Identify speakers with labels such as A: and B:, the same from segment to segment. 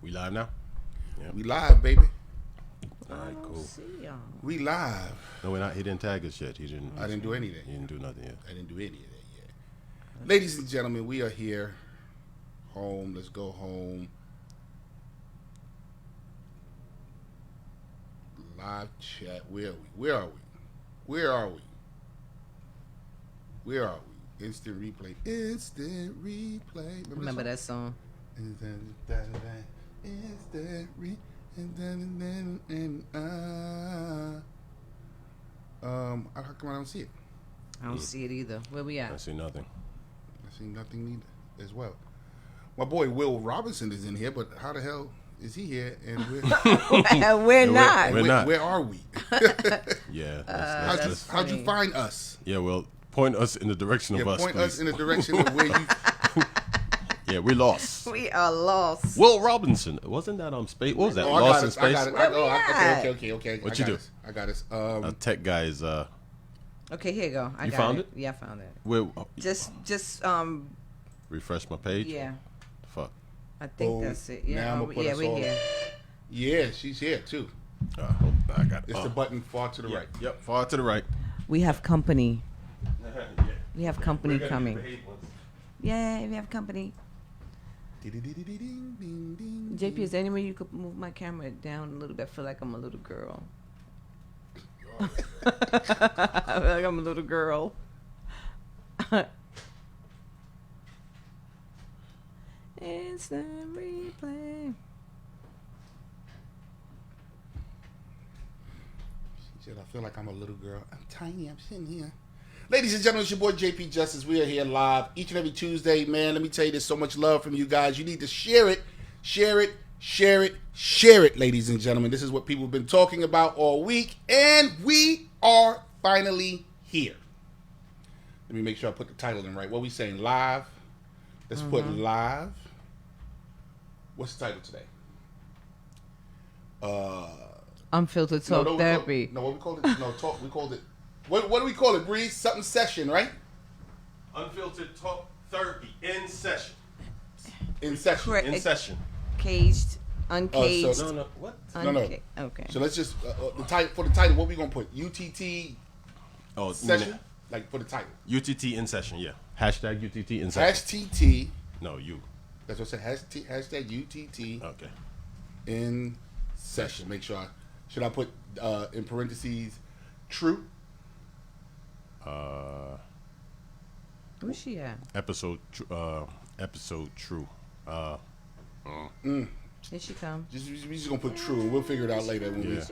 A: We live now?
B: Yeah. We live, baby.
A: All right, cool.
B: We live.
A: No, we're not. He didn't tag us yet.
B: I didn't do anything.
A: He didn't do nothing yet.
B: I didn't do any of that yet. Ladies and gentlemen, we are here. Home. Let's go home. Live chat. Where are we? Where are we? Where are we? Where are we? Instant replay. Instant replay.
C: Remember that song?
B: Instant replay. How come I don't see it?
C: I don't see it either. Where we at?
A: I see nothing.
B: I see nothing neither as well. My boy Will Robinson is in here, but how the hell is he here? And we're
C: not.
A: We're not.
B: Where are we?
A: Yeah.
B: How'd you find us?
A: Yeah, well, point us in the direction of us,
B: point
A: please.
B: us in the direction of where you...
A: Yeah, we lost.
C: We are lost.
A: Will Robinson. Wasn't that space? What was that?
B: Oh,
A: Lost in
B: I
A: Space?
B: got it. Okay.
A: What you do?
B: I got us.
A: A tech guy is...
C: Okay, here you go. I
A: you
C: got
A: found it?
C: Yeah, I found it.
A: Just refresh my page?
C: Yeah.
A: Fuck.
C: I think that's it. Yeah, we're here.
B: Yeah, she's here too.
A: I got it.
B: It's the button far to the right.
A: Yep, far to the right.
C: We have company.
A: Yeah.
C: We have company coming. Yeah, we have company. JP, is there any way you could move my camera down a little bit? I feel like I'm a little girl. I feel like I'm a little girl. Instant replay.
B: She said, I feel like I'm a little girl. I'm tiny. I'm sitting here. Ladies and gentlemen, it's your boy JP Justice. We are here live each and every Tuesday. Man, let me tell you, there's so much love from you guys. You need to share it, ladies and gentlemen. This is what people have been talking about all week, and we are finally here. Let me make sure I put the title in right. What are we saying? Live? Let's put live. What's the title today?
C: Unfiltered Talk Therapy.
B: What we called it? We called it. What do we call it, Breeze? Something session, right?
A: Unfiltered Talk Therapy in session.
B: In session.
A: In session.
C: Caged, uncaged.
A: No. What?
B: No.
C: Okay.
B: So let's just the title for the title. What we gonna put? UTT session, like for the title.
A: UTT in session. Yeah. Hashtag UTT in session.
B: #TT.
A: No, you.
B: That's what I said. Hashtag UTT.
A: Okay.
B: In session. Make sure. Should I put in parentheses true?
C: Where's she at?
A: Episode true.
C: Here she come.
B: We just gonna put true. We'll figure it out later. When
A: Yeah.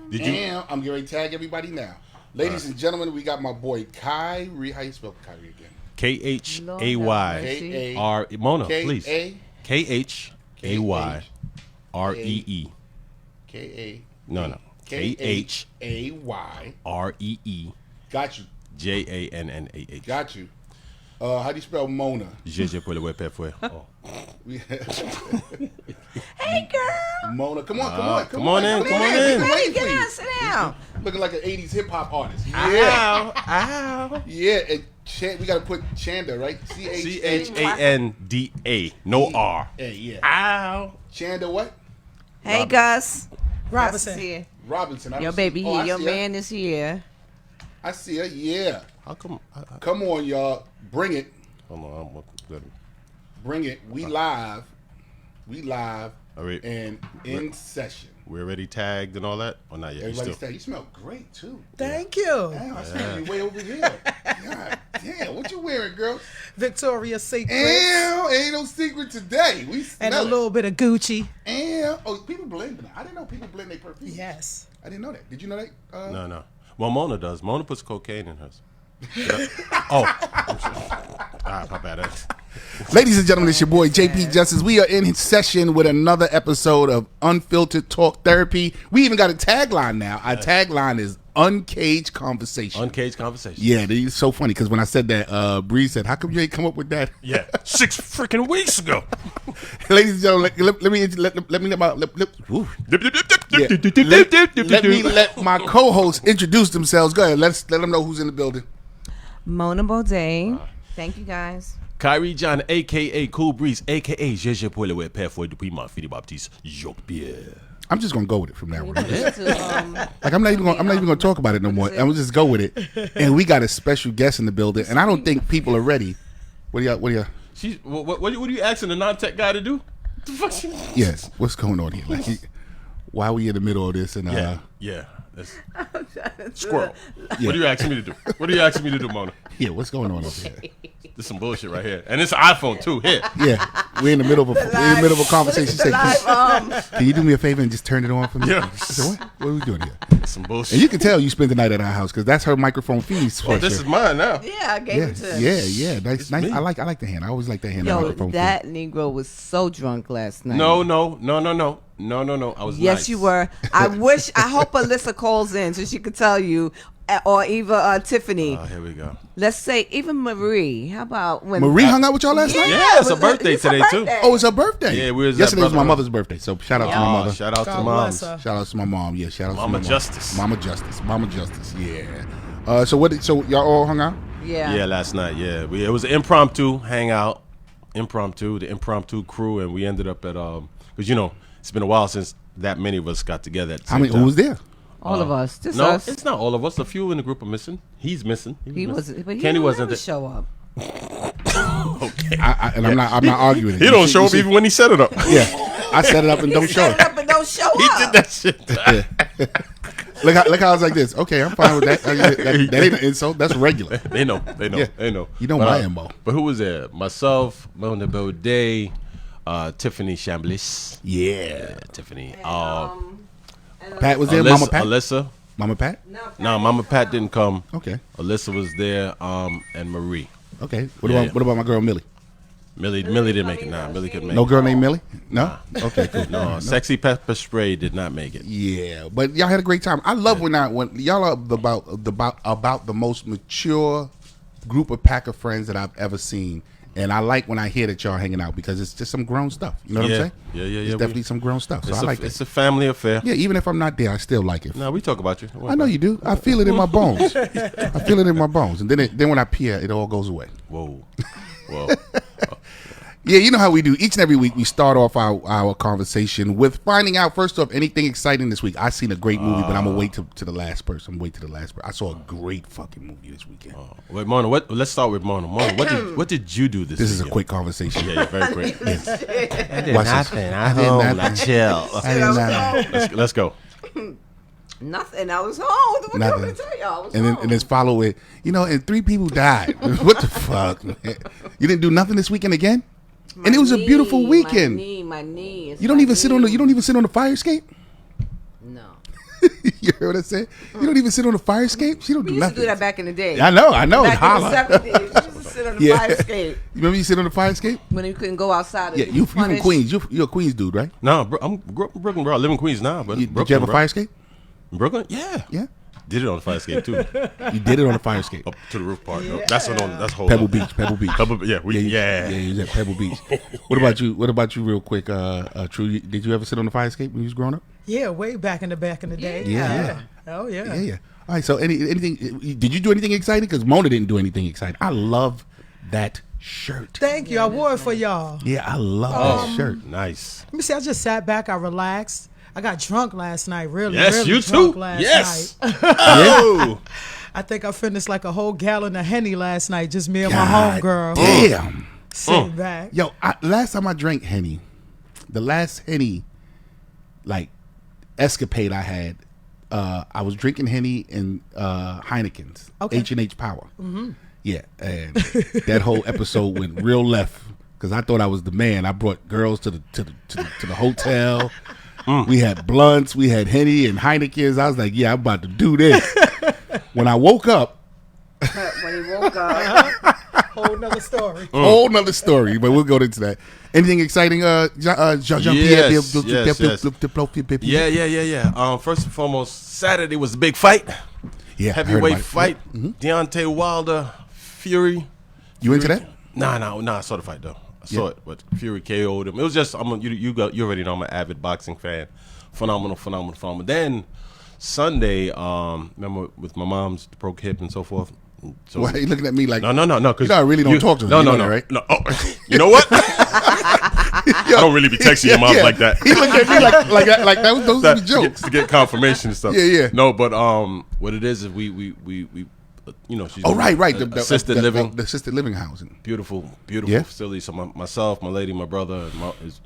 B: Did you? And I'm getting ready to tag everybody now. Ladies and gentlemen, we got my boy Kyrie. How you spell Kyrie again?
A: KHAYRE. Mona, please. KHAYREE. No. KHAYREE.
B: Got you.
A: JANNAH.
B: Got you. How do you spell Mona?
A: JJ pour le web fue.
C: Hey, girl.
B: Mona, come on
A: in.
C: Hey, get out, sit down.
B: Looking like an 80s hip hop artist.
A: Yeah. Ow.
B: Yeah, and we gotta put Chanda, right?
A: CHANDA. No R.
B: Yeah.
A: Ow.
B: Chanda what?
C: Hey, Gus.
D: Robinson.
B: Robinson.
C: Your baby here. Your man is here.
B: I see her. Yeah.
A: How come?
B: Come on, y'all. Bring it.
A: Hold on.
B: Bring it. We live.
A: All right.
B: And in session.
A: We're already tagged and all that? Or not yet?
B: Everybody's tagged. You smell great, too.
D: Thank you.
B: Damn, I smell you way over here. God damn. What you wearing, girl?
D: Victoria's Secret.
B: Ain't no secret today. We smell
D: and a little bit of Gucci.
B: People blend. I didn't know people blend their perfume.
D: Yes.
B: I didn't know that. Did you know that?
A: No. Well, Mona does. Mona puts cocaine in hers. I'm sorry. My bad.
B: Ladies and gentlemen, it's your boy JP Justice. We are in session with another episode of Unfiltered Talk Therapy. We even got a tagline now. Our tagline is Uncaged Conversation.
A: Uncaged Conversation.
B: Yeah, it's so funny because when I said that, Bree said, "How come you ain't come up with that?"
A: Yeah, 6 freaking weeks ago.
B: Ladies and gentlemen, let me let my co-hosts introduce themselves. Go ahead, let them know who's in the building.
C: Mona Baudet. Thank you, guys.
A: Kyrie John, a.k.a. Cool Breeze, a.k.a. Jeje Poile, where Père depuis ma fille Baptiste, Joc-Pierre.
B: I'm just gonna go with it from now on.
C: To,
B: Like I'm not even gonna talk about it no more. I'm gonna just go with it. And we got a special guest in the building, and I don't think people are ready. What do you?
A: What are you asking the non-tech guy to do? The fuck she-
B: Yes. What's going on here? Like, why are we in the middle of this? And
A: Yeah. That's
C: I'm trying to
A: squirrel. What are you asking me to do? What are you asking me to do, Mona?
B: yeah, what's going on over here?
A: This is some bullshit right here. And it's an iPhone too. Here.
B: Yeah, we're in the middle of a conversation. Say,
C: live,
B: can you do me a favor and just turn it on for me?
A: Yeah.
B: I said, what? What are we doing here?
A: Some bullshit.
B: And you can tell you spent the night at our house because that's her microphone feed.
A: Oh, this is mine now.
C: yeah, I gave
B: yeah,
C: it to
B: yeah. Nice.
A: me.
B: I like the hand. I always like the hand.
C: Yo,
B: microphone
C: that Negro was so drunk last night.
A: No. I was
C: Yes,
A: nice.
C: you were. I hope Alyssa calls in so she could tell you, or even Tiffany.
A: Oh, here we go.
C: Let's say even Marie. How about when
B: Marie hung out with y'all last night?
A: Yeah, it's her
C: was-
A: birthday
C: it's her
A: today, too.
C: birthday.
B: Oh, it's her birthday.
A: Yeah, we was at
B: Yesterday was my
A: Brother-
B: mother's birthday, so shout out to my mother.
A: Shout out to
D: God
A: moms.
D: bless her.
B: Shout out to my mom. Yeah, shout out
A: Mama
B: to my
A: Justice.
B: Mama Justice. Yeah. So y'all all hung out?
C: Yeah.
A: Yeah, last night. Yeah, it was an impromptu hangout, the impromptu crew, and we ended up at because it's been a while since that many of us got together. At the
B: How
A: same
B: many?
A: time.
B: Who was there?
C: All of us. Just
A: No,
C: us.
A: it's not all of us. A few in the group are missing. He's missing.
C: He wasn't. But he
A: Kenny
C: don't
A: wasn't
C: never
A: there.
C: show up.
A: Okay.
B: I'm not arguing it.
A: He don't show up even when he set it up.
B: Yeah, I set it up and don't show
C: Set
B: it.
C: it up and don't show
A: He
C: up.
A: did that shit.
B: Yeah. Look how I was like this. Okay, I'm fine with that. That ain't an insult. That's regular.
A: They know.
B: Yeah.
A: They know.
B: You know
A: But,
B: my MO.
A: But who was there? Myself, Mona Baudet, Tiffany Chamblis.
B: Yeah.
A: Tiffany.
B: Pat was there. Mama Pat.
A: Alyssa.
B: Mama Pat.
A: No, Mama Pat didn't come.
B: Okay.
A: Alyssa was there, and Marie.
B: Okay.
A: Yeah.
B: What about my girl Millie?
A: Millie didn't make it. Nah, Millie couldn't make
B: No
A: it.
B: girl named Millie. No. Okay. Cool.
A: No, Sexy Pepper Spray did not make it.
B: Yeah, but y'all had a great time. I love when y'all are about the most mature group of pack of friends that I've ever seen, and I like when I hear that y'all hanging out because it's just some grown stuff. You know what I'm saying?
A: Yeah.
B: It's definitely some grown stuff. So I like
A: It's
B: it.
A: a family affair.
B: Yeah, even if I'm not there, I still like it.
A: No, we talk about you.
B: I know you do. I feel it in my bones. I feel it in my bones, and then when I peer, it all goes away.
A: Whoa.
B: Yeah, you know how we do. Each and every week, we start off our conversation with finding out, first off, anything exciting this week. I seen a great movie, but I'm going to wait to the last person. I saw a great fucking movie this weekend.
A: Wait, Mona. Let's start with Mona. Mona, what did you do this?
B: This is a
A: weekend?
B: quick conversation.
A: Yeah, very quick.
C: Shit.
B: Watch this.
A: I
B: did nothing.
A: I chill.
B: I did not.
A: Let's go.
C: Nothing. I was home. What do you want me to tell y'all? I was home.
B: And then follow it. And 3 people died. What the fuck, man? You didn't do nothing this weekend again? And it was a beautiful weekend.
C: My knee.
B: You don't even sit on the fire escape?
C: No.
B: You heard what I said? You don't even sit on the fire escape? She don't
C: We
B: do
C: used
B: nothing.
C: to do that back in the day.
B: I know.
C: Back
B: Holla.
C: in the 70s. We used to sit on the fire escape
B: You remember you sit on the fire escape?
C: when you couldn't go outside.
B: Yeah, you from Queens. You're a Queens dude, right?
A: No, I'm grew up in Brooklyn, bro. I live in Queens now, but
B: Did
A: Brooklyn,
B: you have a
A: bro.
B: fire escape?
A: In Brooklyn? Yeah.
B: Yeah.
A: Did it on the fire escape too.
B: You did it on the fire escape.
A: Up to the roof part. No, that's whole
B: Pebble Beach.
A: Yeah,
B: Yeah, you was at Pebble Beach. What about you real quick, True? Did you ever sit on the fire escape when you was growing up?
D: Yeah, way back in the day.
B: Yeah.
D: Oh yeah.
B: Yeah. All right, so anything did you do anything exciting? Because Mona didn't do anything exciting. I love that shirt.
D: Thank you. I wore it for y'all.
B: Yeah, I love that shirt.
A: Nice.
D: Let me see. I just sat back. I relaxed. I got drunk last night. Really,
A: Yes,
D: really
A: you
D: drunk
A: too.
D: last
A: Yes.
D: night.
A: Oh.
D: I think I finished like a whole gallon of Henny last night. Just me and my
B: God
D: homegirl
B: damn.
D: sitting back.
B: Yo, last time I drank Henny, the last Henny, like, escapade I had, I was drinking Henny and Heineken's,
D: Okay.
B: H&H Power. Mm-hmm. Yeah, and that whole episode went real left because I thought I was the man. I brought girls to the hotel. We had blunts, we had Henny and Heineken's. I was like, yeah, I'm about to do this. When I woke up,
C: When he woke up.
D: Whole nother story.
B: whole nother story, but we'll go into that. Anything exciting, Jean-Pierre?
A: Yeah. First and foremost, Saturday was a big fight.
B: Yeah, I heard
A: Heavyweight
B: about it.
A: fight. Deontay Wilder, Fury.
B: You into that?
A: Nah. I saw the fight though. I saw it, but Fury KO'd him. It was just you already know I'm an avid boxing fan. Phenomenal. Then Sunday, remember with my mom's broke hip and so forth. So
B: Why are you looking at me like?
A: no. Because
B: I really don't talk to
A: no,
B: you.
A: No,
B: You know
A: no,
B: that, right?
A: no. Oh, you know what? I don't really be texting your mom like that.
B: He looked at me like that. Those would be jokes.
A: to get confirmation and stuff.
B: Yeah.
A: No, but what it is we she's
B: Right. The
A: assisted living.
B: the assisted living housing.
A: Beautiful
B: Yeah.
A: facility. So myself, my lady, my brother,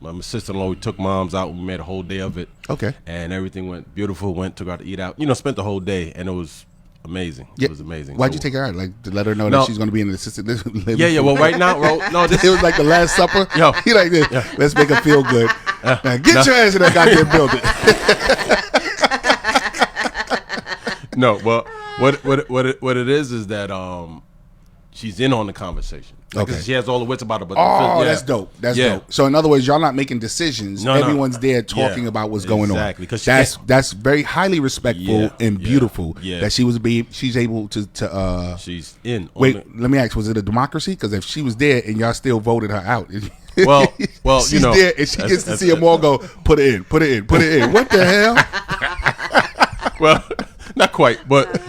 A: my sister-in-law, we took moms out. We made a whole day of it.
B: Okay.
A: And everything went beautiful. Took her out to eat out. Spent the whole day, and it was amazing.
B: Yeah.
A: It was amazing.
B: Why'd
A: So-
B: you take her out? Like to let her know
A: No.
B: that she's going to be in the assisted living?
A: Yeah. Well, right now, no, this
B: It was like the Last Supper.
A: Yo.
B: He like this.
A: Yeah.
B: Let's make her feel good. Now get your ass in that goddamn building.
A: no. Well, what it is that she's in on the conversation. Like,
B: Okay.
A: She has all the wits about it. But
B: Oh, that's dope. That's
A: Yeah.
B: dope. So in other words, y'all not making decisions.
A: No.
B: Everyone's there talking
A: Yeah.
B: about what's going on.
A: Exactly, 'cause she
B: That's very highly respectful
A: Yeah,
B: and
A: yeah,
B: beautiful
A: yeah.
B: that she's able to
A: She's in. on
B: wait,
A: it.
B: let me ask, was it a democracy? Because if she was there and y'all still voted her out,
A: Well,
B: she's there and she gets to see them all go, put it in. What the hell?
A: Well, not quite, but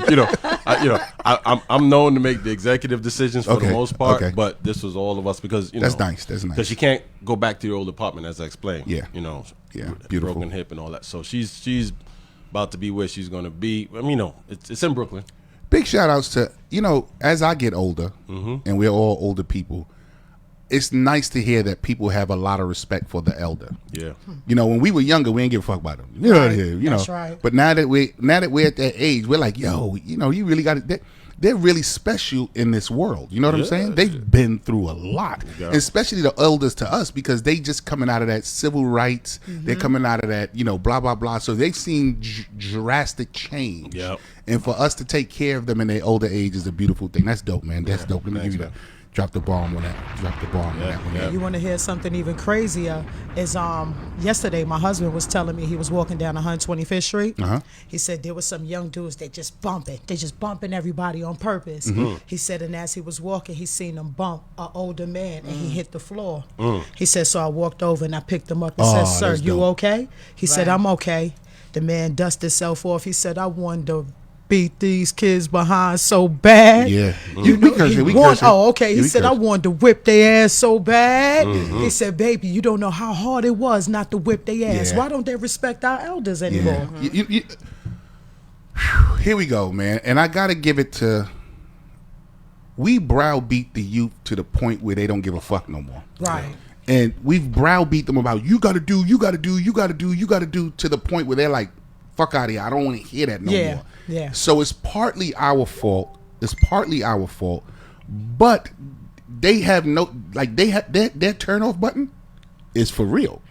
A: I'm known to make the executive decisions for
B: Okay,
A: the most part.
B: okay.
A: But this was all of us because
B: That's nice. That's nice.
A: Because she can't go back to your old apartment, as I explained.
B: Yeah. Yeah, beautiful.
A: broken hip and all that. So she's about to be where she's going to be. I mean, it's in Brooklyn.
B: Big shout outs to, as I get older, and we're all older people, it's nice to hear that people have a lot of respect for the elder.
A: Yeah.
B: When we were younger, we didn't give a fuck about them. You know what I mean?
D: That's right.
B: But now that we're at that age, we're like, yo, you really got it. They're really special in this world. You know what I'm saying? They've been through a lot,
A: Yeah.
B: especially the elders to us, because they just coming out of that civil rights. They're coming out of that, blah, blah, blah. So they've seen drastic change.
A: Yep.
B: And for us to take care of them in their older age is a beautiful thing. That's dope, man. That's dope. Let me give you that. Drop the bomb on that. Drop the bomb on that one.
A: Yeah.
D: You want to hear something even crazier? Is yesterday my husband was telling me he was walking down 125th Street. He said there was some young dudes that just bumping. They just bumping everybody on purpose. He said, and as he was walking, he seen them bump an older man, and he hit the floor. He said, so I walked over and I picked him up and said, "Sir,
B: that's
D: you
B: dope.
D: okay?" He said, "I'm okay." The man dusted himself off. He said, "I wanted to beat these kids behind so bad."
B: Yeah.
D: You know,
B: We cursing, we
D: he want,
B: cursing.
D: oh, okay. He
B: Yeah, we
D: said, "I
B: cursing.
D: wanted to whip their ass so bad." He said, "Baby, you don't know how hard it was not to whip their ass.
B: Yeah.
D: Why don't they respect our elders anymore?"
B: Yeah. Here we go, man. And I got to give it to... We browbeat the youth to the point where they don't give a fuck no more.
D: Right.
B: And we've browbeat them about, you got to do, to the point where they're like, fuck out of here. I don't want to hear that no
D: Yeah,
B: more.
D: yeah.
B: So it's partly our fault. But they have their turn off button is for real.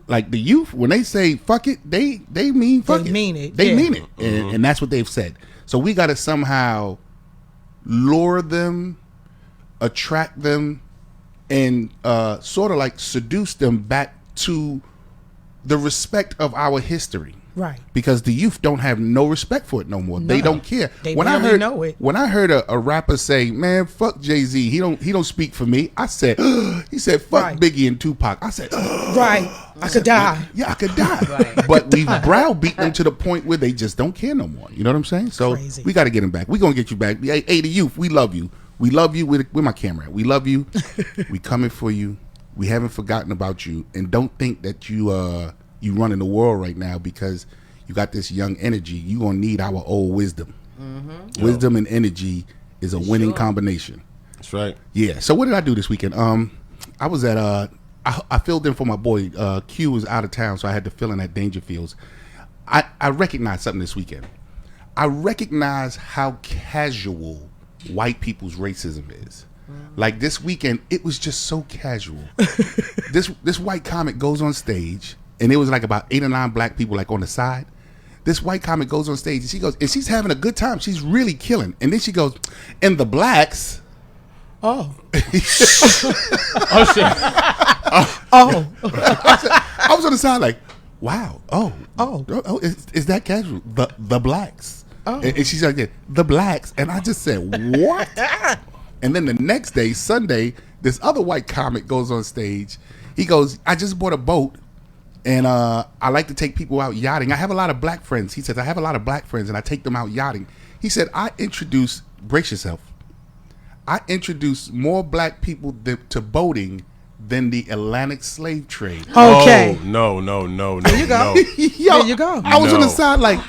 B: Like the youth, when they say fuck it, they mean fuck it.
D: They mean it,
B: They
D: yeah.
B: mean it. And that's what they've said. So we got to somehow lure them, attract them, and sort of like seduce them back to the respect of our history.
D: Right.
B: Because the youth don't have no respect for it no more. They don't care.
D: They
B: when
D: barely know it.
B: When I heard a rapper say, "Man, fuck Jay-Z, he don't speak for me," I said, he said, "Fuck
D: Right.
B: Biggie and Tupac." I said,
D: Right. I could die.
B: yeah, I could die. But we've browbeat them to the point where they just don't care no more. You know what I'm saying? So
D: Crazy.
B: we got to get them back. We're going to get you back. Hey, the youth, we love you. We love you. Where my camera at? We love you. We coming for you. We haven't forgotten about you. And don't think that you running the world right now because you got this young energy. You going to need our old wisdom. Wisdom and energy is a winning combination.
A: That's right.
B: Yeah. So what did I do this weekend? I was at I filled in for my boy. Q was out of town, so I had to fill in at Dangerfields. I recognized something this weekend. I recognize how casual white people's racism is. Like this weekend, it was just so casual. This white comic goes on stage, and it was like about 8 or 9 black people like on the side. This white comic goes on stage, and she goes, and she's having a good time. She's really killing. And then she goes, and the blacks.
D: Oh.
A: Oh shit.
D: Oh.
B: I was on the side like, wow. Oh, is that casual? The blacks.
D: Oh.
B: And she's like, the blacks. And I just said, what? And then the next day, Sunday, this other white comic goes on stage. He goes, I just bought a boat, and I like to take people out yachting. I have a lot of black friends. He says, I have a lot of black friends, and I take them out yachting. He said, I introduce brace yourself. I introduced more black people to boating than the Atlantic slave trade.
D: Okay.
A: Oh, no.
D: There you go.
B: Yo,
D: There you go.
B: I was on the
A: No.
B: side like,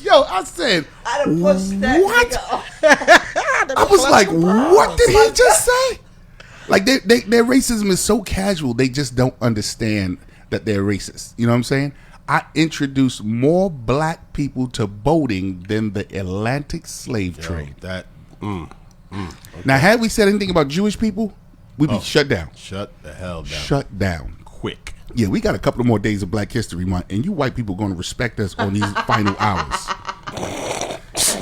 B: yo, I said,
C: I'd have pushed that
B: what?
C: nigga.
B: I was like, what did he just say? Like, their racism is so casual, they just don't understand that they're racist. You know what I'm saying? I introduced more black people to boating than the Atlantic slave trade.
A: That.
B: Now, had we said anything about Jewish people, we'd be shut down.
A: Shut the hell down.
B: Shut down.
A: Quick.
B: Yeah, we got a couple of more days of Black History Month, and you white people are going to respect us on these final hours.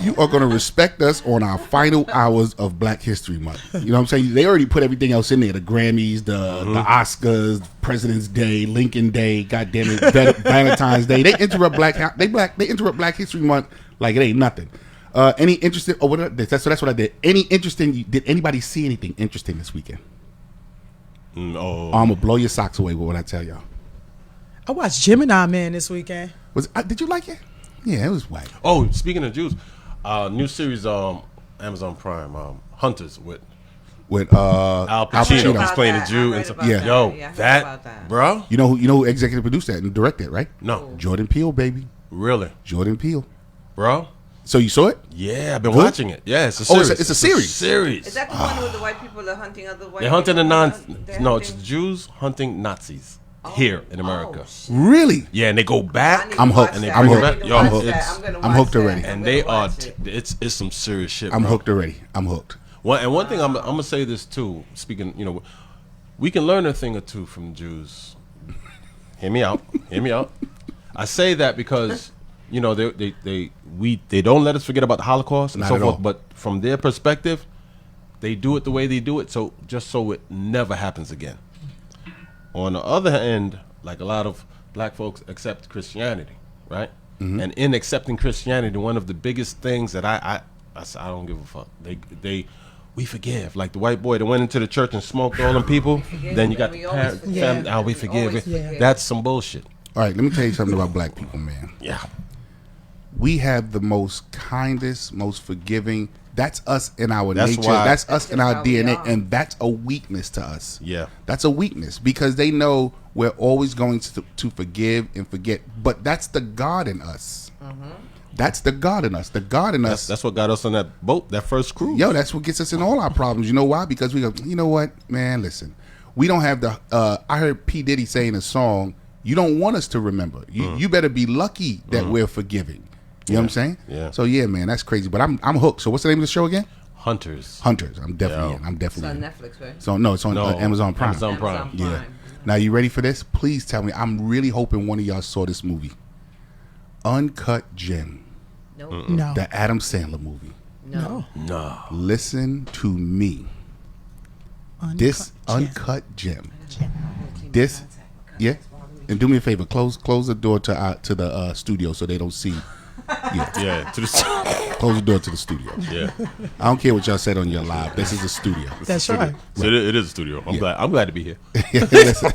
B: You are going to respect us on our final hours of Black History Month. You know what I'm saying? They already put everything else in there: the Grammys, the Oscars, President's Day, Lincoln Day, goddamn it, Valentine's Day. They interrupt They interrupt Black History Month like it ain't nothing. Any interesting? Oh, that's what I did. Any interesting? Did anybody see anything interesting this weekend?
A: No.
B: I'm gonna blow your socks away with what I tell y'all.
D: I watched Gemini Man this weekend.
B: Did you like it? Yeah, it was whack.
A: Oh, speaking of Jews, new series Amazon Prime, Hunters with Al Pacino. He's playing a Jew. And
B: Yeah.
A: Yo,
C: I heard
A: that,
C: about that.
B: You know who executive produced that and directed it, right?
A: No,
B: Jordan Peele, baby.
A: really,
B: Jordan Peele.
A: bro.
B: So you saw it?
A: Yeah, I've been
B: Good?
A: watching it. Yeah, it's a
B: Oh,
A: series.
B: it's a series.
A: Series.
C: Is that the one where the white people are hunting other white
A: They're hunting the
C: people?
A: No, it's Jews hunting Nazis here in America.
C: shit.
B: Really?
A: Yeah, and they go back.
B: I'm hooked.
A: And they
B: I'm
A: bring it
B: hooked.
A: back. Yo,
B: I'm hooked already.
A: and they are. It's some serious shit.
B: I'm
A: bro.
B: hooked already. I'm hooked.
A: One thing I'm gonna say this too. Speaking, we can learn a thing or two from Jews. Hear me out. Hear me out. I say that because they don't let us forget about the Holocaust and
B: Not
A: so
B: at
A: forth.
B: all.
A: But from their perspective, they do it the way they do it, so it never happens again. On the other hand, like a lot of black folks accept Christianity, right?
B: Mm-hmm.
A: And in accepting Christianity, one of the biggest things that I don't give a fuck. We forgive. Like the white boy that went into the church and smoked all them people. Then you got the parents, family. We forgive. That's some bullshit.
B: All right, let me tell you something about black people, man.
A: Yeah.
B: We have the most kindest, most forgiving. That's us in our
A: That's
B: nature.
A: why-
B: That's us in
C: just
B: our
C: how we
B: DNA,
C: are.
B: and that's a weakness to us.
A: Yeah.
B: That's a weakness because they know we're always going to forgive and forget. But that's the God in us. That's the God in us. The God in us.
A: That's what got us on that boat, that first cruise.
B: Yo, that's what gets us in all our problems. You know why? Because we go, you know what, man, listen. We don't have the, I heard P. Diddy say in a song, you don't want us to remember. You better be lucky that we're forgiving. You know what I'm saying?
A: Yeah.
B: So, yeah, man, that's crazy. But I'm hooked. So what's the name of the show again?
A: Hunters.
B: Hunters. I'm definitely
A: Yo.
B: in. I'm
C: It's
B: definitely
C: on
B: in.
C: Netflix, right?
B: So, no, it's on Amazon Prime.
A: Amazon Prime.
B: Yeah. Now, you ready for this? Please tell me. I'm really hoping one of y'all saw this movie. Uncut Gem.
C: Nope.
D: No.
B: The Adam Sandler movie.
C: No.
A: No.
B: Listen to me. This Uncut Gem. This, yeah. And do me a favor, close the door to the studio so they don't see. Yeah,
A: Yeah. To the.
B: close the door to the studio.
A: Yeah.
B: I don't care what y'all said on your live. This is a studio.
D: That's right.
A: So it is a studio. I'm glad to be here.
B: Listen.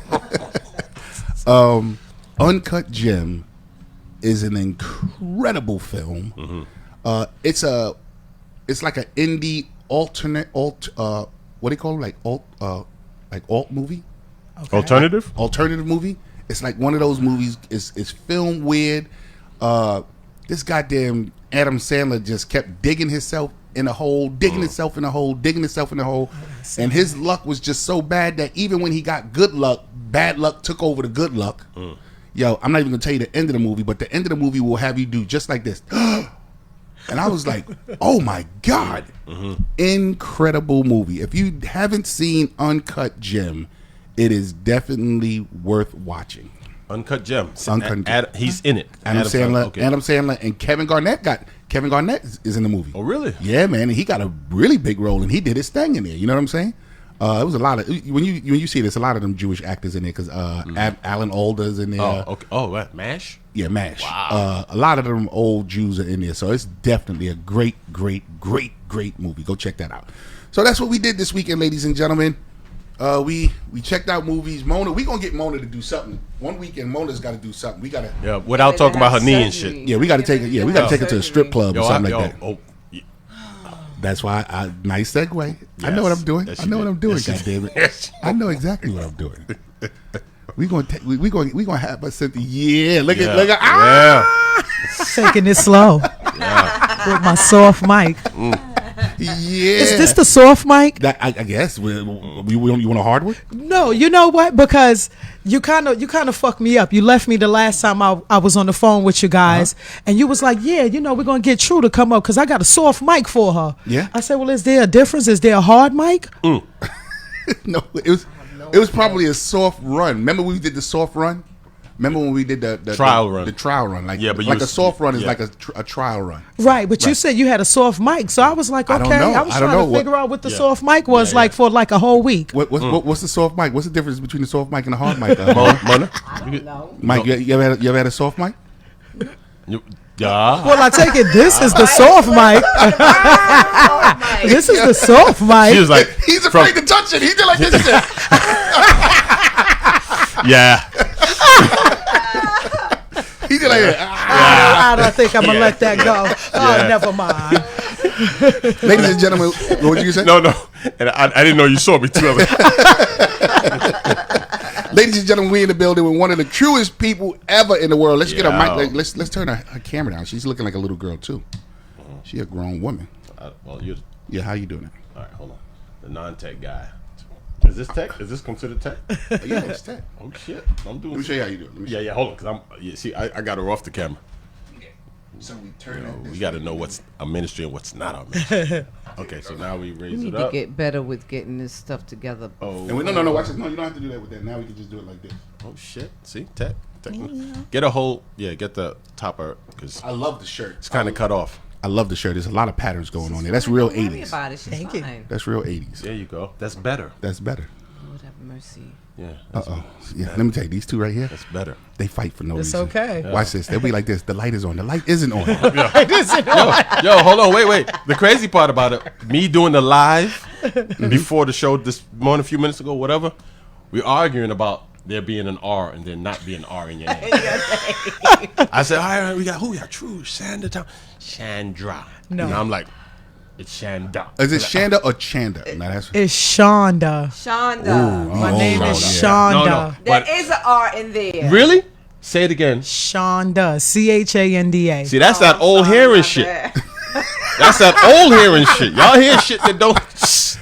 B: Uncut Gem is an incredible film. It's like an indie alternate what do you call it? Like alt movie.
A: Alternative.
B: Alternative movie. It's like one of those movies. It's filmed weird. This goddamn Adam Sandler just kept digging himself in a hole, digging himself in a hole, digging himself in a hole, and his luck was just so bad that even when he got good luck, bad luck took over the good luck. Yo, I'm not even gonna tell you the end of the movie, but the end of the movie will have you do just like this. And I was like, oh my God. Incredible movie. If you haven't seen Uncut Gem, it is definitely worth watching.
A: Uncut Gem.
B: Uncut Gem.
A: He's in it.
B: Adam Sandler,
A: Okay.
B: Adam Sandler, and Kevin Garnett is in the movie.
A: Oh, really?
B: Yeah, man, and he got a really big role, and he did his thing in there. You know what I'm saying? It was a lot of when you see this, a lot of them Jewish actors in there because Alan Alda's in there.
A: Oh, okay. Oh, what? MASH?
B: Yeah, MASH.
A: Wow.
B: A lot of them old Jews are in there, so it's definitely a great movie. Go check that out. So that's what we did this weekend, ladies and gentlemen. We checked out movies. Mona, we gonna get Mona to do something. One weekend, Mona's got to do something. We gotta.
A: Yeah, without talking about her knee and shit.
B: Yeah, we gotta take it. Yeah, we gotta take her to a strip club or something like that.
A: Oh, yeah.
B: That's why. Nice segue. I know what I'm doing.
A: Yes,
B: I know what I'm doing.
A: yes,
B: God damn it. I know exactly what I'm doing. We gonna have us Cynthia. Yeah, look at
D: Taking it slow with my soft mic.
B: Yeah.
D: Is this the soft mic?
B: That, I guess. You want a hard one?
D: No, you know what? Because you kind of fucked me up. You left me the last time I was on the phone with you guys, and you was like, "Yeah, we're gonna get True to come up because I got a soft mic for her."
B: Yeah.
D: I said, "Well, is there a difference? Is there a hard mic?"
B: No, it was probably a soft run. Remember we did the soft run? Remember when we did the
A: trial run?
B: The trial run, like
A: but
B: a soft run is like a trial run.
D: Right, but you said you had a soft mic, so I was like, okay. I was trying to figure out what the soft mic was like for like a whole week.
B: What's the soft mic? What's the difference between the soft mic and the hard mic?
A: Mona?
C: I don't know.
B: Mike, you ever had a soft mic?
A: Yeah.
D: Well, I take it this is the soft mic. This is the soft mic.
A: She was like,
B: He's afraid to touch it. He did like this.
A: yeah.
B: He did like
D: I don't think I'm gonna let that go. Oh, never mind.
B: Ladies and gentlemen, what did you say?
A: No. And I didn't know you saw me too.
B: Ladies and gentlemen, we in the building with one of the truest people ever in the world. Let's get her mic. Let's turn her camera down. She's looking like a little girl too. She a grown woman. Yeah, how you doing it?
A: All right, hold on. The non-tech guy. Is this tech? Is this considered tech?
B: Yeah, it's tech.
A: Oh shit! I'm doing.
B: Let me show you how you do it.
A: Yeah. Hold on, because I got her off the camera.
B: So we turn it.
A: We got to know what's a ministry and what's not a ministry. Okay, so now we raise
C: We
A: it
C: need to
A: up.
C: get better with getting this stuff together.
A: Oh,
B: And no, watch this. No, you don't have to do that with that. Now we can just do it like this.
A: oh shit! See, tech. Get a whole. Yeah, get the topper because
B: I love the shirt.
A: it's kind of cut off.
B: I love the shirt. There's a lot of patterns going on there. That's real
C: Don't worry
B: 80s.
C: about it. She's
D: Thank you.
C: fine.
B: That's real 80s.
A: There you go. That's better.
B: That's better.
C: Lord have mercy.
A: Yeah.
B: Yeah, let me tell you, these two right here,
A: That's better.
B: they fight for no
D: It's
B: reason.
D: okay.
B: Watch this. They'll be like this. The light is on. The light isn't on.
A: Yo, hold on, wait. The crazy part about it, me doing the live before the show this morning, a few minutes ago, whatever, we're arguing about there being an R and there not being an R in your name. I said, all right, we got True, Chandra.
D: No.
A: And I'm like, it's Chanda.
B: Is it Shanda or Chanda? No, that's
D: It's Shonda.
C: Shonda.
D: My name is
A: Shonda.
D: Shonda.
A: No.
C: There
A: But-
C: is an R in there.
A: Really? Say it again.
D: Shonda. CHANDA.
A: See, that's that old hearing shit. That's that old hearing shit. Y'all hear shit that don't.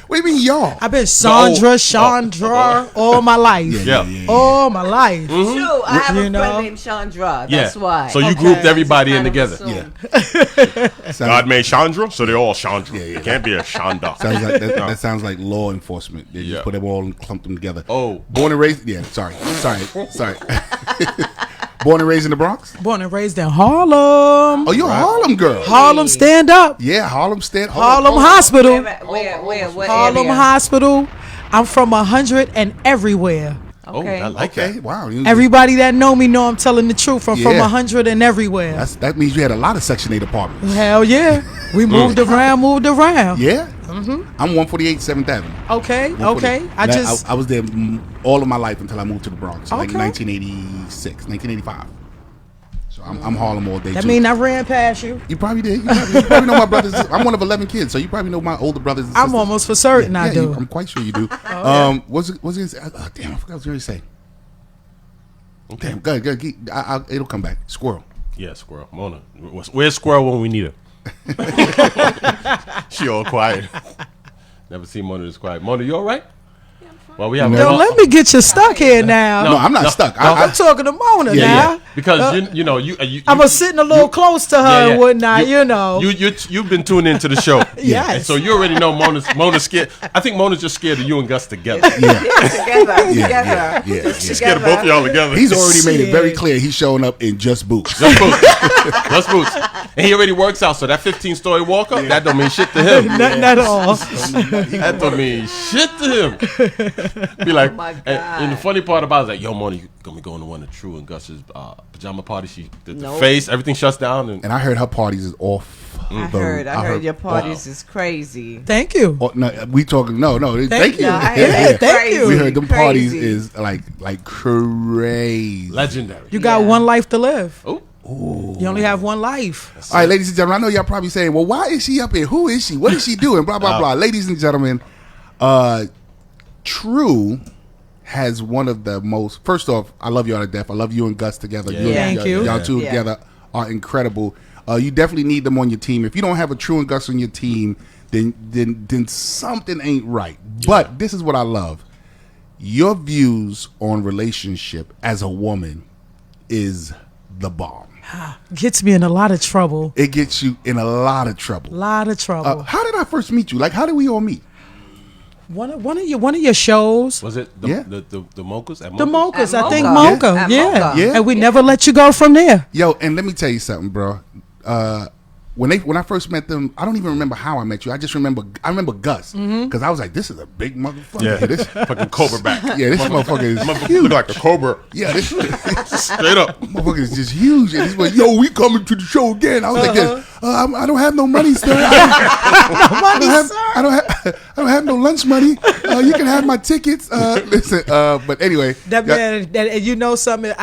B: what do you mean, y'all?
D: I've been Chandra all my life.
A: Yeah.
D: All my life.
C: True. I have
D: You
C: a
D: know?
C: friend named Chandra. That's why.
A: So you
D: Okay.
A: grouped everybody in
C: Kind of
A: together.
C: assumed.
A: God made Chandra, so they're all Chandra.
B: Yeah.
A: It can't be a Shanda.
B: Sounds like that sounds like law enforcement. They just
A: Yeah.
B: put them all and clump them together.
A: Oh.
B: Born and raised. Yeah, sorry. Born and raised in the Bronx.
D: Born and raised in Harlem.
B: Oh, you're a Harlem girl.
D: Harlem stand up.
B: Yeah, Harlem stand.
D: Harlem Hospital.
C: Where? What
D: Harlem
C: area?
D: Hospital. I'm from 100 and everywhere.
C: Okay.
A: Oh, I like
B: Okay,
A: that.
B: wow.
D: Everybody that know me know I'm telling the truth. I'm from
B: Yeah.
D: 100 and everywhere.
B: That means you had a lot of Section 8 apartments.
D: Hell yeah. We moved around.
B: Yeah. I'm 148 7th Avenue.
D: Okay.
B: 148.
D: Okay.
B: I was there all of my life until I moved to the Bronx, like
D: Okay.
B: 1986, 1985. So I'm Harlem all day.
D: That
B: too.
D: mean I ran past you.
B: You probably did. You probably know my brothers. I'm one of 11 kids, so you probably know my older brothers and sisters.
D: I'm almost for certain I do.
B: I'm quite sure you do. What's it gonna say? Oh, damn, I forgot what I was going to say.
A: Okay.
B: Damn, go ahead. It'll come back. Squirrel.
A: Yeah, Squirrel. Mona. Where's Squirrel when we need her? She all quiet. Never seen Mona this quiet. Mona, you all right? Well, we have.
D: Don't let me get you stuck here now.
B: No, I'm not stuck.
D: I'm talking to Mona now.
A: Because you know you
D: I was sitting a little close to her and whatnot, you know.
A: You've been tuned into the show.
D: Yes.
A: And so you already know Mona's scared. I think Mona's just scared of you and Gus together.
C: Together.
B: Yeah.
A: She's scared of both of y'all together.
B: He's already made it very
D: Shit.
B: clear he's showing up in just boots.
A: Just boots. Just boots. And he already works out, so that 15-story walk up, that don't mean shit to him.
D: Nothing at all.
A: That don't mean shit to him. Be like,
C: Oh my
A: and the
C: God.
A: funny part about it is like, yo, Moni, you gonna be going to one of True and Gus's pajama party. She did the
C: Nope.
A: face, everything shuts down. And
B: And I heard her parties is off.
C: I heard your parties is crazy.
D: Thank you.
B: Oh, no, we talking. No. Thank you.
C: No, I heard
D: Yeah,
C: it's
D: thank
C: crazy.
D: you.
B: We heard them parties
C: Crazy.
B: is like crazy.
A: legendary.
D: You got
C: Yeah.
D: one life to live.
A: Oh,
D: You only have one life.
B: All right, ladies and gentlemen, I know y'all probably saying, well, why is she up here? Who is she? What is she doing? Blah, blah, blah. Ladies and gentlemen, True has one of the most, first off, I love y'all to death. I love you and Gus together.
A: Yeah.
D: Thank you.
B: Y'all two
C: Yeah.
B: together are incredible. You definitely need them on your team. If you don't have a True and Gus on your team, then something ain't right. But this is what I love. Your views on relationship as a woman is the bomb.
D: Gets me in a lot of trouble.
B: It gets you in a lot of trouble.
D: Lot of trouble.
B: How did I first meet you? Like, how did we all meet?
D: One of your shows.
A: was it the
B: Yeah.
A: the Mochas? At
D: The
A: Mochas?
D: Mochas, I think
C: Mocha.
D: Mocha.
C: At
D: Yeah.
C: Mocha.
B: Yeah.
D: And we never let you go from there.
B: Yo, and let me tell you something, bro. When I first met them, I don't even remember how I met you. I remember Gus because I was like, this is a big motherfucker.
A: Yeah,
B: This,
A: fucking Cobra back.
B: yeah, this motherfucker is
A: Motherfucker
B: huge.
A: look like a cobra.
B: Yeah, this
A: Straight up.
B: motherfucker is just huge. And he's like, yo, we coming to the show again. I was like, this. I don't have no money, sir. I don't have no lunch money. You can have my tickets. Listen, but anyway,
D: That man, and you know something.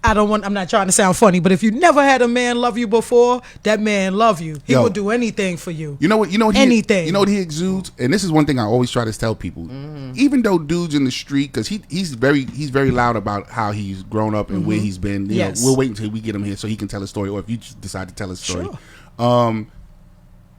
D: I'm not trying to sound funny, but if you never had a man love you before, that man love you. He
B: Yo.
D: will do anything for you.
B: You know what?
D: Anything.
B: You know what he exudes, and this is one thing I always try to tell people. Even though dudes in the street, because he's very loud about how he's grown up and where he's been. You
D: Yes.
B: know, we'll wait until we get him here so he can tell his story, or if you just decide to tell his story.
D: Sure.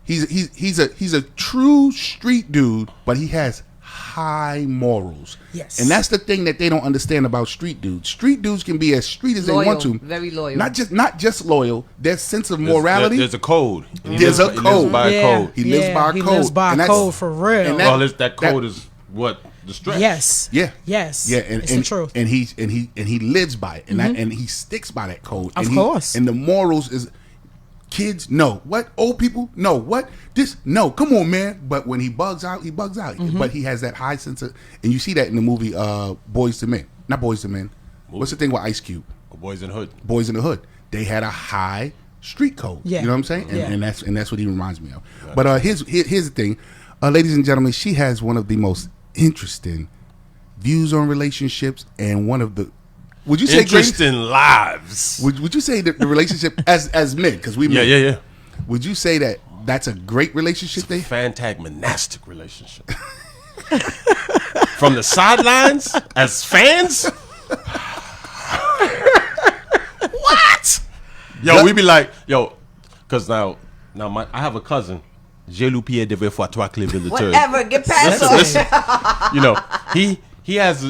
B: He's a true street dude, but he has high morals.
D: Yes.
B: And that's the thing that they don't understand about street dudes. Street dudes can be as street as they want to.
C: Very loyal.
B: Not just loyal. Their sense of morality.
A: There's a code. He
B: There's a
A: lives
B: code.
A: by a code.
B: He lives by a
D: He
B: code.
D: lives by
B: And
D: a
B: that's-
D: code for real.
B: and
A: Well, that code is what the stretch.
D: Yes.
B: Yeah.
D: Yes.
B: Yeah, and
D: it's the truth.
B: And he lives by it, and and he sticks by that code.
D: Of
B: and
D: course.
B: And the morals is, kids, no. What? Old people, no. What? This, no. Come on, man. But when he bugs out, he bugs out. But he has that high sense of, and you see that in the movie Boys to Men. Not Boys to Men. What's the thing with Ice Cube?
A: Boys in the Hood.
B: Boys in the Hood. They had a high street code.
D: Yeah.
B: You know what I'm saying? And,
D: Yeah.
B: and that's what he reminds me of. But here's the thing, ladies and gentlemen. She has one of the most interesting views on relationships, and one of the, would you say,
A: Interesting lives.
B: would you say that the relationship as men, because we men,
A: Yeah.
B: would you say that that's a great relationship? They
A: Fantastic relationship. From the sidelines as fans. What? Yo, we be like, because now I have a cousin. J'ai loupé devait fois trois clés le third.
C: Whatever, get past
A: Listen,
C: us.
A: you know, he has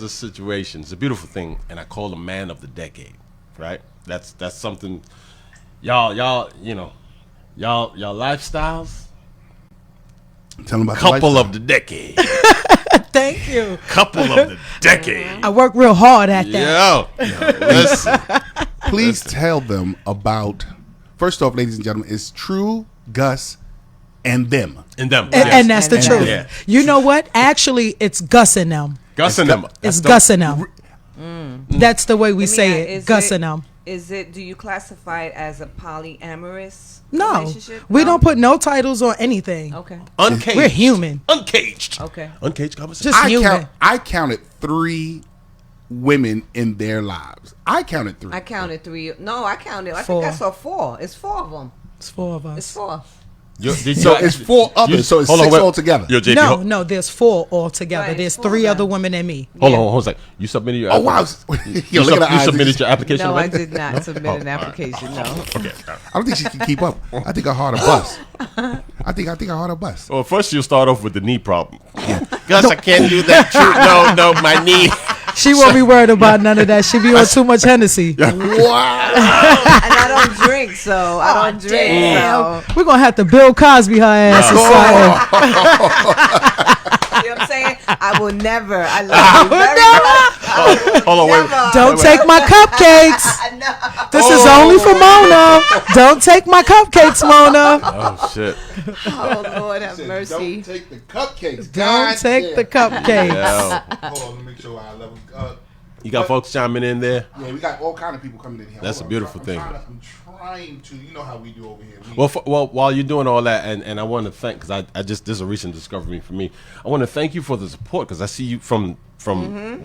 A: a situation. It's a beautiful thing, and I call him man of the decade. Right? That's something. Y'all lifestyles.
B: tell them about
A: Couple
B: the
A: of the decade.
D: Thank you.
A: Couple of the decade.
D: I work real hard at that.
A: Yo, listen.
B: Please tell them about. First off, ladies and gentlemen, it's True, Gus, and them.
A: And them.
D: And that's the
C: And
D: truth.
A: yeah.
D: You know what? Actually, it's Gus and them.
A: Gus and them.
D: It's Gus and them. That's the way we say it.
C: Is
D: Gus and them.
C: Do you classify it as a polyamorous
D: No,
C: relationship?
D: we
C: No?
D: don't put no titles on anything.
C: Okay.
A: Uncaged.
D: We're human.
A: Uncaged.
C: Okay.
A: Uncaged conversation.
D: Just human.
B: I counted 3 women in their lives. I counted 3.
C: I counted 3. No, I counted. I
D: 4.
C: think I saw 4. It's 4 of them.
D: It's 4 of
C: It's
D: us.
C: 4.
B: So it's 4 others. So it's 6 altogether.
A: Yo, JP,
D: No, there's 4 altogether.
C: Right,
D: There's
C: 4
D: 3
C: then.
D: other women and me.
A: hold on a second. You submitted your
B: Oh wow! Yo, look at her
A: you
B: eyes.
A: submitted your application
C: No, I
A: already?
C: did not submit an application. No.
A: Okay.
B: I don't think she can keep up. I think her heart a bust. I think her heart a bust.
A: Well, first you'll start off with the knee problem. Gus, I can't do that. No, my knee.
D: She won't be worried about none of that. She be on too much Hennessy.
B: Wow!
C: And I don't drink, so I don't drink.
D: Damn.
C: So,
D: We're going to have to Bill Cosby her ass or something.
C: you know what I'm saying? I will never. I love you very much.
A: Hold on, wait.
D: Don't take my cupcakes. This is only for Mona. Don't take my cupcakes, Mona.
A: Oh shit.
C: Oh Lord, have
B: Said,
C: mercy.
B: Don't take the cupcakes.
D: Don't take the cupcakes.
A: Yeah.
B: Hold on, let me make sure our level.
A: You got folks chiming in there.
B: Yeah, we got all kind of people coming in here.
A: That's
B: Hold
A: a
B: on,
A: beautiful thing.
B: I'm trying to. You know how we do over here.
A: Well, while you're doing all that, and I want to thank, because I just, this is a recent discovery for me. I want to thank you for the support, because I see you from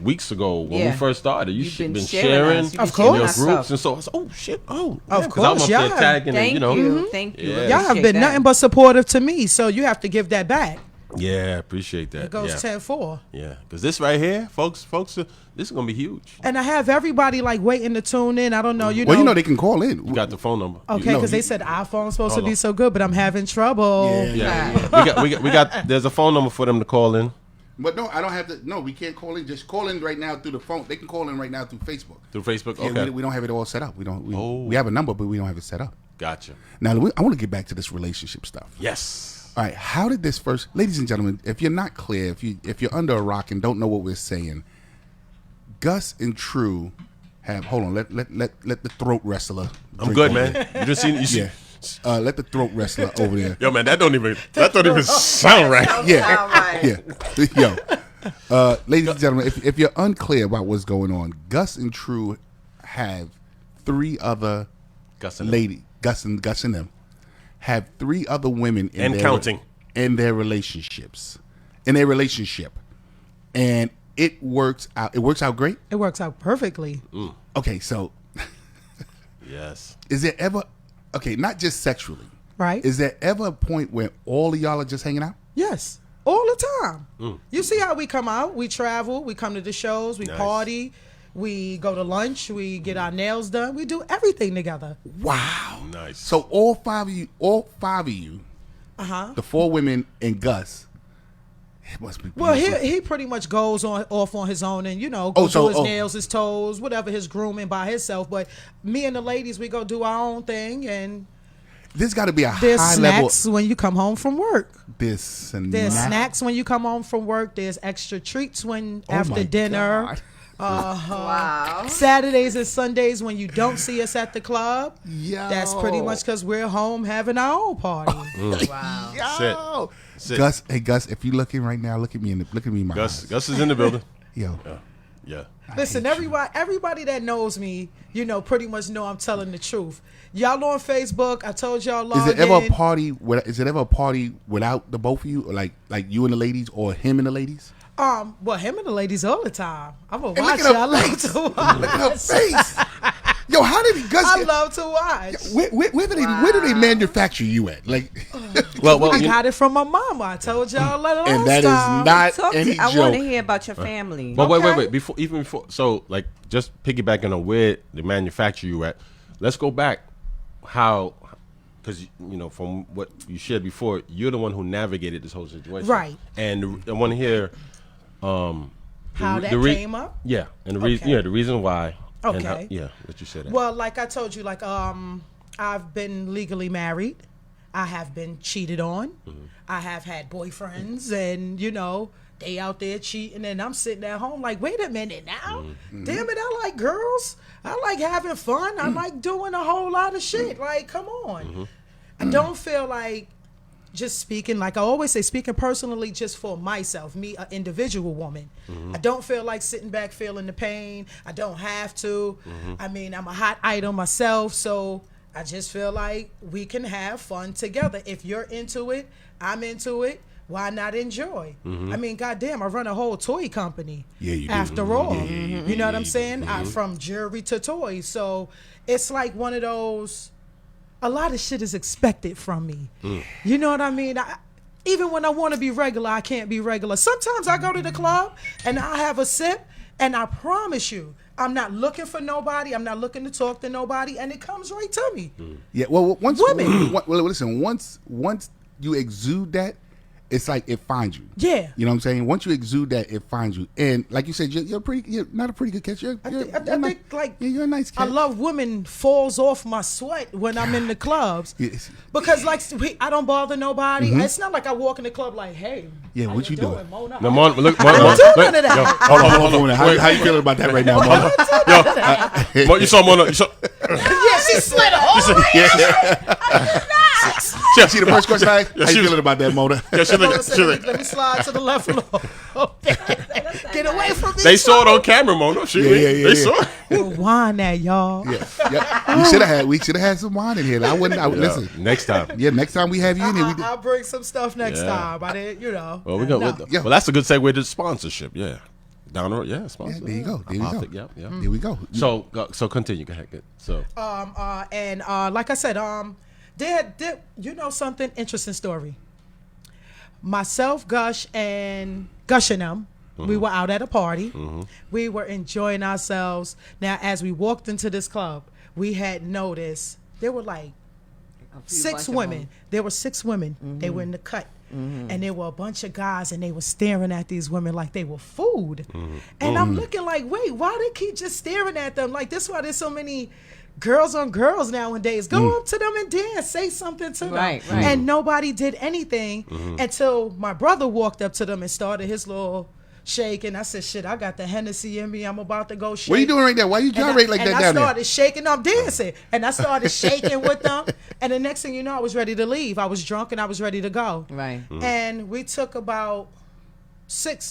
A: weeks ago when we
C: Yeah.
A: first started.
C: You've
A: You've been
C: sharing
A: sharing
C: us. You've
A: in
C: been sharing
A: your
C: our
A: groups,
C: stuff.
A: and so I was, oh shit, oh,
D: Of
A: 'cause I'm
D: course,
A: up there
D: yeah.
A: tagging,
C: Thank
A: and, you know,
C: you. Thank you.
A: Yeah.
D: Y'all have
C: Appreciate
D: been
C: that.
D: nothing but supportive to me, so you have to give that back.
A: yeah, appreciate that.
D: It goes
A: yeah.
D: 10-4.
A: Yeah, because this right here, folks, this is gonna be huge.
D: And I have everybody like waiting to tune in. I don't know,
B: Well, you know they can call in.
A: You got the phone number.
D: Okay,
B: No,
D: because
B: you-
D: they said iPhone's supposed to
A: Hold
D: be
A: on.
D: so good, but I'm having trouble.
A: Yeah, we got. There's a phone number for them to call in
B: But no, I don't have to. No, we can't call in. Just call in right now through the phone. They can call in right now through Facebook.
A: through Facebook.
B: Yeah,
A: Okay,
B: we don't have it all set up. We don't.
A: Oh.
B: We have a number, but we don't have it set up.
A: gotcha.
B: Now, I want to get back to this relationship stuff.
A: Yes.
B: All right, how did this first, ladies and gentlemen? If you're not clear, if you're under a rock and don't know what we're saying, Gus and True have. Hold on, let the throat wrestler.
A: I'm
B: drink
A: good,
B: over
A: man.
B: there.
A: You just seen? You see?
B: Yeah, let the throat wrestler over there.
A: Yo, man, that don't even sound right.
B: Yeah, yeah. Yo, ladies and gentlemen, if you're unclear about what's going on, Gus and True have three other
A: Gus and them.
B: Gus and them have three other women in
A: And counting.
B: in their relationships, and it works out. It works out great.
D: It works out perfectly.
B: Okay, so
A: Yes.
B: is there ever not just sexually,
D: Right?
B: Is there ever a point where all of y'all are just hanging out?
D: Yes. All the time. You see how we come out, we travel, we come to the shows, we
A: Nice.
D: party, we go to lunch, we get our nails done, we do everything together.
B: Wow,
A: Nice.
B: So all five of you, the four women and Gus, it must be
D: Well,
B: beautiful.
D: he pretty much goes off on his own and, go
B: so-
D: do his
B: oh.
D: nails, his toes, whatever, his grooming by himself. But me and the ladies, we go do our own thing, and
B: There's got to be a
D: there's
B: high
D: snacks
B: level.
D: when you come home from work.
B: There's
D: Snacks when you come home from work. There's extra treats when
B: Oh
D: after
B: my
D: dinner.
B: God.
C: Wow.
D: Saturdays and Sundays when you don't see us at the club.
B: Yo.
D: That's pretty much because we're home having our own party.
C: Wow.
B: Yo.
A: Sit.
B: Gus, hey Gus, if you looking right now, look at me in my eyes.
A: Gus is in the building.
B: Yo,
A: Yeah.
D: Listen, everybody that knows me, pretty much know I'm telling the truth. Y'all on Facebook, I told y'all log
B: is it ever
D: in.
B: a party? Is it ever a party without the both of you, or like you and the ladies, or him and the ladies?
D: Well, him and the ladies all the time. I'm gonna
B: Hey,
D: watch
B: look at
D: it. I
B: her
D: love
B: face.
D: to watch.
B: Look at her face. Yo, how did Gus?
D: I
B: get,
D: love to watch.
B: where do they manufacture you at? Like,
A: Well,
D: I
A: you-
D: got it from my mama. I told y'all last
B: and that
D: time.
B: is not
C: Talk
B: any
C: to, I want to
B: joke.
C: hear about your family.
A: But
D: Okay.
A: wait. Before, so like, just piggybacking on where they manufacture you at. Let's go back. How? Because from what you shared before, you're the one who navigated this whole situation,
D: Right.
A: And I want to hear
D: How that
A: the
D: came up?
A: Yeah, and the reason,
D: Okay.
A: the reason why. and how-
D: Okay.
A: let you say that.
D: Well, like I told you, I've been legally married. I have been cheated on. I have had boyfriends, and they out there cheating, and I'm sitting at home like, wait a minute now. Damn it, I like girls. I like having fun. I like doing a whole lot of shit. Like, come on. I don't feel like just speaking, like I always say, speaking personally just for myself, me, an individual woman. I don't feel like sitting back feeling the pain. I don't have to. I mean, I'm a hot item myself, so I just feel like we can have fun together. If you're into it, I'm into it. Why not enjoy? I mean, goddamn, I run a whole toy company.
B: Yeah, you do.
D: After all, you know what I'm saying? From jewelry to toys, so it's like one of those. A lot of shit is expected from me. You know what I mean? Even when I want to be regular, I can't be regular. Sometimes I go to the club and I have a sip, and I promise you, I'm not looking for nobody. I'm not looking to talk to nobody, and it comes right to me.
B: Yeah, well, once
D: Women.
B: listen, once you exude that, it's like it finds you.
D: Yeah.
B: You know what I'm saying? Once you exude that, it finds you. And like you said, you're not a pretty good catch.
D: I think like
B: you're a nice
D: I
B: cat.
D: love women falls off my sweat when I'm in the clubs.
B: Yes.
D: Because like I don't bother nobody. It's not like I walk in the club like, hey,
B: Yeah,
D: how
B: what you doing?
D: Mona?
A: No, Mon, look,
D: I don't do none of that.
A: Yo, hold on.
B: How you feeling about that right now, Mona?
A: Yo, Mon, you saw Mona. You saw,
D: Yeah, she slid a
B: Yeah. See the first question I asked?
A: Yeah,
B: How
A: she
B: you
A: was-
B: feeling about that, Mona?
A: yeah, she look,
D: Let me slide to the left a little. Get away from me.
A: they saw it on camera, Mona. They saw it.
D: We'll wine that, y'all.
B: Yeah. We should have had some wine in here. Listen.
A: Next time.
B: Yeah, next time we have you in here,
D: I'll bring some stuff next
A: Yeah.
D: time. I didn't, you know.
A: Well,
B: Yeah.
A: well, that's a good segue to sponsorship. Yeah, down the road. Yeah,
B: Yeah,
A: sponsor.
B: there you go. There you go.
A: Yeah.
B: There we go.
A: So continue. Go ahead. Good. So
D: And like I said, you know something interesting story. Myself, Gush, and Gush and them, we were out at a party. We were enjoying ourselves. Now, as we walked into this club, we had noticed there were like six women. There were 6 women. They were in the cut. And there were a bunch of guys, and they were staring at these women like they were food. And I'm looking like, wait, why they keep just staring at them? Like, this is why there's so many girls on girls nowadays. Go up to them and dance. Say something to them.
C: Right.
D: And nobody did anything until my brother walked up to them and started his little shake. And I said, shit, I got the Hennessy in me. I'm about to go shake.
B: What are you doing right there? Why you gyrate like that down
D: I
B: there?
D: started shaking. I'm dancing. And I started shaking with them. And the next thing you know, I was ready to leave. I was drunk and I was ready to go.
C: Right.
D: And we took about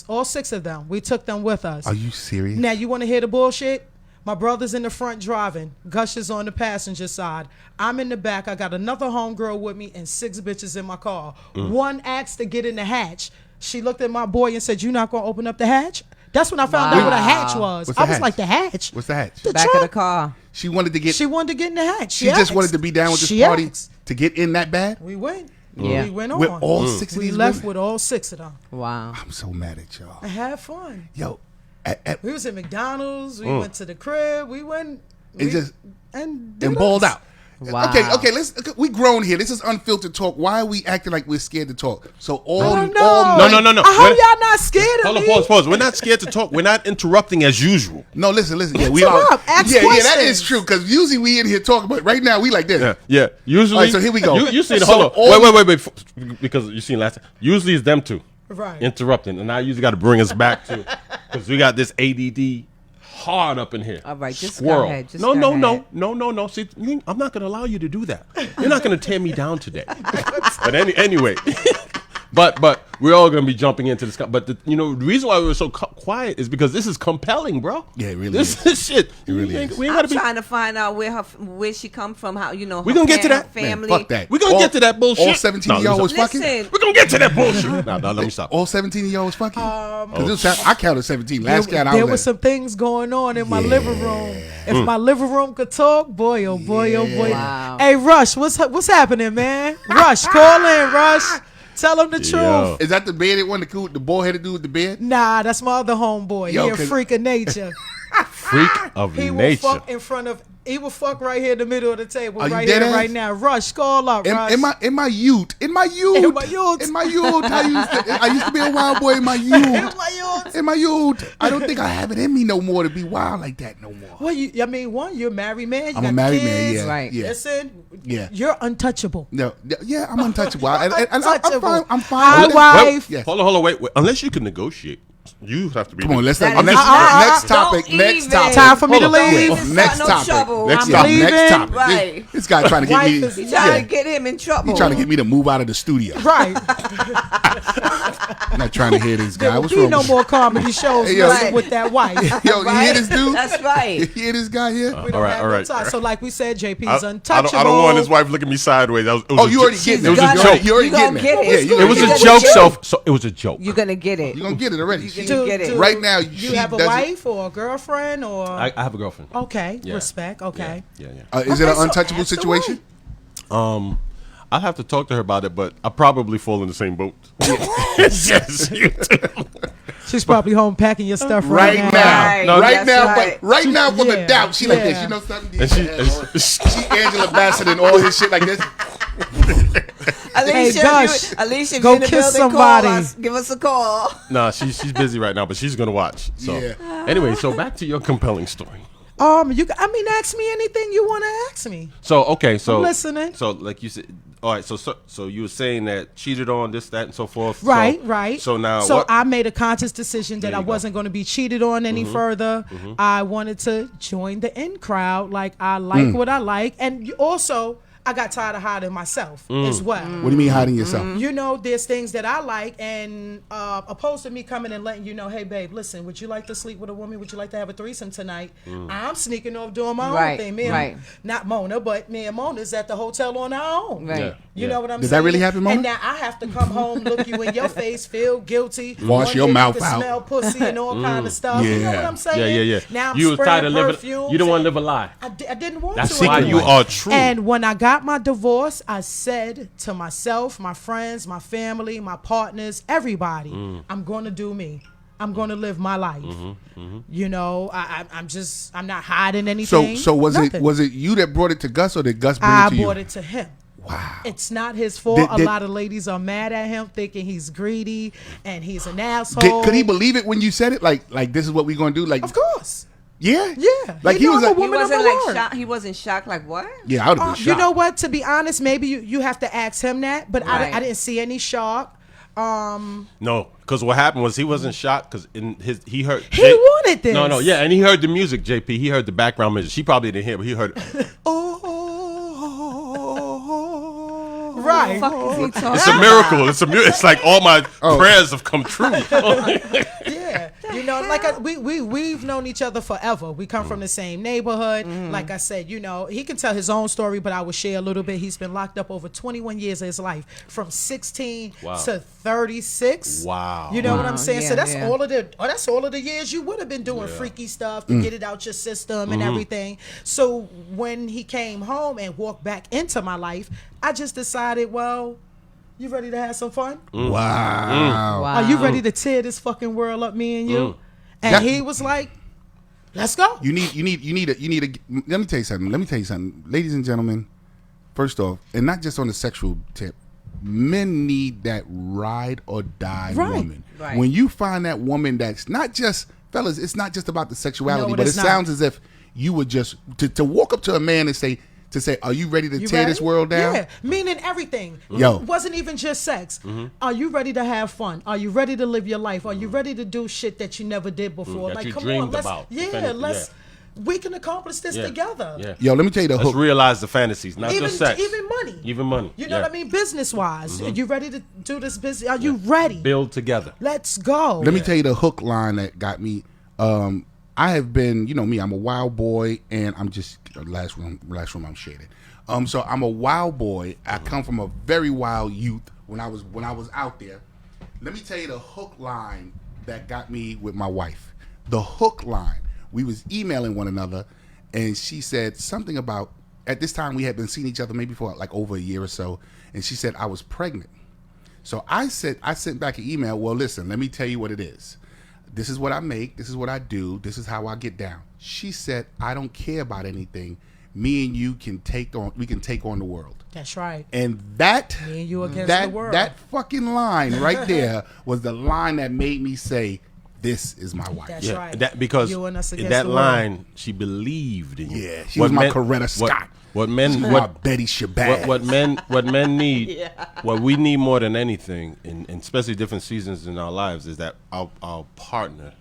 D: all six of them. We took them with us.
B: Are you serious?
D: Now, you want to hear the bullshit? My brother's in the front driving. Gush is on the passenger side. I'm in the back. I got another homegirl with me and 6 bitches in my car. One asked to get in the hatch. She looked at my boy and said, "You not going to open up the hatch?" That's when I found out what a hatch was.
B: What's the
D: I was
B: hatch?
D: like, the hatch?
B: What's the hatch?
D: The
C: Back of
D: trunk.
C: the car.
B: She wanted to get.
D: She wanted to get in the hatch.
B: She just wanted to be down with this
D: She
B: party
D: asked.
B: to get in that bad.
D: We went.
C: Yeah.
D: We went on.
B: With all 6 of
D: we
B: these
D: left
B: women?
D: with all 6 of them.
C: Wow.
B: I'm so mad at y'all.
D: I had fun.
B: Yo,
D: We was at McDonald's. We went to the crib. We went. And
B: balled out.
C: Wow.
B: Okay. We grown here. This is unfiltered talk. Why are we acting like we're scared to talk? So all
D: I don't know.
B: all
A: No.
D: I hope y'all not scared of
A: hold on,
D: me.
A: pause. We're not scared to talk. We're not interrupting as usual.
B: No, listen. Yeah, we are.
D: Interrupt. Ask
B: Yeah, that
D: questions.
B: is true. Because usually we in here talking, but right now we like this.
A: Yeah. Usually.
B: All right, so here we go.
A: You seen?
B: So
A: Hold
B: all-
A: on. Wait. Because you seen last time. Usually it's them two.
D: Right.
A: Interrupting, and I usually got to bring us back to because we got this ADD hard up in here.
C: All right, just
A: Squirrel.
C: go ahead. Just
A: No.
C: go ahead.
A: No. See, I'm not going to allow you to do that. You're not going to tear me down today. But anyway, but we're all going to be jumping into this. But the reason why we were so quiet is because this is compelling, bro.
B: Yeah, it really
A: this
B: is.
A: shit.
B: It really is.
A: We ain't
C: I'm
A: gotta be.
C: trying to find out where she come from. How
A: We gonna get to that.
B: Man,
C: family.
B: fuck that.
A: We're going to get to that bullshit.
B: All 17 of y'all was fucking?
C: Listen,
A: We're going to get to that bullshit. No, let me stop.
B: All 17 of y'all was fucking? I counted 17. Last count I
D: There
B: was
D: was
B: at.
D: some things going on in my living room. If my living room could talk, boy, oh boy, oh boy.
C: Wow.
D: Hey, Rush, what's happening, man? Rush, call in, Rush. Tell him the truth.
A: Yo.
B: Is that the bed that one, the bald-headed dude with the beard?
D: Nah, that's my other homeboy.
B: Yo,
D: He a
B: 'cause-
D: freak of nature.
A: Freak of
D: He will
A: nature.
D: fuck in front of. He will fuck right here in the middle of the table,
B: Are you
D: right
B: dead
D: here,
B: ass?
D: right now. Rush, call up, Rush.
B: In my youth.
D: In my youth.
B: I used to be a wild boy in my youth. In my youth. I don't think I have it in me no more to be wild like that no more.
D: Well, you're a married man. You
B: I'm
D: got
B: a married man,
D: kids.
B: yeah.
C: Right.
B: Yeah.
D: Listen,
B: Yeah.
D: you're untouchable.
B: No, yeah, I'm untouchable. I'm
D: Untouchable.
B: fine. I'm
D: Hi,
B: fine. with that.
D: wife.
B: Yes.
A: Hold on. Wait. Unless you can negotiate, you have to be.
B: Come on, let's
C: That
B: not.
C: is
B: Next
C: not-
B: topic.
C: don't
B: Next
C: even.
B: topic.
D: Time for me to
A: Hold on.
D: leave.
C: Don't
B: Next
C: start no
B: topic.
C: trouble.
B: Next
D: I'm
B: topic.
D: leaving.
B: Next topic.
C: Right.
B: This guy trying to get
D: Wife
B: me.
D: is-
C: You trying
B: Yeah.
C: to get him in trouble.
B: He trying to get me to move out of the studio.
D: Right.
B: I'm not trying to hear this
D: There
B: guy.
D: will
B: What's
D: be
B: wrong?
D: no more comedy shows
B: Hey, yo.
D: messing with that wife.
B: Yo, you hear this dude?
C: That's right.
B: You hear this guy here?
D: We don't have
A: all
D: no
A: right.
D: time. So like we said, JP's
A: I
D: untouchable.
A: don't want his wife looking at me sideways.
B: Oh, you already getting it.
A: It was a
C: gonna-
A: joke.
B: You already
C: You gonna
B: getting it.
C: get it.
B: Yeah, you
A: It was
C: You're
A: a
C: gonna
A: joke.
C: get it.
A: So it was a joke.
C: You're gonna get it.
B: You're going to get it already.
C: You
B: She-
C: gonna get it.
B: Right now,
D: You
B: she
D: have a
B: doesn't-
D: wife or a girlfriend or
A: I have a girlfriend.
D: okay,
A: Yeah.
D: respect. Okay.
A: Yeah.
B: Is it
D: Okay,
B: an
D: so
B: untouchable
D: ask the
B: situation?
A: I'll have to talk to her about it, but I probably fall in the same boat. Yes, you do.
D: She's probably home packing your stuff
B: Right
D: right,
B: now.
C: Right,
A: No,
B: right
C: that's
B: now,
C: right.
B: but right now for the
D: Yeah,
B: doubt. She like this.
D: yeah.
B: You know something?
A: And
B: She Angela Bassett and all his shit like this.
C: Alicia,
D: Gush,
C: Alicia, if
D: go
C: you're in the
D: kiss
C: building,
D: somebody.
C: call us. Give us a call.
A: Nah, she's busy right now, but she's gonna watch. So anyway, so back to your compelling story.
D: Ask me anything you want to ask me.
A: So okay, so
D: I'm listening.
A: So like you said, all right. So you were saying that cheated on this, that, and so forth.
D: Right,
A: so,
D: right.
A: So now,
D: so
A: what?
D: I made a conscious decision that
A: There
D: I
A: you go.
D: wasn't going to be cheated on any further. I wanted to join the in crowd. Like I like what I like, and also I got tired of hiding myself as well.
B: What do you mean hiding yourself?
D: You know, there's things that I like, and opposed to me coming and letting you know, hey, babe, listen, would you like to sleep with a woman? Would you like to have a threesome tonight? I'm sneaking off doing my own
C: Right,
D: thing. Not Mona, but me and Mona's at the hotel on our own.
C: Right.
A: Yeah.
D: You know what I'm
B: Did
D: saying?
B: that really happen, Mona?
D: And now I have to come home, look you in your face, feel guilty.
B: Wash
D: one
B: your
D: day
B: mouth
D: you can
B: out.
D: smell pussy and all kind of stuff. You know what I'm saying?
A: Yeah.
D: Now I'm
A: you was tired of
D: spraying
A: living.
D: perfumes
A: You don't want to
D: and-
A: live a lie.
D: I didn't want
A: That's
D: to.
A: why
D: anymore.
A: you are true.
D: And when I got my divorce, I said to myself, my friends, my family, my partners, everybody, I'm going to do me. I'm going to live my life. You know, I'm not hiding anything.
B: So was
D: nothing.
B: it you that brought it to Gus, or did Gus bring
D: I
B: it to you?
D: brought it to him.
B: Wow.
D: It's not his fault.
B: Did-
D: A lot of ladies are mad at him, thinking he's greedy and he's an asshole.
B: Could he believe it when you said it? Like this is what we're gonna do? Like,
D: Of course.
B: yeah,
D: Yeah.
B: Like
D: He
B: he
D: know
B: was
D: I'm a
B: like,
C: He
D: woman of
C: wasn't
D: my
C: like
D: word.
C: shocked. He wasn't shocked. Like what?
B: yeah, I would have been shocked.
D: You know what? To be honest, maybe you have to ask him that, but
C: Right.
D: I didn't see any shock.
A: No, because what happened was he wasn't shocked because he heard.
D: He wanted this.
A: No, yeah, and he heard the music. JP, he heard the background music. She probably didn't hear, but he heard.
D: Right.
C: Fuck is he talking?
A: It's a miracle. It's like all my prayers have come true.
D: Yeah. You know, like we've known each other forever. We come from the same neighborhood. Like I said, you know, he can tell his own story, but I will share a little bit. He's been locked up over 21 years of his life, from 16
A: Wow.
D: to 36.
A: Wow.
D: You know what
C: Wow.
D: I'm saying?
C: Yeah,
D: So that's
C: yeah.
D: all of the years you would have been doing freaky stuff to get it out your system and everything. So when he came home and walked back into my life, I just decided, well, you ready to have some fun?
B: Wow.
C: Wow.
D: Are you ready to tear this fucking world up, me and you? And
B: That-
D: he was like, let's go.
B: You need a. Let me tell you something. Ladies and gentlemen, first off, and not just on the sexual tip, men need that ride or die
D: Right.
B: woman.
C: Right.
B: When you find that woman that's not just, fellas, it's not just about the sexuality,
D: No,
B: but it
D: it's not.
B: sounds as if you would just, to walk up to a man and say, are you ready to
D: You
B: tear
D: ready?
B: this world down?
D: Yeah, meaning everything.
B: Yo.
D: It wasn't even just sex. Are you ready to have fun? Are you ready to live your life? Are you ready to do shit that you never did before?
A: that
D: Like,
A: you
D: come
A: dreamed
D: on, let's,
A: about.
D: yeah,
A: Definitive,
D: let's. We can accomplish this
A: Yeah.
D: together.
A: Yeah.
B: Yo, let me tell you the
A: Let's
B: hook.
A: realize the fantasies, not
D: Even
A: just sex.
D: even money.
A: Even money.
D: You know
A: Yeah.
D: what I mean? Business wise, are you ready to do this business? Are you ready?
A: Build together.
D: Let's go.
B: Let me tell you the hook line that got me. I have been, you know me, I'm a wild boy, and I'm just last room I'm shaded. So I'm a wild boy. I come from a very wild youth when I was out there. Let me tell you the hook line that got me with my wife. The hook line. We was emailing one another, and she said something about, at this time we had been seeing each other maybe for like over a year or so, and she said I was pregnant. So I sent back an email. Well, listen, let me tell you what it is. This is what I make. This is what I do. This is how I get down. She said, I don't care about anything. Me and you can take on the world.
D: That's right.
B: And that,
D: Me and you against
B: that,
D: the world.
B: that fucking line right there was the line that made me say, this is my wife.
D: That's
A: Yeah,
D: right.
A: that because
D: You and us
A: in
D: against
A: that
D: the world.
A: line she believed in you.
B: Yeah, she was my Coretta Scott.
A: What men
B: My Betty Shabazz.
A: what men need, what we need more than anything, in especially different seasons in our lives, is that our partner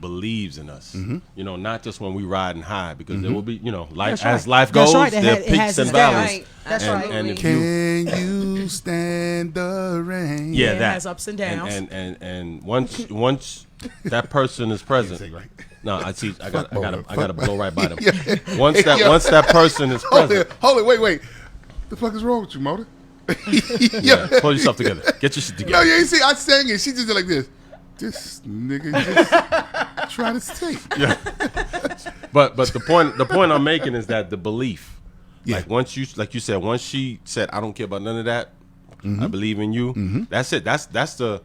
A: believes in us. You know, not just when we riding high, because there will be, you know, life
D: That's right.
A: as life
D: That's
A: goes,
D: right. It
A: there are
D: has- it
A: peaks
D: has
A: and
D: its downs.
A: valleys.
C: Right.
D: That's
A: and,
D: right.
A: And if you,
B: Can you stand the rain?
A: yeah,
D: it
A: that
D: has ups and downs.
A: and once that person is present.
B: Say right.
A: No, I see. I got
B: Fuck
A: to blow right by them.
B: Yeah.
A: Once that person is present,
B: Hold it, wait. The fuck is wrong with you, Mona?
A: yeah, pull yourself together. Get your shit
B: No,
A: together.
B: you ain't see. I sang it. She just did like this. This nigga just trying to take.
A: But the point I'm making is that the belief,
B: Yeah.
A: like you said, once she said, I don't care about none of that, I believe in you. That's it. That's the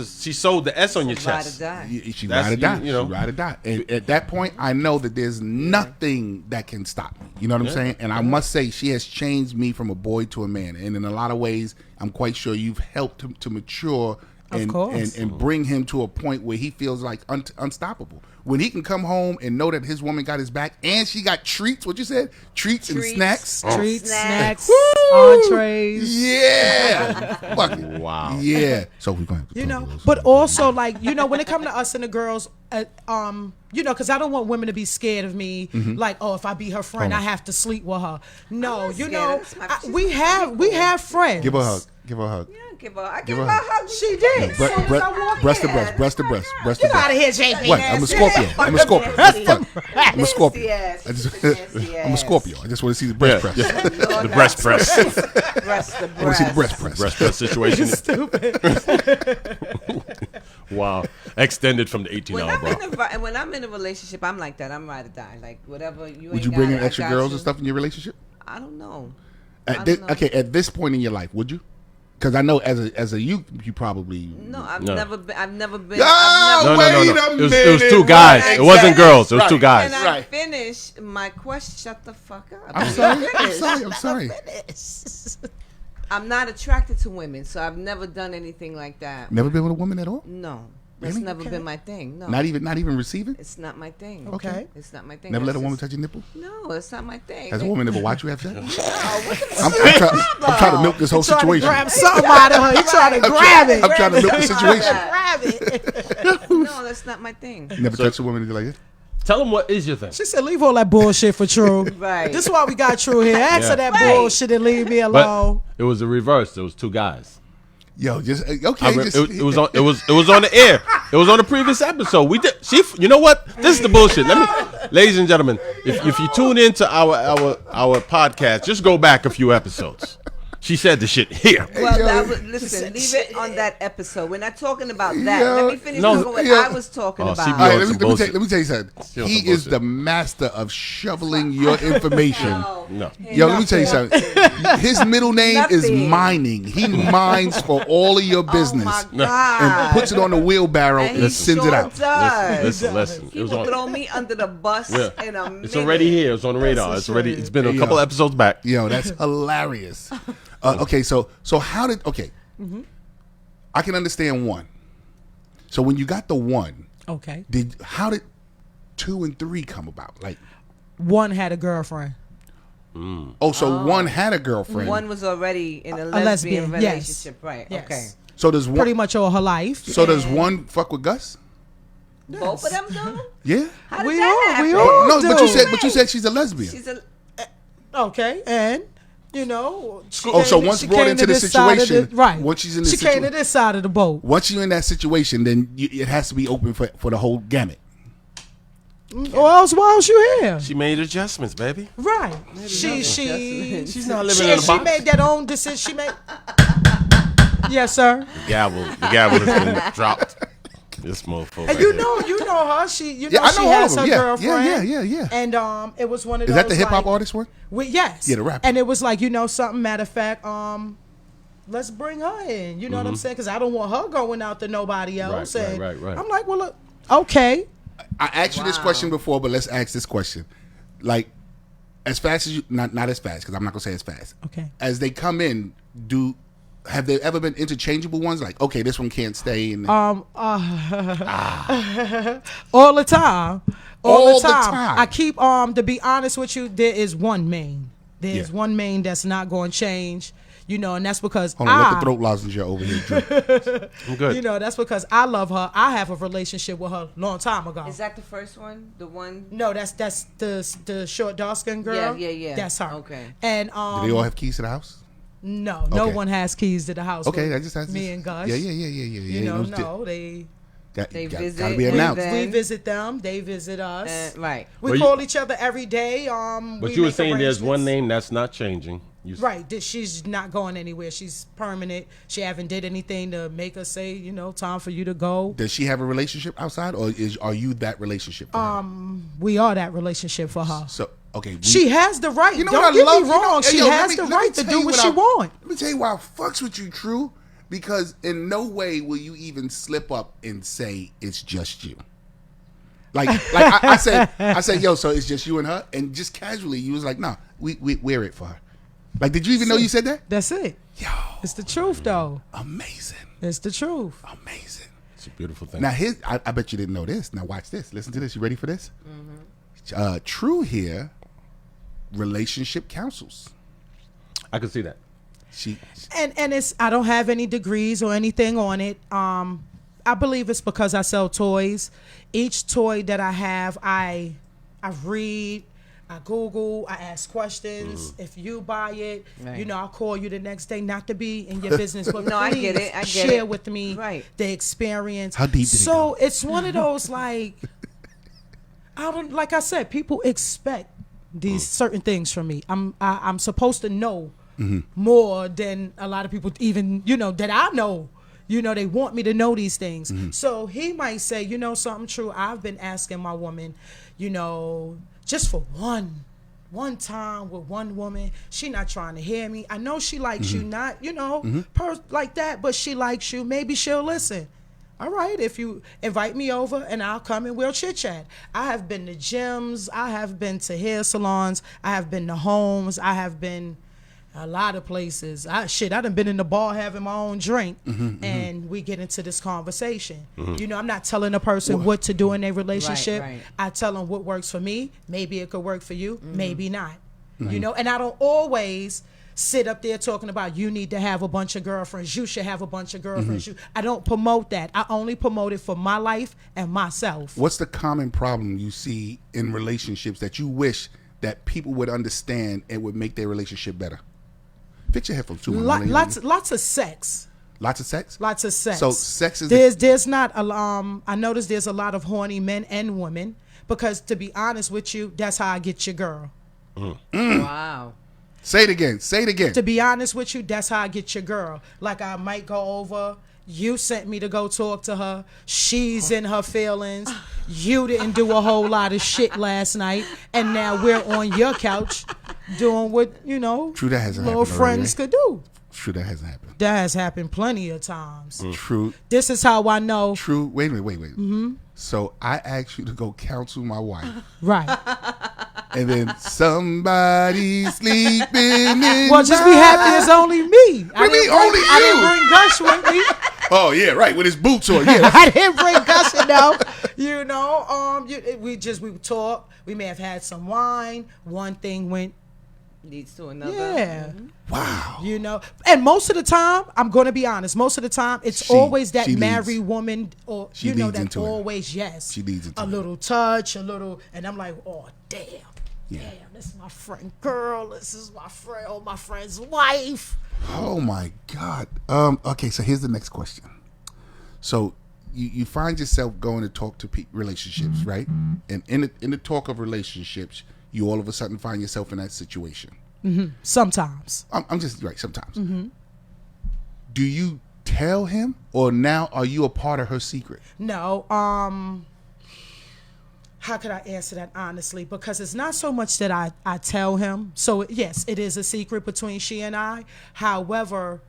A: she sold the S on your
C: Ride or
A: chest.
C: die.
B: She
A: That's-
B: ride or die.
A: you know.
B: She ride or die. And at that point, I know that there's nothing that can stop me. You know what I'm saying? And I must say, she has changed me from a boy to a man. And in a lot of ways, I'm quite sure you've helped him to mature and bring him to a point where he feels like unstoppable. When he can come home and know that his woman got his back and she got treats, what you said? Treats and snacks.
D: Treats, snacks, entrees.
B: Yeah. Fuck it.
A: Wow.
B: Yeah. So we're going to
D: You know, but also like, you know, when it comes to us and the girls, you know, because I don't want women to be scared of me. Like, oh, if I be her friend, I have to sleep with her. No, you know, we have friends.
B: Give her a hug. Give her a hug.
C: I gave her a hug.
D: She did.
B: Breast to breast. Breast to breast. Breast to
D: Get out of
B: breast.
D: here, JP.
B: What? I'm a Scorpio. I'm a Scorpio. I'm a Scorpio. I'm a Scorpio. I just want to see the breast press.
A: The breast press.
B: I want to see the breast press.
A: Breast press situation.
D: Stupid.
A: Wow. Extended from the 18-hour block.
C: When I'm in a relationship, I'm like that. I'm ride or die. Like whatever you.
B: Would you bring in extra girls and stuff in your relationship?
C: I don't know.
B: Okay, at this point in your life, would you? Because I know as a youth, you probably
C: I've never been.
A: No. It was two guys. It wasn't girls. It was two guys.
C: Can I finish my question? Shut the fuck up.
B: I'm sorry.
C: I'm not attracted to women, so I've never done anything like that.
B: Never been with a woman at all?
C: No. That's never been my thing. No.
B: Not even receiving?
C: It's not my thing.
B: Okay.
C: It's not my thing.
B: Never let a woman touch your nipple?
C: No, it's not my thing.
B: Has a woman ever watched you have sex?
C: No, what the
B: I'm trying to milk this whole situation.
D: Grab something out of her. He's trying to grab it.
B: I'm trying to milk the situation.
D: Grab it.
C: No, that's not my thing.
B: Never touched a woman like that?
A: Tell them what is your thing.
D: She said, leave all that bullshit for True.
C: Right.
D: This is why we got True here. Ask her that bullshit and leave me alone.
A: But it was a reverse. There was two guys.
B: Yo, just okay.
A: It was on the air. It was on the previous episode. We did. You know what? This is the bullshit. Ladies and gentlemen, if you tune into our podcast, just go back a few episodes. She said the shit here.
C: Well, listen, leave it on that episode. We're not talking about that. Let me finish talking what I was talking about.
B: All right, let me tell you something. He is the master of shoveling your information.
A: No.
B: Yo, let me tell you something. His middle name is mining. He mines for all of your business.
C: Oh my God.
B: And puts it on the wheelbarrow and sends it out.
A: Listen.
C: He will throw me under the bus in a minute.
A: It's already here. It's on the radar. It's been a couple episodes back.
B: Yo, that's hilarious. Okay, so how did I can understand one. So when you got the one, how did 2 and 3 come about? Like
D: one had a girlfriend.
B: One had a girlfriend.
C: One was already in a lesbian relationship, right?
D: Yes.
C: Okay.
B: So does one
D: pretty much all her life.
B: So does one fuck with Gus?
C: Yes. Both of them do?
B: Yeah.
C: How does that happen?
B: No, but you said she's a lesbian.
C: She's a
D: okay, and you know.
B: So once brought into the situation, once she's in this
D: situation, she came to this side of the boat.
B: Once you're in that situation, then it has to be open for the whole gamut.
D: Why else you here?
A: She made adjustments, baby.
D: Right. She's
A: not living in a box.
D: She made that own decision. She made. Yes, sir.
A: The gavel has been dropped. This motherfucker.
D: And you know her. She has her girlfriend.
B: Yeah.
D: And it was one of
B: those. Is that the hip hop artist one?
D: Yes.
B: Yeah, the rapper.
D: And it was like, something. Matter of fact, let's bring her in. You know what I'm saying? Because I don't want her going out to nobody else.
A: Right.
D: I'm like, well, look, okay.
B: I asked you this question before, but let's ask this question. Like, as fast as you, not as fast, because I'm not gonna say as fast.
D: Okay.
B: As they come in, have there ever been interchangeable ones? Like, okay, this one can't stay. And
D: all the time. All the time. I keep to be honest with you, there is one main. There's one main that's not going to change. And that's because
B: Hold on, let the throat lozenge over here.
A: I'm good.
D: That's because I love her. I have a relationship with her long time ago.
C: Is that the first one? The one?
D: No, that's the short dark skinned girl.
C: Yeah.
D: That's her.
C: Okay.
D: And
B: do they all have keys to the house?
D: No, no one has keys to the house.
B: Okay, I just asked
D: me and Gus.
B: Yeah.
C: They visit.
B: Gotta be announced.
D: We visit them. They visit us.
C: Right.
D: We call each other every day.
A: But you were saying there's one name that's not changing.
D: Right. She's not going anywhere. She's permanent. She haven't did anything to make us say, time for you to go.
B: Does she have a relationship outside, or are you that relationship for her?
D: We are that relationship for her.
B: So okay.
D: She has the right. Don't get me wrong. She has the right to do what she wants.
B: Let me tell you why I fucks with you, True. Because in no way will you even slip up and say it's just you. Like I said, yo, so it's just you and her, and just casually you was like, no, we wear it for her. Like, did you even know you said that?
D: That's it.
B: Yo,
D: It's the truth, though.
B: amazing,
D: It's the truth.
B: amazing.
A: It's a beautiful thing.
B: Now I bet you didn't know this. Now watch this. Listen to this. You ready for this? True here, relationship counsels.
A: I can see that.
D: And it's, I don't have any degrees or anything on it. I believe it's because I sell toys. Each toy that I have, I read, I Google, I ask questions. If you buy it,
C: Right.
D: I'll call you the next day, not to be in your business, but
C: No, I
D: please
C: get it. I get
D: share
C: it.
D: with me
C: Right.
D: the experience.
B: How deep did it
D: So
B: go?
D: it's one of those, like, like I said, people expect these certain things from me. I'm supposed to know more than a lot of people even, that I know. They want me to know these things. So he might say, something true. I've been asking my woman, just for one time with one woman, she not trying to hear me. I know she likes you, not, like that, but she likes you. Maybe she'll listen. All right, if you invite me over and I'll come and we'll chit chat. I have been to gyms. I have been to hair salons. I have been to homes. I have been a lot of places. I done been in the bar having my own drink, and we get into this conversation. I'm not telling a person what to do in their relationship.
C: Right.
D: I tell them what works for me. Maybe it could work for you. Maybe not. And I don't always sit up there talking about you need to have a bunch of girlfriends. You should have a bunch of girlfriends. I don't promote that. I only promote it for my life and myself.
B: What's the common problem you see in relationships that you wish that people would understand and would make their relationship better? Fix your headphones too.
D: Lots of sex.
B: Lots of sex.
D: Lots of sex.
B: So sex is
D: there's not a I notice there's a lot of horny men and women, because to be honest with you, that's how I get your girl.
C: Wow.
B: Say it again. Say it again.
D: To be honest with you, that's how I get your girl. Like, I might go over. You sent me to go talk to her. She's in her feelings. You didn't do a whole lot of shit last night, and now we're on your couch doing what
B: True, that hasn't
D: little
B: happened
D: friends
B: already,
D: could do.
B: True, that hasn't happened.
D: That has happened plenty of times.
B: True.
D: This is how I know.
B: True. Wait a minute. Wait. So I asked you to go counsel my wife,
D: Right.
B: and then somebody sleeping in.
D: Well, just be happy it's only me.
B: What do you mean, only
D: I didn't
B: you?
D: bring Gush with me.
B: Oh yeah, right. With his boots on. Yeah.
D: I didn't bring Gush, we talk. We may have had some wine. One thing went.
C: Leads to another.
D: Yeah.
B: Wow.
D: And most of the time, I'm going to be honest, most of the time, it's always that
B: she
D: married
B: leads.
D: woman, or,
B: She leads
D: that
B: into it.
D: always, yes.
B: She leads into
D: a
B: it.
D: little touch, a little, and I'm like, oh, damn.
B: Yeah.
D: Damn, this is my friend girl. This is my friend, my friend's wife.
B: Oh my God. Okay, so here's the next question. So you find yourself going to talk to relationships, right? And in the talk of relationships, you all of a sudden find yourself in that situation.
D: Sometimes.
B: I'm just right. Sometimes. Do you tell him, or now are you a part of her secret?
D: No. How could I answer that honestly? Because it's not so much that I tell him. So yes, it is a secret between she and I. However,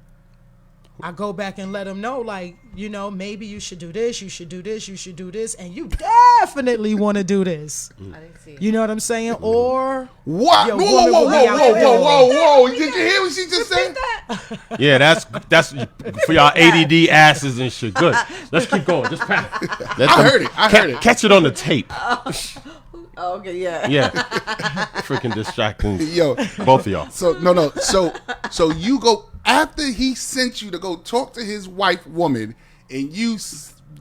D: I go back and let him know, like, maybe you should do this, you should do this, you should do this, and you definitely want to do this.
C: I didn't see it.
D: You know what I'm saying? Or
B: What?
D: your
B: Whoa,
D: woman
B: whoa,
D: will be
B: whoa,
D: out
B: whoa,
D: there.
B: whoa, whoa, whoa! Did you hear what she just said?
A: Yeah, that's for y'all ADD asses and shit. Good. Let's keep going. Just pass.
B: I heard it. I heard it.
A: Catch it on the tape.
C: Oh, okay, yeah.
A: Yeah. Freaking distracting.
B: Yo,
A: Both of y'all.
B: so no. So you go after he sent you to go talk to his wife, woman, and you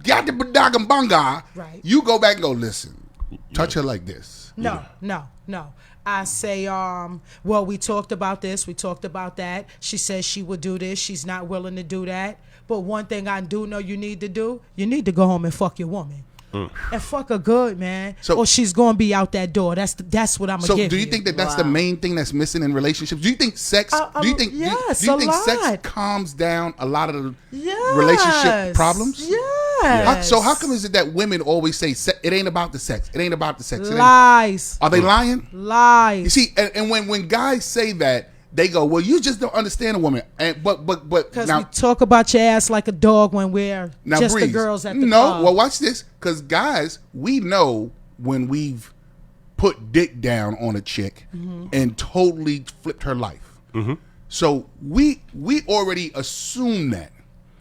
B: got the badagam banga.
D: Right.
B: You go back and go, listen, touch her like this.
D: No. I say, well, we talked about this, we talked about that. She says she would do this. She's not willing to do that. But one thing I do know you need to do, you need to go home and fuck your woman. And fuck her good, man.
B: So-
D: or she's gonna be out that door. That's what I'm gonna
B: So
D: give
B: do you think that that's the
C: Wow.
B: main thing that's missing in relationships? Do you think sex? Do you think?
D: yes,
B: do you
D: a
B: think sex
D: lot.
B: calms down a lot of the
D: Yes.
B: relationship problems?
D: Yes.
B: So how come is it that women always say it ain't about the sex? It ain't about the sex. It ain't-
D: Lies.
B: Are they lying?
D: Lies.
B: You see, and when guys say that, they go, well, you just don't understand a woman. And but
D: Because
B: now,
D: we talk about your ass like a dog when we're
B: now
D: just
B: Breeze,
D: the girls at the
B: no.
D: club.
B: Well, watch this, because guys, we know when we've put dick down on a chick and totally flipped her life. So we already assume that.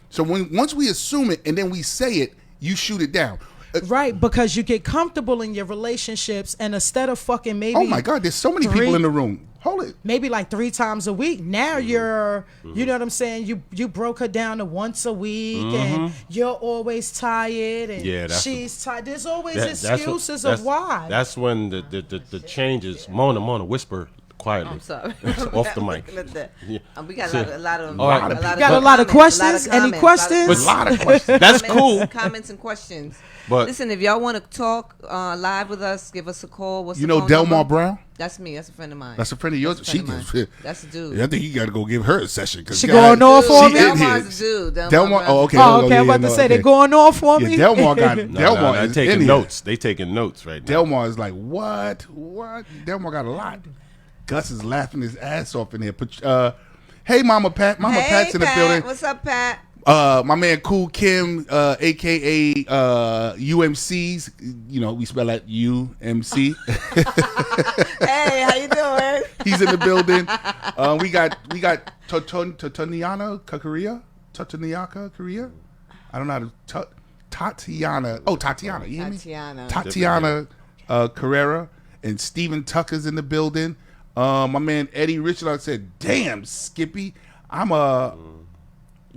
B: So once we assume it and then we say it, you shoot it down.
D: Right, because you get comfortable in your relationships, and instead of fucking maybe,
B: Oh my God, there's so many people in the room. Hold it.
D: maybe like 3 times a week. Now you're, you know what I'm saying? You broke her down to once a week, and you're always tired, and
A: Yeah, that's
D: she's tired. There's always
A: That's
D: excuses of why.
A: That's when the changes. Mona, whisper quietly.
C: I'm sorry.
A: Off the mic. Yeah.
C: We got a lot of
A: All right.
D: Got a lot of questions? Any questions?
B: A lot of questions.
A: That's cool.
C: Comments and questions.
A: But
C: Listen, if y'all want to talk live with us, give us a call. What's
B: You
C: the
B: know
C: phone
B: Delmar
C: number?
B: Brown?
C: That's me. That's a friend of mine.
B: That's a friend of yours.
C: That's a friend of
B: She
C: mine. That's a dude.
B: I think you got to go give her a session.
D: She going off on me?
C: Delmar's a dude.
B: Delmar. Oh, okay.
D: Oh, okay. I'm about to say they're going off on me.
B: Yeah, Delmar got
A: no,
B: Delmar
A: they're
B: is
A: taking
B: in here.
A: notes. They taking notes right now.
B: Delmar is like, what? Delmar got a lot. Gus is laughing his ass off in here. Hey, Mama Pat. Mama
C: Hey,
B: Pat's in the
C: Pat.
B: building.
C: What's up, Pat?
B: My man Cool Kim, aka UMCs. You know, we spell that UMC.
C: Hey, how you doing?
B: He's in the building. We got Tatiana Korea. Tatiana Korea. I don't know how to Tatiana. Oh, Tatiana. You hear me?
C: Tatiana.
B: Tatiana Carrera and Steven Tucker's in the building. My man Eddie Richard said, "Damn, Skippy,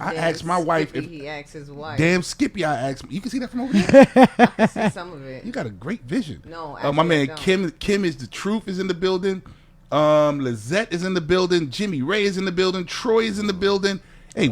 B: I asked my wife
C: Skippy,
B: if
C: he asked his wife.
B: damn Skippy. I asked. You can see that from over there.
C: I see some of it.
B: You got a great vision.
C: No,
B: my
C: actually, I
B: man
C: don't.
B: Kim is the truth is in the building. Lizette is in the building. Jimmy Ray is in the building. Troy is in the building. Hey,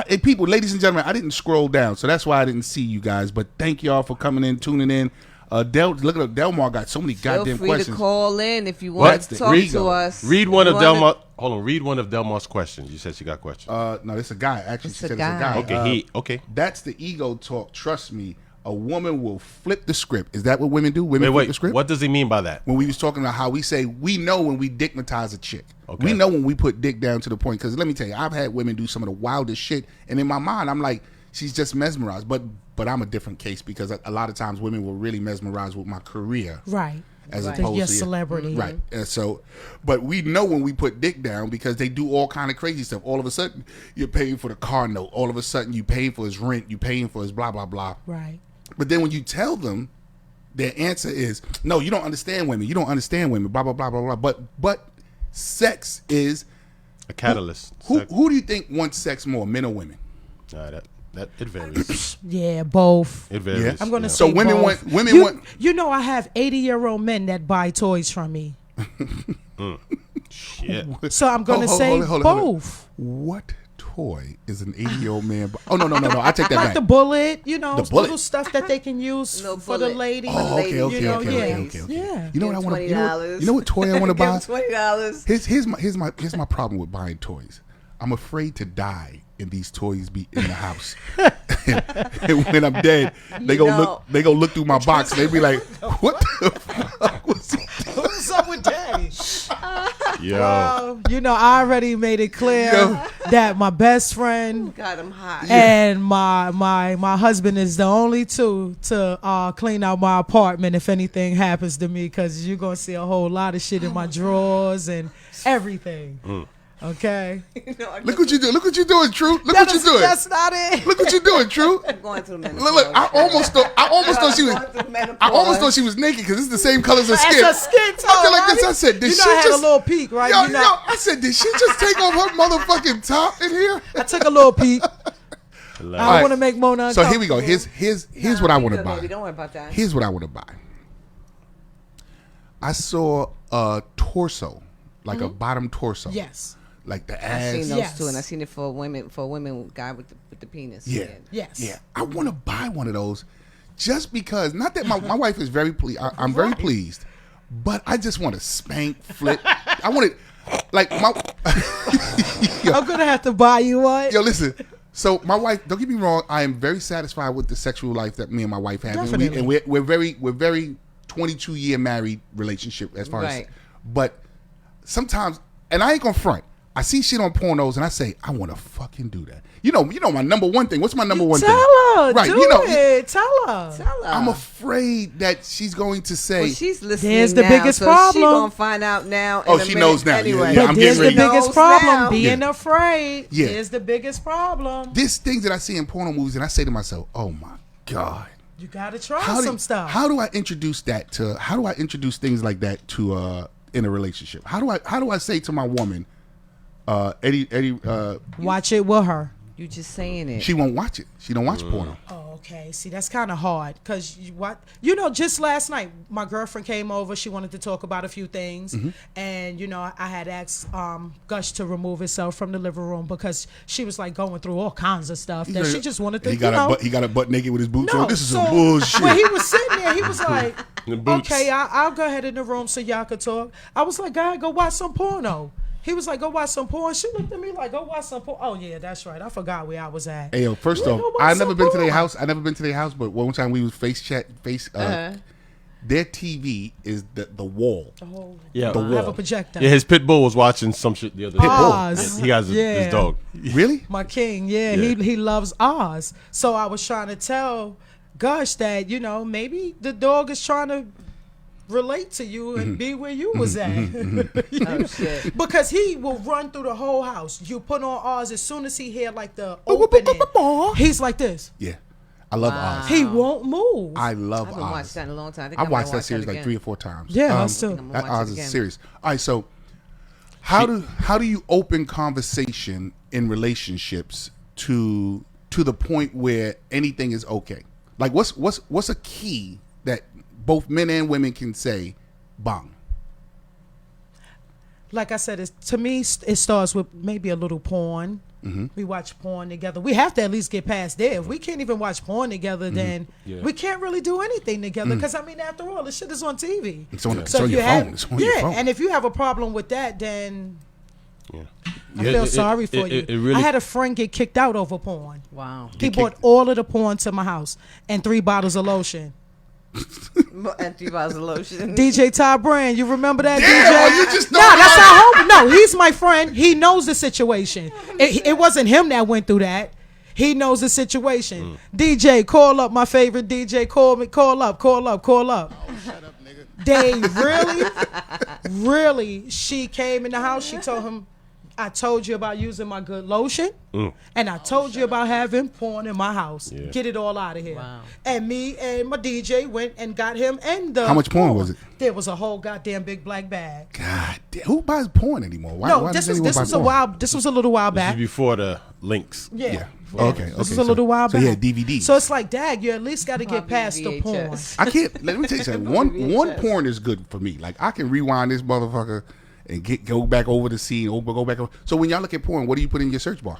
B: hey, people, ladies and gentlemen. I didn't scroll down, so that's why I didn't see you guys. But thank y'all for coming in, tuning in. Look at Delmar got so many goddamn
C: Feel free
B: questions.
C: to call in if you want to talk to us.
A: Read one
C: You
A: of
C: wanna-
A: Delmar. Hold on. Read one of Delmar's questions. You said she got questions.
B: No, it's a guy. Actually,
C: It's
B: she
C: a
B: said
C: guy.
B: it's a guy.
A: Okay, okay.
B: That's the ego talk. Trust me, a woman will flip the script. Is that what women do? Women flip
A: Wait.
B: the script.
A: What does he mean by that?
B: When we was talking about how we say we know when we dignitize a chick.
A: Okay.
B: We know when we put dick down to the point. Because let me tell you, I've had women do some of the wildest shit, and in my mind, I'm like, she's just mesmerized. But I'm a different case because a lot of times women will really mesmerize with my career.
D: Right.
B: As
C: Right.
B: opposed
D: Your
B: to
D: celebrity.
B: right? And so, but we know when we put dick down because they do all kind of crazy stuff. All of a sudden, you're paying for the car note. All of a sudden, you paying for his rent. You paying for his blah blah blah.
D: Right.
B: But then when you tell them, their answer is, "No, you don't understand women. You don't understand women." Blah blah blah blah blah. But sex is
A: A catalyst.
B: who do you think wants sex more, men or women?
A: That it varies.
D: Yeah, both.
A: It varies.
B: Yeah.
D: I'm gonna
A: Yeah.
D: say
B: So women
D: both.
B: want- women
D: you,
B: want-
D: You know, I have 80-year-old men that buy toys from me,
A: Shit.
D: so I'm gonna
B: Hold-
D: say
B: hold it, hold it, hold it.
D: both.
B: What toy is an 80-year-old man? Oh no! I take that
D: Like
B: back.
D: the bullet, you know,
B: The bullet.
D: little stuff that they can use
C: Little
D: for the
C: bullet.
D: lady.
B: Oh, okay,
C: ladies,
B: okay,
C: you know,
B: okay,
C: yeah.
B: okay.
D: Yeah.
B: You know what I
C: Give
B: want to?
C: $20.
B: You know what toy I want to buy?
C: Give him $20.
B: Here's my problem with buying toys. I'm afraid to die and these toys be in the house. And when I'm dead, they go look through my box and they be like, "What the fuck was that?"
D: What's up with daddy?
A: Yo.
D: You know, I already made it clear
B: Yo.
D: that my best friend
C: God, I'm hot.
D: and my husband is the only two to clean out my apartment if anything happens to me, because you're gonna see a whole lot of shit in my drawers and everything. Okay,
B: Look what you do. Look what you doing, True. Look what you doing.
D: That's not it.
B: Look what you doing, True.
C: I'm going through menopause.
B: Look, I almost thought she was. I almost thought she was naked because it's the same color as her skin.
D: That's a skin tone,
B: I feel like this.
D: right?
B: I said, did
D: You know,
B: she
D: I had
B: just
D: a little peek, right?
B: Yo,
D: You know,
B: I said, did she just take off her motherfucking top in here?
D: I took a little peek. I
B: All
D: don't
B: right.
D: want to make Mona
B: So
D: uncomfortable.
B: here we go. Here's what I want to buy.
C: Baby, don't worry about that.
B: Here's what I want to buy. I saw a torso, like a bottom torso.
D: Yes.
B: Like the
C: I've
B: ass.
C: seen those
D: Yes.
C: too, and I've seen it for women guy with the penis.
B: Yeah.
D: Yes.
B: Yeah. I want to buy one of those just because, not that my wife is very pleased. I'm very pleased, but I just want to spank, flip. I want it like my.
D: I'm gonna have to buy you one.
B: Yo, listen. So my wife, don't get me wrong, I am very satisfied with the sexual life that me and my wife have.
D: Definitely.
B: And we're very 22-year married relationship as far
C: Right.
B: as, but sometimes, and I ain't gonna front, I see shit on pornos and I say, I want to fucking do that. You know my number one thing. What's my number one thing?
D: Tell her.
B: Right.
D: Do it. Tell her.
C: Tell her.
B: I'm afraid that she's going to say.
C: Well, she's listening.
D: There's the
C: now,
D: biggest
C: so
D: problem.
C: She gonna find out now.
B: Oh,
C: in a
B: she
C: minute
B: knows now.
C: Anyway.
B: Yeah,
D: But
B: I'm
D: there's the
B: getting ready.
D: biggest
C: Knows
D: problem.
C: now.
D: Being afraid
B: Yeah.
D: is the biggest problem.
B: There's things that I see in porno movies and I say to myself, oh my God.
D: You gotta try some stuff.
B: How do I introduce things like that to in a relationship? How do I say to my woman, Eddie,
D: Watch it with her.
C: You just saying it.
B: she won't watch it. She don't watch porno.
D: Oh, okay. See, that's kind of hard because just last night my girlfriend came over. She wanted to talk about a few things, and I had asked Gush to remove himself from the living room because she was like going through all kinds of stuff that she just wanted to.
B: He got a butt naked with his boots on. This is some
D: so
B: bullshit.
D: when he was sitting there, he was like,
A: The boots.
D: "Okay, I'll go ahead in the room so y'all could talk." I was like, "Go ahead, go watch some porno." He was like, "Go watch some porn." She looked at me like, "Go watch some porn." Oh yeah, that's right. I forgot where I was at.
B: Hey, yo, first off, I never been to their house. But one time we was their TV is the wall.
D: Oh,
A: Yeah.
B: The
D: I have a
B: wall.
D: projector.
A: Yeah, his pit bull was watching some shit the other day.
D: Oz.
A: Yeah, he has
D: Yeah.
A: his dog.
B: Really?
D: My king, yeah.
A: Yeah.
D: He loves Oz. So I was trying to tell Gush that, maybe the dog is trying to relate to you and be where you was at.
C: Oh shit.
D: Because he will run through the whole house. You put on Oz as soon as he hear like the opening. He's like this.
B: Yeah. I love Oz.
D: He won't move.
B: I love
C: I haven't watched
B: Oz.
C: that in a long time. I think
B: I
C: I'm gonna
B: watched that
C: watch
B: series like
C: again.
B: 3 or 4 times.
D: Yeah, us too.
C: I'm gonna
B: That
C: watch
B: Oz
C: it
B: is
C: again.
B: serious. All right, so how do you open conversation in relationships to the point where anything is okay? Like what's a key that both men and women can say, bang?
D: Like I said, to me, it starts with maybe a little porn. We watch porn together. We have to at least get past there. If we can't even watch porn together, then we can't really do anything together. Because I mean, after all, this shit is on TV.
B: It's on, it's
D: So
B: on
D: if
B: your
D: you have-
B: phone. It's on your phone.
D: and if you have a problem with that, then
A: Yeah.
D: I feel sorry for you.
A: It really,
D: I had a friend get kicked out over porn.
C: Wow.
D: He bought all of the porn to my house and 3 bottles of lotion.
C: And 3 bottles of lotion.
D: DJ Ty Brand, you remember that?
B: Damn,
D: DJ?
B: you just
D: No,
B: thought
D: that's our homie. No, he's my friend. He knows the situation. It wasn't him that went through that. He knows the situation. DJ, call up my favorite DJ. Call up.
B: Shut up, nigga.
D: They really, she came in the house. She told him, I told you about using my good lotion, and I told you about having porn in my house.
A: Yeah.
D: Get it all out of here.
C: Wow.
D: And me and my DJ went and got him and the
B: How much porn was it?
D: There was a whole goddamn big black bag.
B: God damn, who buys porn anymore? Why
D: This
B: does anyone buy
D: was a
B: porn?
D: while. This was a little while
A: this is
D: back.
A: before the links.
B: Yeah. Okay.
D: This was a little while
B: so
D: back.
B: yeah, DVDs.
D: So it's like, Dag, you at least got to get
C: Probably
D: past the porn.
C: VHS.
B: I can't. Let me tell you something. One porn is good for me. Like I can rewind this motherfucker and go back over the scene. Go back over. So when y'all look at porn, what do you put in your search bar?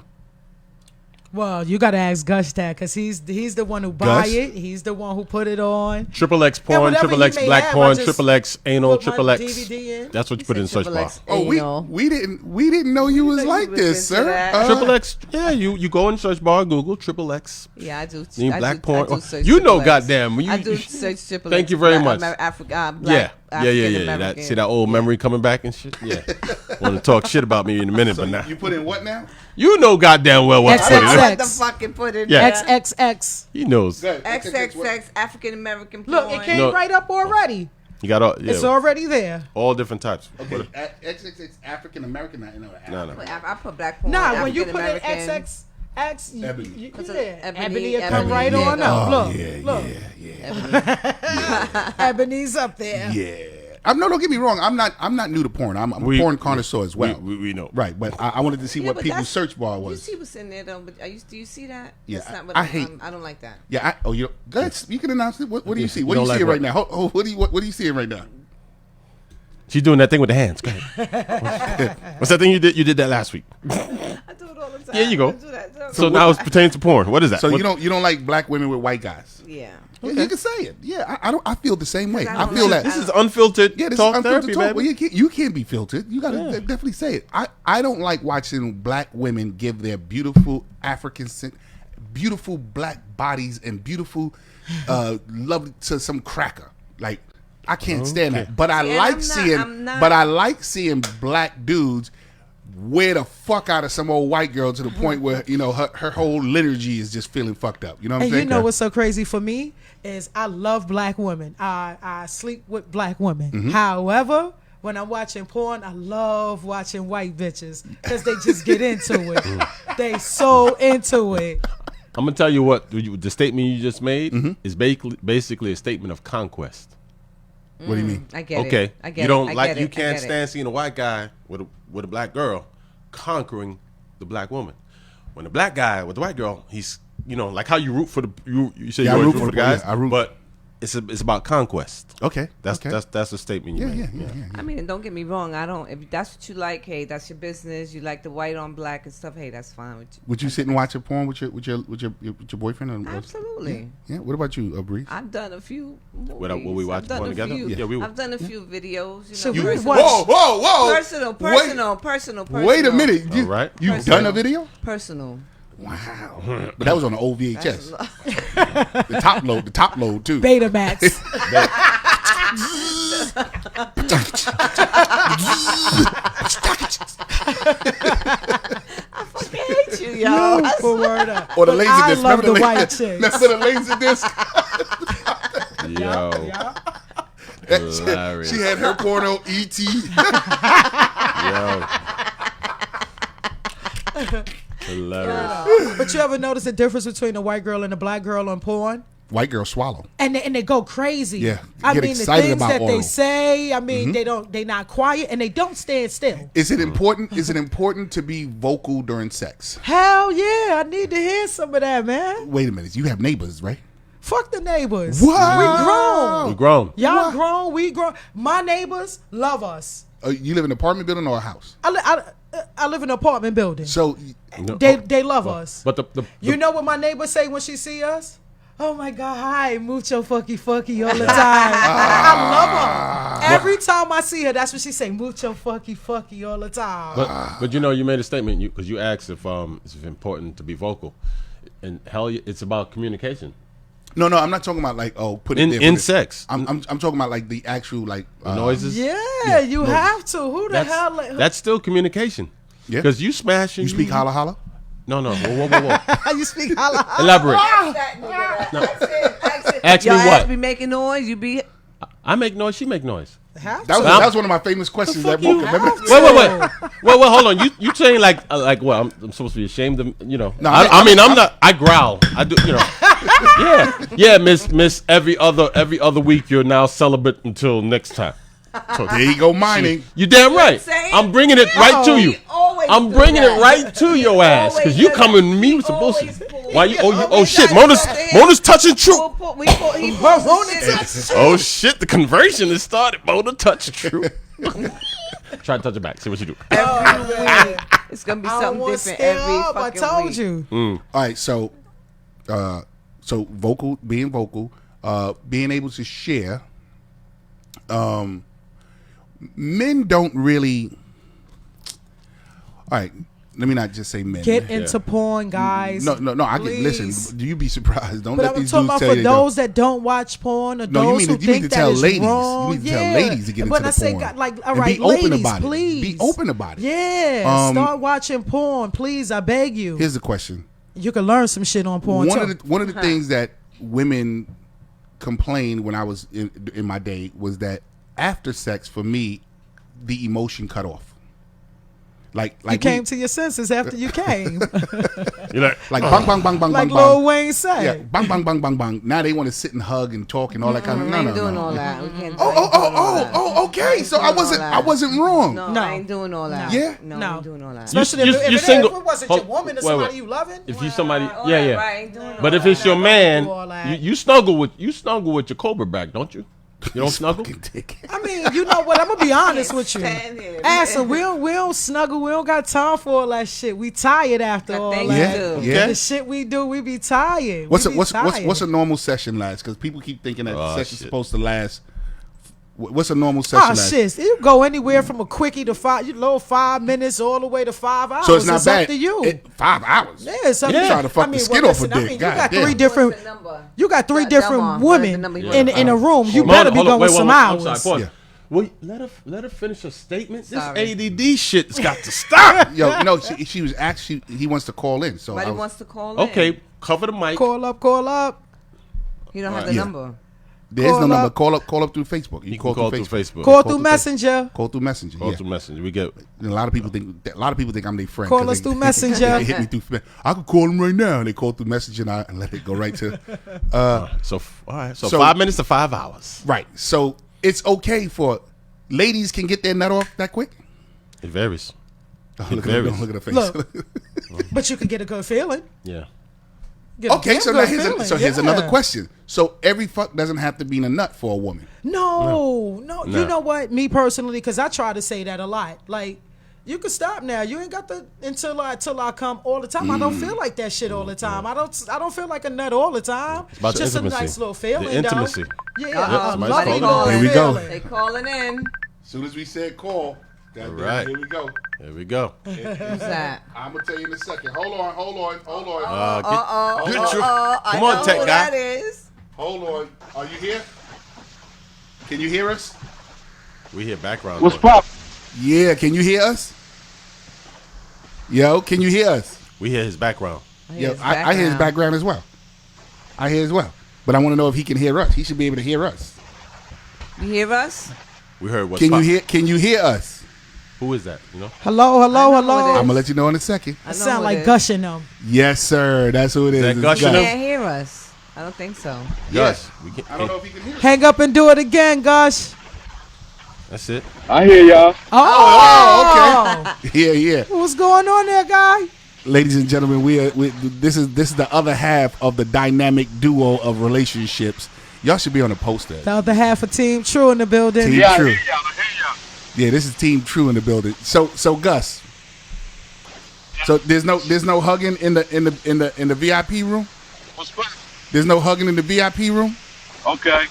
D: Well, you got to ask Gush that because he's the one who buy
B: Gus?
D: it. He's the one who put it on.
A: Triple X
D: And
A: porn,
D: whatever
A: triple
D: he
A: X
D: may
A: black
D: have, I
A: porn,
D: just
A: triple X anal,
D: put my
A: triple X.
D: DVD in.
A: That's what you
C: He
A: put in
C: said
A: search bar.
C: triple X.
B: Oh, we didn't know you was
C: know you
B: like
C: was
B: this,
C: into
B: sir.
C: that.
A: Triple X, yeah, you go in search bar, Google triple X.
C: Yeah, I do.
A: You mean
C: I
A: black
C: do,
A: porn?
C: I do search
A: You know,
C: triple X.
A: goddamn.
C: I do search triple
A: Thank
C: X,
A: you very
C: black
A: much.
C: African,
A: Yeah.
C: African
A: That,
C: American.
A: see that old memory coming back and shit? Yeah. Want to talk shit about me in a minute,
B: So
A: but now.
B: you put in what now?
A: You know goddamn well what to put
C: I
A: in.
C: know
D: XXX.
C: what the fucking put in
A: Yeah.
C: there.
D: XXX.
A: He knows.
B: Good.
C: XXX African American porn.
D: Look, it came
A: No.
D: right up already.
A: You got all,
D: It's
A: yeah,
D: already there.
A: all different types.
B: Okay, XXX African American.
A: No.
C: I put black porn.
D: Nah, when you
C: African
D: put in
C: American.
D: XXX,
B: Ebony.
D: yeah,
C: Ebony,
D: Ebony, will
C: Ebony,
D: come right
C: yeah,
D: on
C: go.
D: up. Look,
B: yeah,
D: look,
B: yeah.
D: Ebony's up there.
B: Yeah. Don't get me wrong. I'm not new to porn. I'm a porn connoisseur as well.
A: We know.
B: Right, but I wanted to see
C: Yeah,
B: what
C: but
B: people's
C: that's-
B: search bar
C: You
B: was.
C: see what's in there though, but do you see that?
B: Yeah,
C: That's not what
B: I hate-
C: I don't like that.
B: Yeah. You can announce it. What do you see?
A: You
B: What do you
A: don't
B: see
A: like
B: right now? What do you see right now?
A: She's doing that thing with the hands. Go ahead. What's that thing you did? You did that last week.
C: I do it all the time.
A: There you go.
C: I do that.
A: So now it's pertaining to porn. What is that?
B: So
A: What-
B: you don't like black women with white guys?
C: Yeah.
B: Yeah, you can say it. Yeah, I feel the same way.
C: I
B: I
C: don't
B: feel
C: like-
B: that.
A: This is unfiltered
B: Yeah, this
A: talk
B: is unfiltered
A: therapy,
B: talk.
A: man.
B: Well, you can't be filtered. You got to definitely say it. I don't like watching black women give their beautiful beautiful black bodies and beautiful love to some cracker. Like I can't stand that. But I
C: See, and
B: like
C: I'm not-
B: seeing.
C: I'm not-
B: But I like seeing black dudes wear the fuck out of some old white girl to the point where, you know, her whole liturgy is just feeling fucked up. You know what I'm
D: And
B: saying?
D: you know what's so crazy for me is I love black women. I sleep with black women. However, when I'm watching porn, I love watching white bitches because they just get into it. They so into it.
A: I'm gonna tell you what the statement you just made is basically a statement of conquest.
B: What do you mean?
C: I get it.
A: Okay,
C: I get
A: you don't
C: it. I
A: like
C: get
A: you
C: it. I
A: can't
C: get it.
A: stand seeing a white guy with a black girl conquering the black woman. When the black guy with the white girl, he's like how you root for the you say
B: Yeah,
A: you
B: I
A: root
B: root
A: for
B: for
A: the
B: the-
A: guys,
B: yeah, I root.
A: but it's about conquest.
B: Okay.
A: That's
B: okay.
A: a statement you made.
B: Yeah.
C: I mean, and don't get me wrong. I don't. If that's what you like, hey, that's your business. You like the white on black and stuff. Hey, that's fine with you.
B: Would you sit and watch a porn with your boyfriend? Or
C: Absolutely.
B: Yeah. What about you, Bree?
C: I've done a few movies.
A: Will we watch
C: I've done
A: one
C: a
A: together?
C: few-
A: Yeah, we will.
C: I've done a few videos.
D: So
C: You
D: we
C: know,
D: watch-
B: Whoa!
C: personal.
B: Wait a minute.
A: All right.
B: You've
C: Personal.
B: done a video?
C: Personal.
B: Wow. But that was on the old VHS. The top load too.
D: Betamax.
C: I hate you, y'all.
D: You for word up.
B: Or the
D: But
B: laser
D: I
B: disc.
D: love
B: Remember
D: the
B: la-
D: white chicks.
B: Remember the laser disc?
A: Yo, hilarious.
B: She had her porno ET.
A: Yo. Hilarious.
D: But you ever notice the difference between a white girl and a black girl on porn?
B: White girl swallow.
D: And they go crazy.
B: Yeah,
D: I
B: get
D: mean the
B: excited
D: things
B: about
D: that they
B: oral.
D: say. I mean they not quiet and they don't stand still.
B: Is it important? Is it important to be vocal during sex?
D: Hell yeah, I need to hear some of that, man.
B: Wait a minute. You have neighbors, right?
D: Fuck the neighbors.
B: What?
D: We grown.
A: We're grown.
D: Y'all grown. We grown. My neighbors love us.
B: You live in an apartment building or a house?
D: I live in an apartment building.
B: So
D: They love us.
A: But the
D: You know what my neighbors say when she see us? Oh my God, hi, mucho fucky all the time. I love her. Every time I see her, that's what she say, mucho fucky all the time.
A: But you made a statement because you asked if it's important to be vocal, and hell, it's about communication.
B: no, I'm not talking about like put it there for
A: In
B: this.
A: sex.
B: I'm talking about like the actual like
A: Noises.
D: Yeah, you have to. Who the hell?
A: That's still communication.
B: Yeah.
A: Because you smashing.
B: You speak holla holla.
A: No. Whoa.
D: You speak holla.
A: Elaborate. Ask me
C: Y'all
A: what?
C: be making noise. You be.
A: I make noise. She make noise.
D: Have
B: That
D: to.
B: was one of my famous questions that woke up. Remember?
A: Wait. Hold on. You saying like what? I'm supposed to be ashamed of
B: No,
A: I'm not. I growl. I do. Yeah. Miss. Every other week you're now celibate until next time.
B: There you go, mining.
A: You damn right.
C: Saying?
A: I'm bringing it right to you. I'm bringing it right to your ass because you coming to me with some bullshit. Why you? Oh shit. Mona's touching true. Oh shit. The conversion has started. Mona touching true. Try to touch it back. See what you do.
C: Every week. It's gonna be
D: I don't
C: something
D: want to
C: different
D: stay
C: every
D: up. I
C: fucking
D: told
C: week.
D: you.
B: All right, so being vocal, being able to share. Men don't really. All right, let me not just say men.
D: Get into porn, guys.
B: No. I get.
D: Please.
B: Listen, do you be surprised? Don't
D: But
B: let
D: I'm
B: these
D: talking
B: dudes
D: about
B: tell
D: for
B: you.
D: those that don't watch porn or
B: No, you
D: those
B: mean
D: who
B: to- you
D: think
B: need to
D: that
B: tell
D: is
B: ladies. You
D: wrong.
B: need to tell ladies to get
D: When
B: into
D: I
B: the
D: say,
B: porn.
D: like, all
B: And
D: right,
B: be open
D: ladies,
B: about it.
D: please.
B: Be open about it.
D: Yeah, start watching porn, please. I beg you.
B: Here's the question.
D: You can learn some shit on porn
B: One
D: too.
B: of the things that women complained when I was in my day was that after sex, for me, the emotion cut off. Like
D: you came to your senses after you came.
A: You're
B: like bang bang bang bang
D: like
B: bang
D: Lil
B: bang.
D: Wayne said.
B: Yeah, bang bang bang bang bang. Now they want to sit and hug and talk and all that kind of.
C: I ain't
B: No.
C: doing all that. We can't.
B: Okay. So I wasn't wrong.
C: No,
D: No.
C: I ain't doing all that.
B: Yeah?
C: No,
D: No.
C: I ain't doing all that.
D: Especially
A: You-
D: if
A: you
D: it
A: single-
D: wasn't your
A: hold-
D: woman or
A: wait,
D: somebody
A: wait.
D: you loving.
A: If you somebody,
C: All
A: yeah.
C: that, right, ain't doing
A: But
C: all
A: if it's
C: that.
A: your man,
D: all that.
A: you snuggle with your cobra back, don't you? You don't snuggle.
B: Fucking dick.
D: I mean, you know what? I'm gonna be honest with you.
C: Stand here.
D: Asa, we don't snuggle. We don't got time for all that shit. We tired after all
C: think
D: that.
C: you do.
B: Yeah.
D: The shit we do, we be tired.
B: What's
D: We be tired.
B: a normal session last? Because people keep thinking that the session's
A: shit.
B: supposed to last. What's a normal session
D: Oh
B: last?
D: shit! You go anywhere from a quickie to 5 minutes all the way to 5 hours.
B: So it's not bad.
D: up to you.
B: 5 hours.
D: Yeah, it's up to
B: You
D: you.
B: trying to fuck the skin off a dick.
D: you
B: God
D: got
B: damn.
D: three different.
C: What's the number?
D: You got three
C: Dumb
D: different
C: on. What is the
D: women
C: number you
D: in
C: want?
D: a room. You
A: Hold
D: better
A: on,
D: be
A: hold on,
D: going
A: wait,
D: some
A: I'm
D: hours.
A: sorry, pause.
B: Yeah.
A: Well, let her finish her statement.
C: Sorry.
A: This ADD shit's got to stop.
B: Yo, no, she was actually. He wants to call in. So
C: Somebody wants to call in.
A: Okay, cover the mic.
D: Call up.
C: You don't have the
B: Yeah.
C: number.
B: There's no
D: Call
B: number.
D: up.
B: Call up through Facebook.
A: You can call through Facebook.
D: Call
B: Call
D: through
B: through
D: Messenger.
B: Call through Messenger.
A: Call
B: Yeah.
A: through Messenger. We get.
B: And a lot of people think I'm their friend.
D: Call
B: 'cause
D: us
B: they-
D: through Messenger.
B: They hit me through. I could call them right now. And they call through Messenger and let it go right to.
A: So all right. So
B: So-
A: 5 minutes to 5 hours.
B: Right. So it's okay for ladies can get their nut off that quick.
A: It varies.
B: Oh,
A: It
B: look, at
A: varies.
B: look at her face.
D: Look. But you can get a good feeling.
A: Yeah.
D: Get a
B: Okay,
D: damn
B: so
D: good
B: now
D: feeling,
B: here's
D: yeah.
B: another question. So every fuck doesn't have to be in a nut for a woman.
D: No.
A: Nah.
D: You know what? Me personally, because I try to say that a lot. Like, you can stop now. You ain't got to until I come all the time. I don't feel like that shit all the time. I don't feel like a nut all the time.
A: It's about the
D: Just a
A: intimacy.
D: nice little feeling.
A: The intimacy.
D: Though. Yeah,
C: Uh-oh,
D: a
A: somebody's
D: lovely
A: calling.
D: little
B: Here we go.
D: feeling.
C: They calling in.
B: As soon as we said call, goddamn,
A: right.
B: here we go.
A: There we go.
C: Who's that?
B: I'm gonna tell you in a second. Hold on.
A: Get your.
C: I
A: Come on,
C: know
A: tech
C: who
A: guy.
C: that is.
B: Hold on. Are you here? Can you hear us?
A: We hear background.
E: What's
A: noise.
E: pop?
B: Yeah. Can you hear us? Yo, can you hear us?
A: We hear his background.
B: Yeah, I hear his background as well. I hear as well. But I want to know if he can hear us. He should be able to hear us.
C: You hear us?
A: We heard what.
B: Can you hear us?
A: Who is that? You know.
D: Hello.
C: I know who it
B: I'm
C: is.
B: gonna let you know in a second.
C: I
D: It
C: know
D: sound
C: who it
D: like
C: is.
D: gushing them.
B: Yes, sir. That's who it is.
A: that
B: It's
A: gushing
B: Gus.
A: him?
C: Can't hear us. I don't think so.
A: Gus. We can,
B: I don't know if he can hear us.
D: Hang up and do it again, Gush.
A: That's it.
E: I hear y'all.
D: Oh,
B: Yeah, yeah.
D: What's going on there, guy?
B: Ladies and gentlemen, this is the other half of the dynamic duo of relationships. Y'all should be on a poster.
D: The other half of Team True in the building.
B: Team
E: Yeah, I
B: True.
E: hear y'all. I hear y'all.
B: Yeah, this is Team True in the building. So Gus. So there's no hugging in the VIP room.
E: What's pop?
B: There's no hugging in the VIP room.
E: Okay.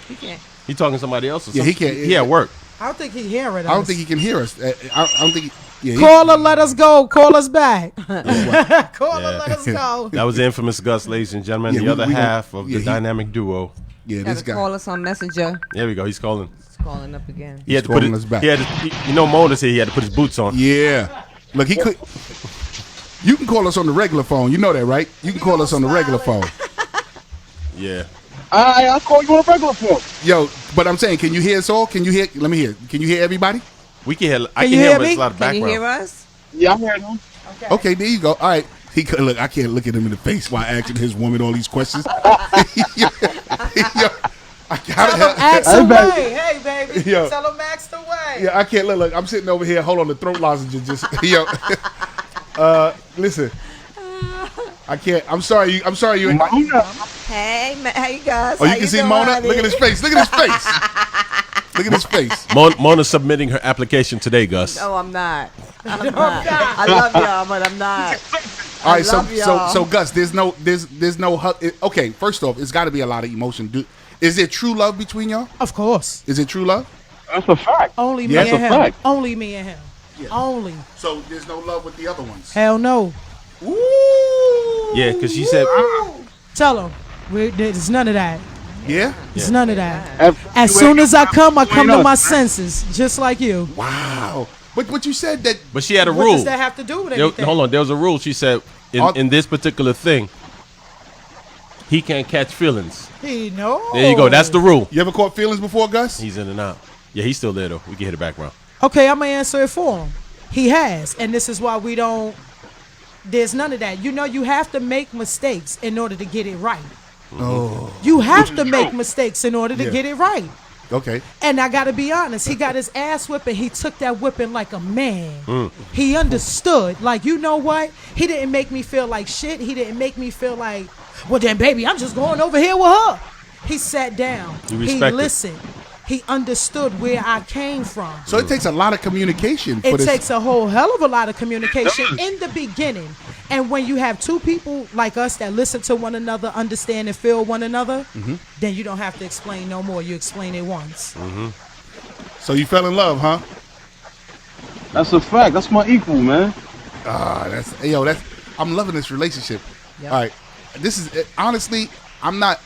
C: You can't.
A: He talking to somebody else or
B: Yeah,
A: something?
B: he can't-
A: He at work.
D: I don't think he hearing us.
B: I don't think he can hear us. I don't think. Yeah,
D: Call her, let us go. Call us back. Call her,
A: Yeah.
D: let us go.
A: That was the infamous Gus, ladies and gentlemen.
B: Yeah,
A: the
B: we
A: other
B: gonna-
A: half of
B: yeah,
A: the dynamic duo.
B: yeah, this
C: Gotta
B: guy.
C: call us on Messenger.
A: There we go. He's calling.
C: It's calling up again.
A: He had to put
B: calling
A: his,
B: us back.
A: He had to, you know, Mona's here. He had to put his boots on.
B: Yeah. Look, he could. You can call us on the regular phone. You know that, right? You can call us on the regular phone.
A: Yeah.
E: I'll call you on a regular phone.
B: Yo, but I'm saying, can you hear us all? Can you hear? Let me hear. Can you hear everybody?
A: We can hear. I
D: Can
A: can
D: you
A: hear,
D: hear
A: but it's
D: me?
A: a lot of
C: Can
A: background.
C: you hear us?
E: Yeah, I'm hearing him.
B: Okay, there you go. All right. He could look. I can't look at him in the face while asking his woman all these questions. Yo, I
D: Tell him
B: gotta,
D: ask
E: Hey,
D: away.
E: baby.
D: Hey, baby.
B: Yo.
D: Tell him ask away.
B: yeah, I can't look. I'm sitting over here. Hold on, the throat lozenge just. Yo, listen. I can't. I'm sorry. You.
E: Mona.
C: Hey, hey guys.
B: Oh,
C: How
B: you can see
C: doing,
B: Mona.
C: honey?
B: Look at his face. Look at his face. Look at his face.
A: Mona's submitting her application today, Gus.
C: No, I'm not. I'm not. I love y'all, but I'm not.
B: All right,
C: love y'all.
B: so Gus, there's no hug. Okay, first off, it's got to be a lot of emotion. Is there true love between y'all?
D: Of course.
B: Is it true love?
E: That's a fact.
D: Only me
B: Yeah,
D: and
E: that's a
D: him.
E: fact.
D: Only me and him. Only.
B: So there's no love with the other ones.
D: Hell no.
B: Ooh.
A: Yeah, because she said.
D: Tell him. There's none of that.
B: Yeah.
D: There's none of that.
E: If
D: As
E: you
D: soon
E: ain't
D: as I come to
E: between us,
D: my
E: man.
D: senses, just like you.
B: Wow. But you said that.
A: But she had a
D: What
A: rule.
D: does that have to do with
A: There-
D: anything?
A: hold on. There was a rule. She said in this particular thing, he can't catch feelings.
D: He no.
A: There you go. That's the rule.
B: You ever caught feelings before, Gus?
A: He's in and out. Yeah, he's still there though. We can hear the background.
D: Okay, I'm gonna answer it for him. He has, and this is why we don't. There's none of that. You know, you have to make mistakes in order to get it right.
B: Oh.
D: You have to make mistakes in order to
B: Yeah.
D: get it right.
B: Okay.
D: And I gotta be honest, he got his ass whipping. He took that whipping like a man. He understood. Like, you know what? He didn't make me feel like shit. He didn't make me feel like, well then baby, I'm just going over here with her. He sat down.
A: You
D: He
A: respected.
D: listened. He understood where I came from.
B: So it takes a lot of communication for
D: It
B: this.
D: takes a whole hell of a lot of communication in the beginning. And when you have two people like us that listen to one another, understand and feel one another, then you don't have to explain no more. You explain it once.
B: So you fell in love, huh?
E: That's a fact. That's my equal, man.
B: I'm loving this relationship.
C: Yep.
B: All right. This is honestly, I'm not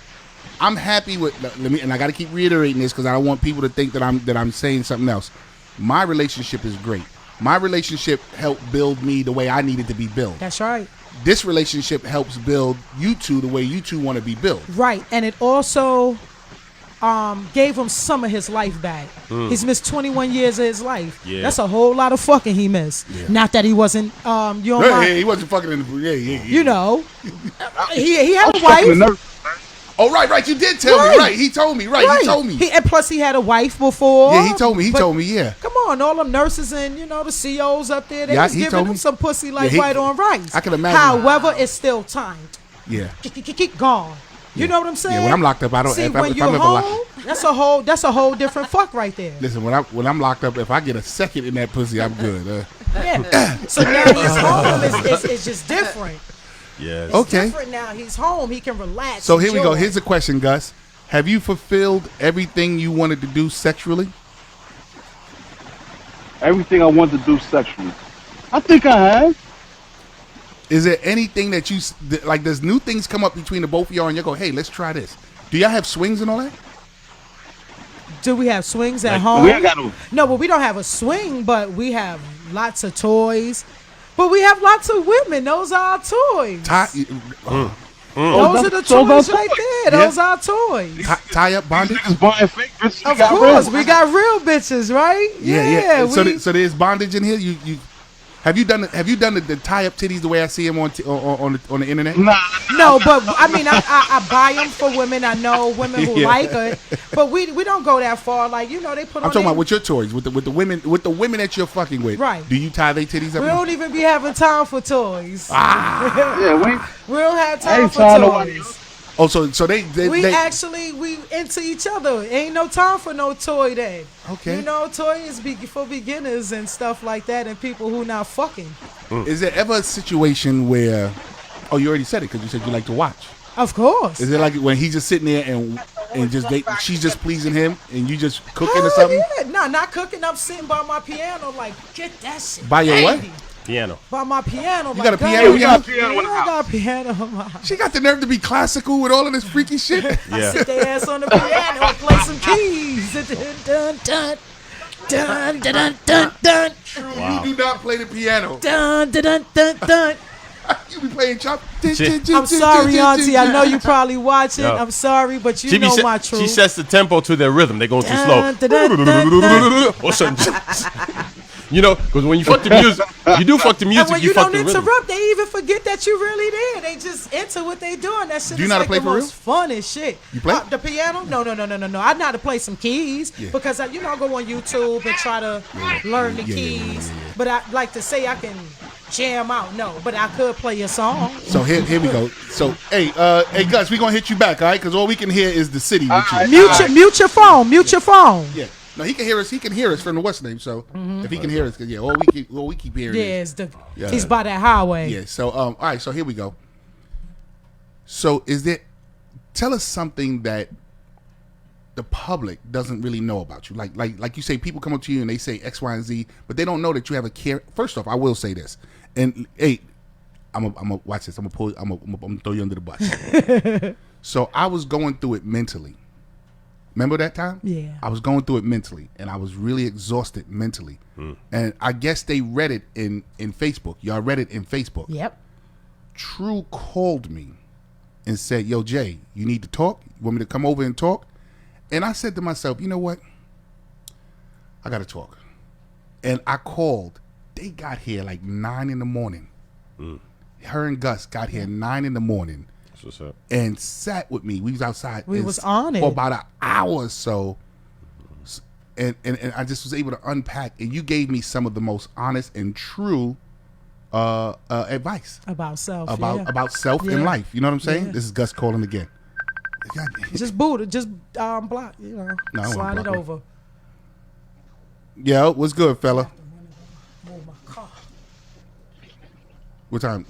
B: I'm happy with. Let me, and I got to keep reiterating this because I don't want people to think that I'm saying something else. My relationship is great. My relationship helped build me the way I needed to be built.
D: That's right.
B: This relationship helps build you two the way you two want to be built.
D: Right, and it also gave him some of his life back. He's missed 21 years of his life.
A: Yeah.
D: That's a whole lot of fucking he missed. Yeah. Not that he wasn't,
B: He wasn't fucking in the. Yeah.
D: You know, he had a wife.
B: Oh, right. You did tell me. Right. He told me. Right. He told me.
D: And plus, he had a wife before.
B: Yeah, he told me. Yeah.
D: Come on, all them nurses and, the COs up there, they was giving him some pussy like white on rice.
B: I can imagine.
D: However, it's still timed.
B: Yeah.
D: Keep gone. You know what I'm saying?
B: Yeah, when I'm locked up, I don't.
D: See,
B: if
D: when
B: I'm
D: you're
B: ever
D: home, that's a whole different fuck right there.
B: Listen, when I'm locked up, if I get a second in that pussy, I'm good.
D: Yeah. So now he's home. It's just different.
A: Yes.
D: It's different now. He's home. He can relax.
B: So here we go. Here's a question, Gus. Have you fulfilled everything you wanted to do sexually?
E: Everything I want to do sexually. I think I have.
B: Is there anything that you like? Does new things come up between the both of y'all and you go, "Hey, let's try this"? Do y'all have swings and all that?
D: Do we have swings at home?
E: We ain't got no.
D: No, but we don't have a swing. But we have lots of toys. But we have lots of women. Those are our toys. Those are the toys right there. Those are our toys.
B: Tie up bondage.
E: Niggas buying fake bitches.
D: Of course, we got real bitches, right?
B: Yeah. So there's bondage in here. You have you done the tie up titties the way I see them on the internet?
E: Nah.
D: No, but I mean I buy them for women. I know women who like it, but we don't go that far. Like they put.
B: I'm talking about with your toys, with the women that you're fucking with.
D: Right.
B: Do you tie their titties up?
D: We don't even be having time for toys.
E: Yeah,
D: we don't have time for toys.
B: Oh, so they
D: we into each other. Ain't no time for no toy then.
B: Okay.
D: Toy is for beginners and stuff like that, and people who not fucking.
B: Is there ever a situation where? Oh, you already said it because you said you like to watch.
D: Of course.
B: Is it like when he's just sitting there and she's just pleasing him and you just cooking or something?
D: Yeah. No, not cooking. I'm sitting by my piano like, get that shit.
B: By your what?
A: Piano.
D: By my piano.
B: You got a piano?
E: We got a piano in the
D: I
E: house.
D: got a piano in my house.
B: She got the nerve to be classical with all of this freaky shit.
A: Yeah.
D: Sit their ass on the piano and play some keys. Dun, dun, dun, dun, dun, dun, dun.
B: Wow. You do not play the piano.
D: Dun, dun, dun, dun, dun.
B: You be playing chop.
D: I'm sorry, Auntie. I know you probably watching.
A: No.
D: I'm sorry, but you know my truth.
A: She sets the tempo to their rhythm. They're going too slow.
D: Dun, dun, dun, dun.
A: Or something. Because when you fuck the music, you do fuck the music.
D: And when
A: you
D: you
A: fuck
D: don't
A: the rhythm.
D: interrupt, they even forget that you really there. They just into what they doing. That shit
B: Do you
D: is
B: know how to
D: like
B: play
D: the
B: for
D: most funnest shit.
B: You play?
D: The piano? No. I know how to play some keys because I go on YouTube and try to learn the keys. But I like to say I can jam out. No, but I could play a song.
B: So here we go. So hey Gus, we gonna hit you back, all right? Because all we can hear is the city with you.
D: Mute your phone. Mute your phone.
B: Yeah. No, he can hear us. He can hear us from the West name. So if he can hear us, cause all we keep hearing.
D: He's by that highway.
B: Yeah. So all right. So here we go. So tell us something that the public doesn't really know about you. Like you say, people come up to you and they say X, Y, and Z, but they don't know that you have a care. First off, I will say this, and hey, I'm gonna watch this. I'm gonna throw you under the bus. So I was going through it mentally. Remember that time?
D: Yeah.
B: I was going through it mentally, and I was really exhausted mentally. And I guess they read it in Facebook. Y'all read it in Facebook.
D: Yep.
B: True called me and said, "Yo, Jay, you need to talk? You want me to come over and talk?" And I said to myself, you know what? I got to talk. And I called. They got here like 9 in the morning. Her and Gus got here 9 in the morning.
A: That's what's up.
B: And sat with me. We was outside.
D: We was on it.
B: For about an hour or so. And I just was able to unpack. And you gave me some of the most honest and true advice.
D: About self.
B: About self in life. You know what I'm saying?
D: Yeah.
B: This is Gus calling again.
D: Just boot it. Just block.
B: No, I
D: slide
B: won't
D: it
B: block
D: over.
B: Yo, what's good, fella?
D: Move my car.
B: What time?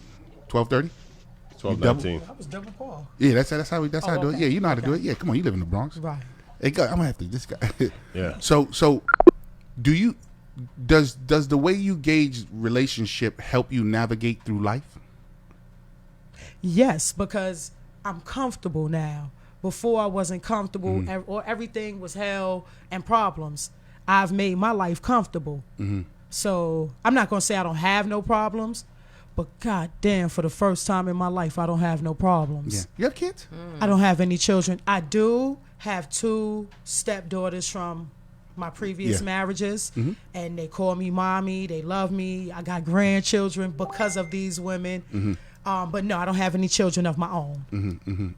B: 12:30?
A: 12:19.
D: That was double Paul.
B: Yeah, that's how I do it.
D: okay.
B: Yeah, you know how to do it. Yeah, come on, you live in the Bronx.
D: Right.
B: Hey, God, I'm gonna have to this guy.
A: Yeah.
B: So, do you? Does the way you gauge relationship help you navigate through life?
D: Yes, because I'm comfortable now before I wasn't comfortable or everything was hell and problems. I've made my life comfortable. So I'm not going to say I don't have no problems, but God damn, for the first time in my life, I don't have no problems.
B: Yeah. You have kids?
D: I don't have any children. I do have 2 stepdaughters from my previous marriages, and they call me mommy. They love me. I got grandchildren because of these women. But no, I don't have any children of my own.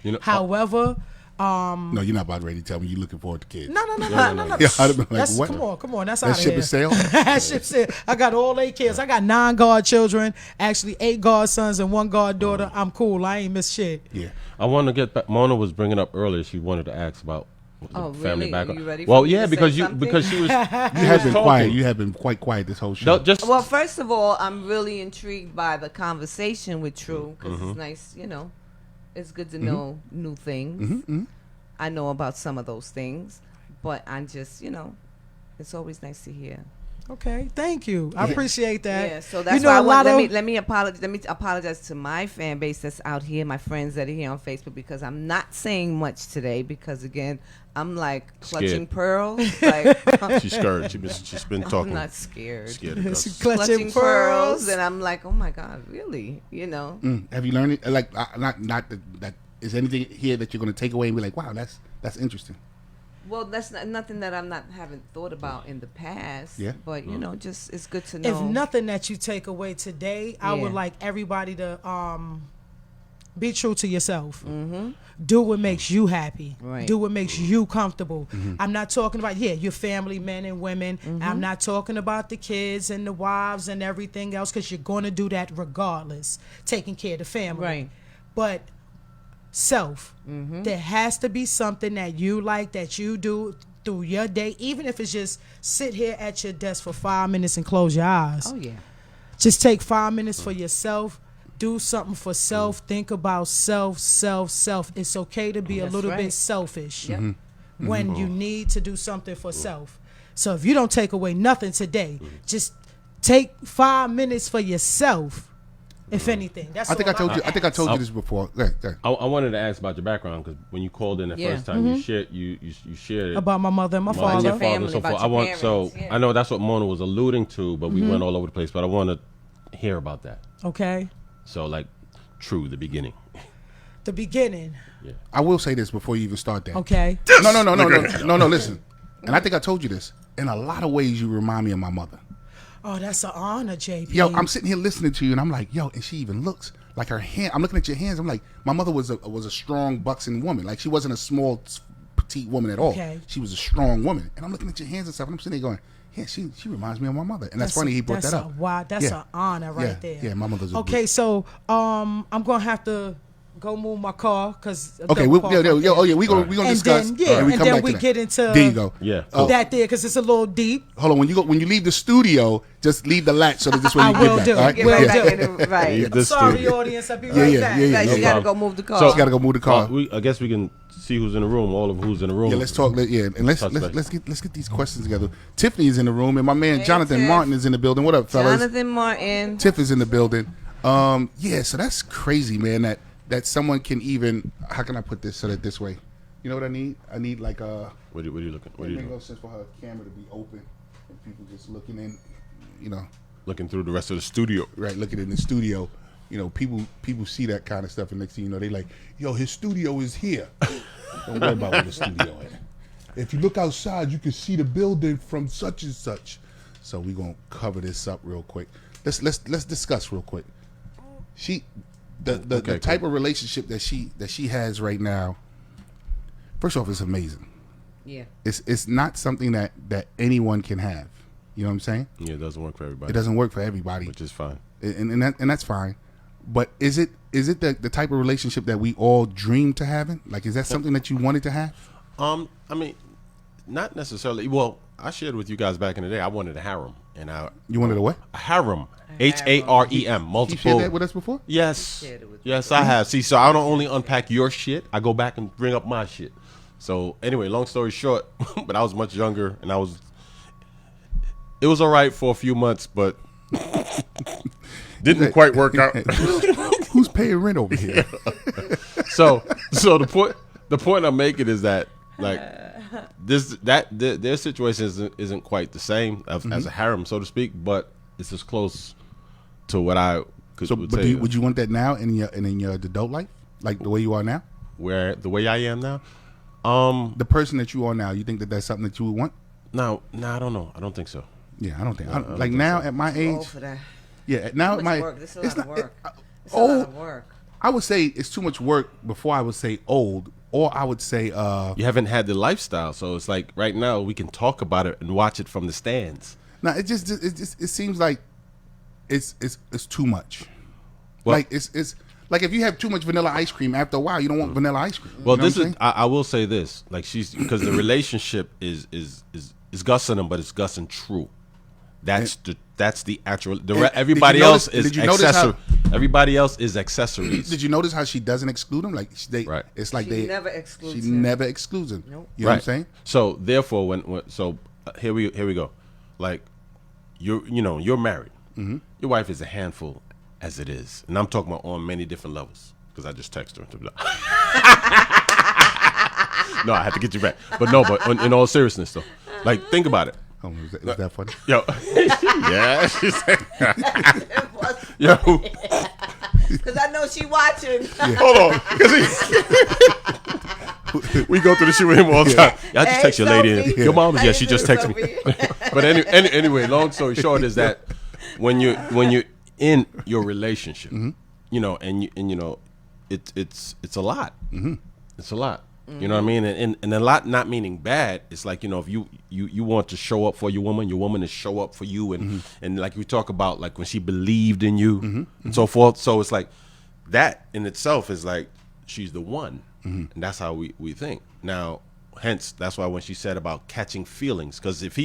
A: You know,
D: However,
B: No, you're not about ready to tell me you're looking forward to kids.
D: no.
B: Yeah, I'd have been like,
D: That's,
B: what?
D: come on, that's
B: That
D: out of
B: ship
D: here.
B: is sailed?
D: That ship sailed. I got all 8 kids. I got 9 godchildren, actually 8 godsons and 1 goddaughter. I'm cool. I ain't miss shit.
B: Yeah.
A: I want to get back. Mona was bringing up earlier. She wanted to ask about
C: Oh,
A: family
C: really?
A: background.
C: You ready for
A: well,
C: me
A: yeah,
C: to say
A: because
C: something?
A: she was.
B: You have been quiet. You have been quite quiet this whole show.
A: No, just
C: Well, first of all, I'm really intrigued by the conversation with True because it's nice, it's good to know new things. I know about some of those things, but I'm just, it's always nice to hear.
D: Okay, thank you. I appreciate that.
C: Yeah, so that's why let me apologize to my fan base that's out here, my friends that are here on Facebook, because I'm not saying much today because again, I'm like clutching
A: Scared.
C: pearls. Like
A: she's scared. She's been talking.
C: I'm not scared.
A: Scared of us.
D: clutching pearls.
C: And I'm like, oh my God, really?
B: Have you learned it? Like, not that is anything here that you're going to take away and be like, wow, that's interesting.
C: Well, that's nothing that haven't thought about in the past.
B: Yeah.
C: But just it's good to know.
D: If nothing that you take away today, I would
C: Yeah.
D: like everybody to be true to yourself. Do what makes you happy.
C: Right.
D: Do what makes you comfortable. I'm not talking about your family, men and women. I'm not talking about the kids and the wives and everything else, because you're going to do that regardless, taking care of the family.
C: Right.
D: But self, there has to be something that you like, that you do through your day, even if it's just sit here at your desk for 5 minutes and close your eyes.
C: Oh yeah.
D: Just take 5 minutes for yourself. Do something for self. Think about self. It's okay to be a
C: That's
D: little bit
C: right.
D: selfish
C: Yep.
D: when you need to do something for self. So if you don't take away nothing today, just take 5 minutes for yourself. If anything, that's
B: I think
D: all
B: I told you. I think I told you
A: I'll-
B: this before. Go ahead.
A: I wanted to ask about your background because when you called in the
C: Yeah.
A: first time, you shared you shared
D: about my mother and my
A: mother
D: father.
A: and your
C: Family,
A: father. So
C: about
A: I
C: your
A: want
C: parents, yeah.
A: I know that's what Mona was alluding to, but we went all over the place. But I want to hear about that.
D: Okay,
A: So like, true, the beginning.
D: the beginning.
B: I will say this before you even start that.
D: Okay,
B: No. Listen, and I think I told you this. In a lot of ways, you remind me of my mother.
D: oh, that's an honor, JP.
B: Yo, I'm sitting here listening to you, and I'm like, yo, and she even looks like her hand. I'm looking at your hands. I'm like, my mother was a strong, buxom woman. Like, she wasn't a small, petite woman at all.
D: Okay.
B: She was a strong woman. And I'm looking at your hands and stuff, and I'm sitting there going, yeah, she reminds me of my mother. And that's funny he brought that up.
D: Wow, that's
B: Yeah.
D: an honor right there.
B: Yeah, my mother's a
D: Okay, so I'm gonna have to go move my car because
B: Okay, we gonna
D: and
B: discuss.
D: then
B: we come back to
D: we
B: that.
D: get into
B: There you go.
A: Yeah.
D: that there because it's a little deep.
B: Hold on, when you leave the studio, just leave the latch so that this way
D: I
B: you
D: will
B: get back.
D: do.
B: All right?
C: Get
D: Will
C: right
B: Yeah.
C: back in the right.
A: Leave the
D: Sorry,
A: studio.
D: audience. I'll be
B: Yeah,
D: right
B: yeah,
D: back.
B: yeah, yeah.
C: Guys,
B: no
C: you gotta go
A: problem.
C: move the car.
A: So-
B: You gotta go move the car.
A: I guess we can see who's in the room. All of who's in the room.
B: Yeah, let's talk. And let's get these questions together. Tiffany is in the room, and my man
C: Hey,
B: Jonathan
C: Tiff.
B: Martin is in the building. What up, fellas?
C: Jonathan Martin.
B: Tiff is in the building. Yeah, so that's crazy, man. That someone can even. How can I put this so that this way? You know what I need? I need like a.
A: What are you looking? What are
B: It
A: you
B: makes
A: doing?
B: no sense for her camera to be open and people just looking in. You know,
A: Looking through the rest of the studio.
B: right? Looking in the studio. You know, people see that kind of stuff, and next thing you know, they like, yo, his studio is here. Don't worry about where the studio is. If you look outside, you can see the building from such and such. So we're gonna cover this up real quick. Let's discuss real quick. The type of relationship that she has right now. First off, it's amazing.
C: Yeah.
B: It's not something that anyone can have. You know what I'm saying?
A: Yeah, it doesn't work for everybody.
B: It doesn't work for everybody,
A: which is fine.
B: and that's fine. But is it the type of relationship that we all dream to having? Like, is that something that you wanted to have?
A: I mean, not necessarily. Well, I shared with you guys back in the day. I wanted a harem, and
B: You wanted a what?
A: a harem, HAREM,
B: You
A: multiple.
B: shared that with us before?
A: Yes,
C: shared it with
A: yes, I have. See, so I don't only unpack your shit. I go back and bring up my shit. So anyway, long story short, but I was much younger, and it was all right for a few months, but didn't quite work out.
B: Who's paying rent over here?
A: So the point I'm making is that like their situation isn't quite the same as a harem, so to speak, but it's as close to what I could.
B: But would you want that now in your adult life, like the way you are now?
A: Where the way I am now,
B: the person that you are now, you think that that's something that you would want?
A: No, I don't know. I don't think so.
B: Yeah, I don't think.
A: I don't
B: like
A: think
B: now
A: so.
B: at my age,
C: for that.
B: yeah, now at my
C: Work. This is a lot of work. It's a
B: old.
C: lot of work.
B: I would say it's too much work before I would say old, or I would say
A: You haven't had the lifestyle, so it's like right now we can talk about it and watch it from the stands.
B: no. It seems like it's too much.
A: Well-
B: like it's like if you have too much vanilla ice cream, after a while you don't want vanilla ice cream.
A: Well,
B: You know
A: this
B: what I'm
A: is I will say this, like she's because the relationship is Gus and him, but it's Gus and True. That's the actual. Everybody else is accessory. Everybody else is accessories.
B: Did you notice how she doesn't exclude him? Like
A: Right.
B: it's like
C: She never excludes
B: She
C: him.
B: never excludes him.
C: Nope.
B: You know what I'm saying?
A: So therefore, here we go. Like you're married. Mm-hmm. Your wife is a handful as it is, and I'm talking about on many different levels because I just texted her. No, I had to get you back, but in all seriousness though, like think about it.
B: Oh, is that funny?
A: Yo, yeah, she's yo.
C: Because I know she watching.
A: Hold on, we go through the shit with him all the time. I just
C: Hey,
A: text your lady.
C: Sophie.
A: Your mom,
C: How
A: yeah,
C: you
A: she just
C: doing,
A: texted me.
C: Sophie?
A: But anyway, long story short is that when you're in your relationship, and it's a lot. Mm-hmm. It's a lot. You know what I mean? And a lot not meaning bad. It's like, if you want to show up for your woman is show up for you, and like we talk about, like when she believed in you and so forth. So it's like that in itself is like she's the one, and that's how we think. Now, hence that's why when she said about catching feelings, because if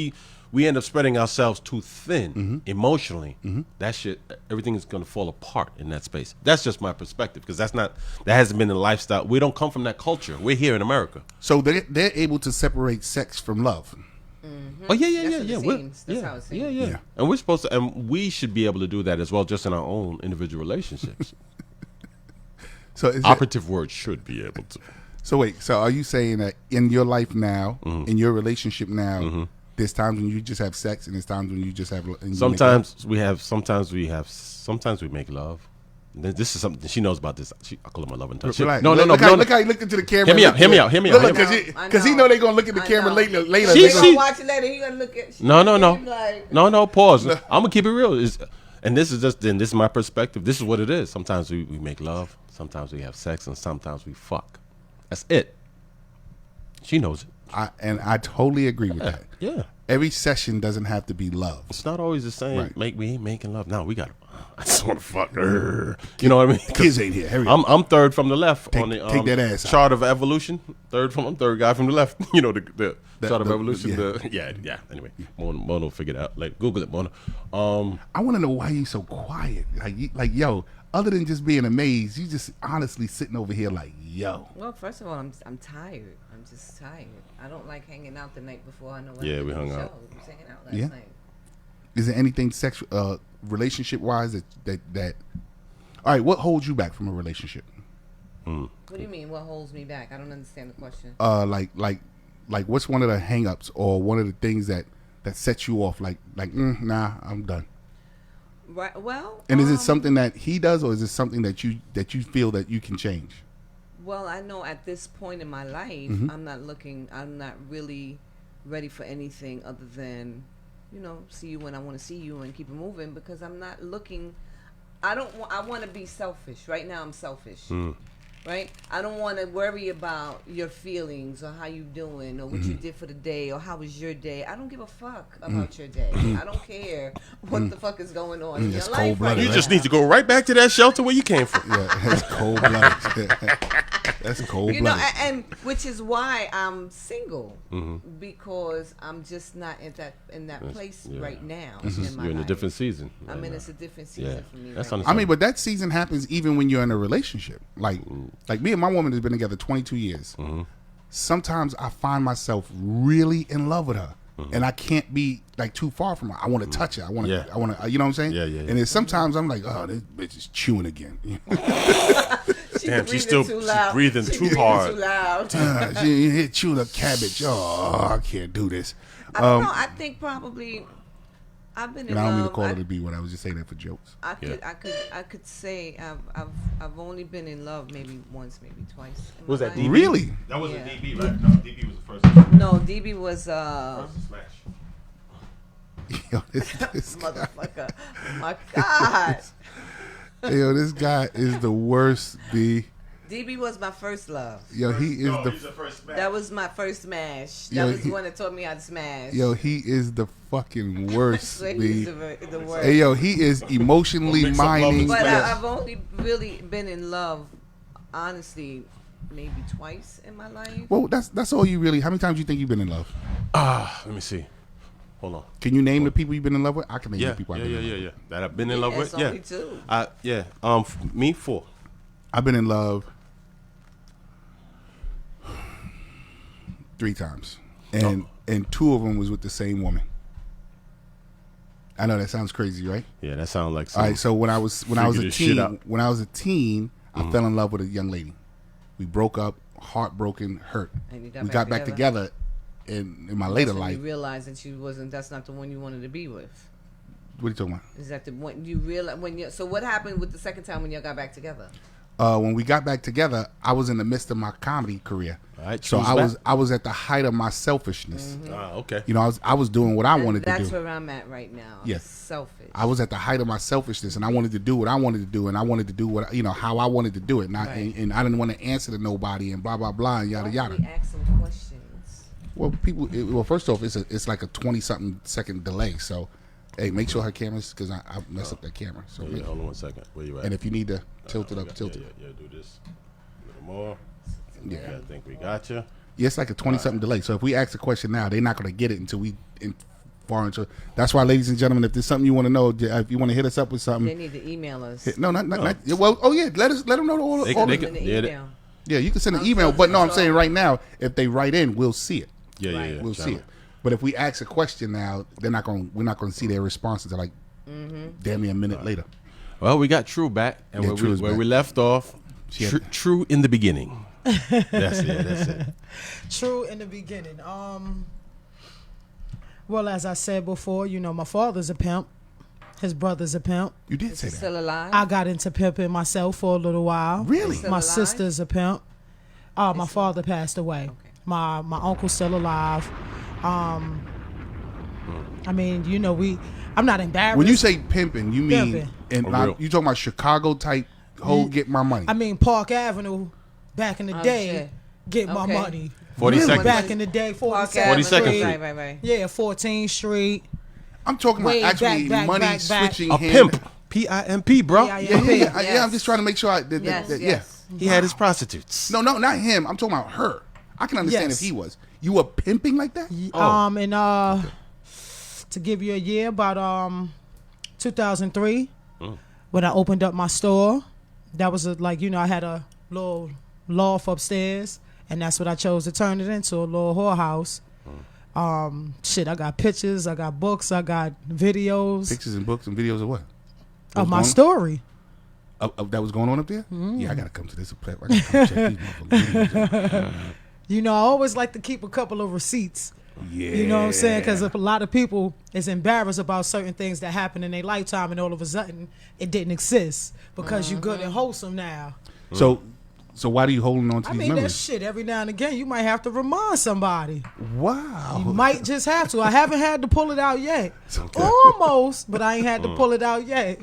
A: we end up spreading ourselves too thin emotionally, that shit, everything is going to fall apart in that space. That's just my perspective, because that hasn't been the lifestyle. We don't come from that culture. We're here in America.
B: So they're able to separate sex from love.
A: Oh yeah.
C: That's how it seems.
A: Yeah. And we're supposed to, and we should be able to do that as well, just in our own individual relationships.
B: So is
A: Operative word should be able to.
B: So wait. So are you saying that in your life now, in your relationship now? There's times when you just have sex, and there's times when you just have.
A: Sometimes we make love. This is something she knows about. This I call it my love and touch.
B: Relax.
A: No.
B: Look how he looked into the camera.
A: Hear me out.
B: Because he know they're gonna look at the camera later.
C: He gonna watch it later. He gonna look at.
A: No. Pause. I'm gonna keep it real. And this is my perspective. This is what it is. Sometimes we make love. Sometimes we have sex, and sometimes we fuck. That's it. She knows it.
B: I totally agree with that.
A: Yeah.
B: Every session doesn't have to be love.
A: It's not always the same.
B: Right.
A: We ain't making love. No, we got. I just want to fuck her. You know what I mean?
B: Kids ain't here. Hurry up.
A: I'm third from the left on the
B: take that ass out.
A: chart of evolution. I'm third guy from the left. You know the chart of evolution.
B: yeah.
A: Anyway, Mono figured it out. Like Google it, Mono.
B: I want to know why you so quiet. Like yo. Other than just being amazed, you just honestly sitting over here like, yo.
C: Well, first of all, I'm tired. I'm just tired. I don't like hanging out the night before. I know.
A: Yeah, we hung out.
C: We was hanging out last night.
B: Is there anything sexual, relationship wise that? All right, what holds you back from a relationship?
C: What do you mean? What holds me back? I don't understand the question.
B: Like what's one of the hang-ups or one of the things that sets you off? Nah, I'm done.
C: Right. Well.
B: And is it something that he does, or is it something that you feel that you can change?
C: Well, I know at this point in my life, I'm not really ready for anything other than, see you when I want to see you and keep it moving, because I'm not looking. I want to be selfish. Right now, I'm selfish. Right? I don't want to worry about your feelings or how you doing or what you did for the day or how was your day. I don't give a fuck about your day. I don't care what the fuck is going on in your life. Right
A: You
C: now.
A: just need to go right back to that shelter where you came from.
B: Yeah, that's cold blooded. That's cold blooded.
C: And which is why I'm single, because I'm just not in that place right now.
A: You're in a different season.
C: It's a different season for me.
A: That's
C: right now.
B: I mean, but that season happens even when you're in a relationship. Like me and my woman has been together 22 years. Sometimes I find myself really in love with her, and I can't be like too far from her. I want to touch her. I want to. You know what I'm saying?
A: Yeah.
B: And then sometimes I'm like, oh, this bitch is chewing again.
A: Damn, she's
C: too loud.
A: breathing
C: She's
A: too
C: breathing
A: hard.
C: Too loud.
B: She hit chew the cabbage. Oh, I can't do this.
C: I don't know. I think probably I've been in
B: And I don't mean to
C: love.
B: call it a B word. I was just saying that for jokes.
C: I could say I've only been in love maybe once, maybe twice. in
A: Was
C: my
A: that
C: life.
A: DB?
B: Really?
A: That wasn't
C: Yeah.
A: DB, right? No, DB was the first.
C: No, DB was
A: First smash.
B: Yo, this guy,
C: motherfucker. Oh my God.
B: yo, this guy is the worst. B.
C: DB was my first love.
B: Yo, he is
A: No,
B: the.
A: he's the first smash.
C: That was my first smash. That
B: Yo,
C: was
B: he-
C: the one that taught me how to smash.
B: Yo, he is the fucking worst.
C: So he's
B: B.
C: the worst.
B: Hey, yo, he is emotionally
A: Mix up love
B: mining.
A: and
C: But
A: smash.
C: I've only really been in love, honestly, maybe twice in my life.
B: Well, that's all you really. How many times do you think you've been in love?
A: Let me see. Hold on.
B: Can you name the people you've been in love with? I can name the people I've been in love with.
A: Yeah. That I've been in love with.
C: It's only
A: Yeah.
C: two.
A: Me 4.
B: I've been in love 3 times, and 2 of them was with the same woman. I know that sounds crazy, right?
A: Yeah, that sounds like
B: All
A: some.
B: right, so when I was a
A: figure this shit
B: teen,
A: out.
B: I fell in love with a young lady. We broke up, heartbroken, hurt.
C: And you got
B: We
C: back
B: got back together in my later
C: That's when
B: life.
C: you realized that you wasn't. That's not the one you wanted to be with.
B: What are you talking about?
C: Is that the one you realize when you? So what happened with the second time when y'all got back together?
B: When we got back together, I was in the midst of my comedy career.
A: All right,
B: So
A: choose
B: I was at the height of my selfishness.
A: Okay.
B: You know, I was doing what I wanted to
C: That's
B: do.
C: where I'm at right now. I'm
B: Yes.
C: selfish.
B: I was at the height of my selfishness, and I wanted to do what I wanted to do, and I wanted to do what how I wanted to do it,
C: Right.
B: and I didn't want to answer to nobody, and blah blah blah, and yada
C: Why
B: yada.
C: don't we ask some questions?
B: Well, first off, it's like a 20-something second delay. So, hey, make sure her camera's because I messed up that camera. So,
A: Yeah, hold on 1 second. Where you at?
B: and if you need to tilt it up,
A: Yeah,
B: tilt it.
A: Yeah, do this. A little more.
B: Yeah.
A: I think we got you.
B: Yeah, it's like a 20-something delay. So if we ask a question now, they're not going to get it until we far into. That's why, ladies and gentlemen, if there's something you want to know, if you want to hit us up with
C: They
B: something,
C: need to email us.
B: no, not. Well, oh yeah, let them know all.
A: They
B: all
A: can-
B: the-
C: In the
A: yeah,
C: email.
B: yeah, you can send an
C: I'm
B: email,
C: so
B: but no, I'm
C: sorry.
B: saying right now, if they write in, we'll see it.
A: Yeah,
C: Right.
A: yeah.
B: We'll see it. But if we ask a question now, we're not going to see their response until like damn near a minute later.
A: Well, we got True back, and
B: Yeah,
A: where,
B: True
A: we,
B: is
A: where
B: back.
A: we left off,
B: She had-
A: True in the beginning. That's it.
D: True in the beginning. Well, as I said before, my father's a pimp. His brother's a pimp.
B: You did
C: Is
B: say
C: he
B: that.
C: still alive?
D: I got into pimping myself for a little while.
B: Really?
C: Still
D: My
C: alive?
D: sister's a pimp. My father passed away.
C: Okay.
D: My uncle's still alive. I mean, I'm not embarrassed.
B: When you say pimping, you mean
D: Pimping.
B: and
A: For
B: like,
A: real.
B: you talking about Chicago type whole get my money.
D: I mean, Park Avenue, back in the day,
C: shit.
D: get my
C: Okay.
D: money.
A: 42nd.
D: Back in the day,
C: Park
D: 42nd
C: Avenue.
A: 42nd
D: Street.
A: Street.
C: Right.
D: Yeah, 14th Street.
B: I'm talking about
D: Way
B: actually
D: back,
B: money
D: back.
B: switching
A: A
B: hand.
A: pimp. P-I-M-P, bro.
D: Yeah,
B: Yeah,
C: Yes.
B: I'm just trying to make sure.
C: Yes.
B: Yeah.
A: He had his prostitutes.
B: No, not him. I'm talking about her. I can understand
D: Yes.
B: if he was. You were pimping like that?
A: Oh.
D: To give you a year, about 2003, when I opened up my store, that was I had a little loft upstairs, and that's what I chose to turn it into, a little whorehouse. I got pictures, I got books, I got videos
B: Pictures and books and videos of what?
D: of my
B: What's
D: story.
B: Of that was going on up there? Yeah, I gotta come to this. I gotta come check these motherfucking videos.
D: I always like to keep a couple of receipts.
B: Yeah.
D: You know what I'm saying? Because a lot of people is embarrassed about certain things that happen in their lifetime, and all of a sudden it didn't exist because you good and wholesome now.
B: So why do you holding on to
D: I
B: these
D: mean, that
B: memories?
D: shit every now and again you might have to remind somebody.
B: Wow.
D: You might just have to. I haven't had to pull it out yet. Almost, but I ain't had to pull it out yet.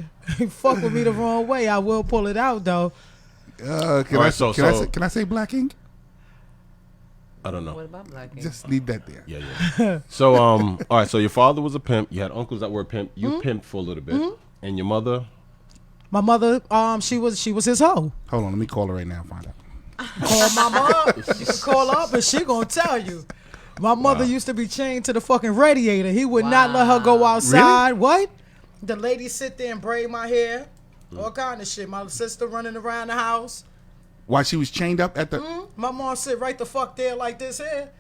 D: Fuck with me the wrong way. I will pull it out though.
B: Can I say black ink?
A: I don't
C: What
A: know.
C: about black ink?
B: Just leave that there.
A: Yeah. So, all right. So your father was a pimp. You had uncles that were a pimp. You pimped for a little bit, and your mother.
D: My mother, she was his hoe.
B: Hold on, let me call her right now and find out.
D: Call my mom. You can call her up and she gonna tell you. My mother used to be chained to the fucking radiator. He would not let her go outside. What? The lady sit there and braid my hair. All kind of shit. My sister running around the house.
B: Why she was chained up at the?
D: My mom sit right the fuck there like this here.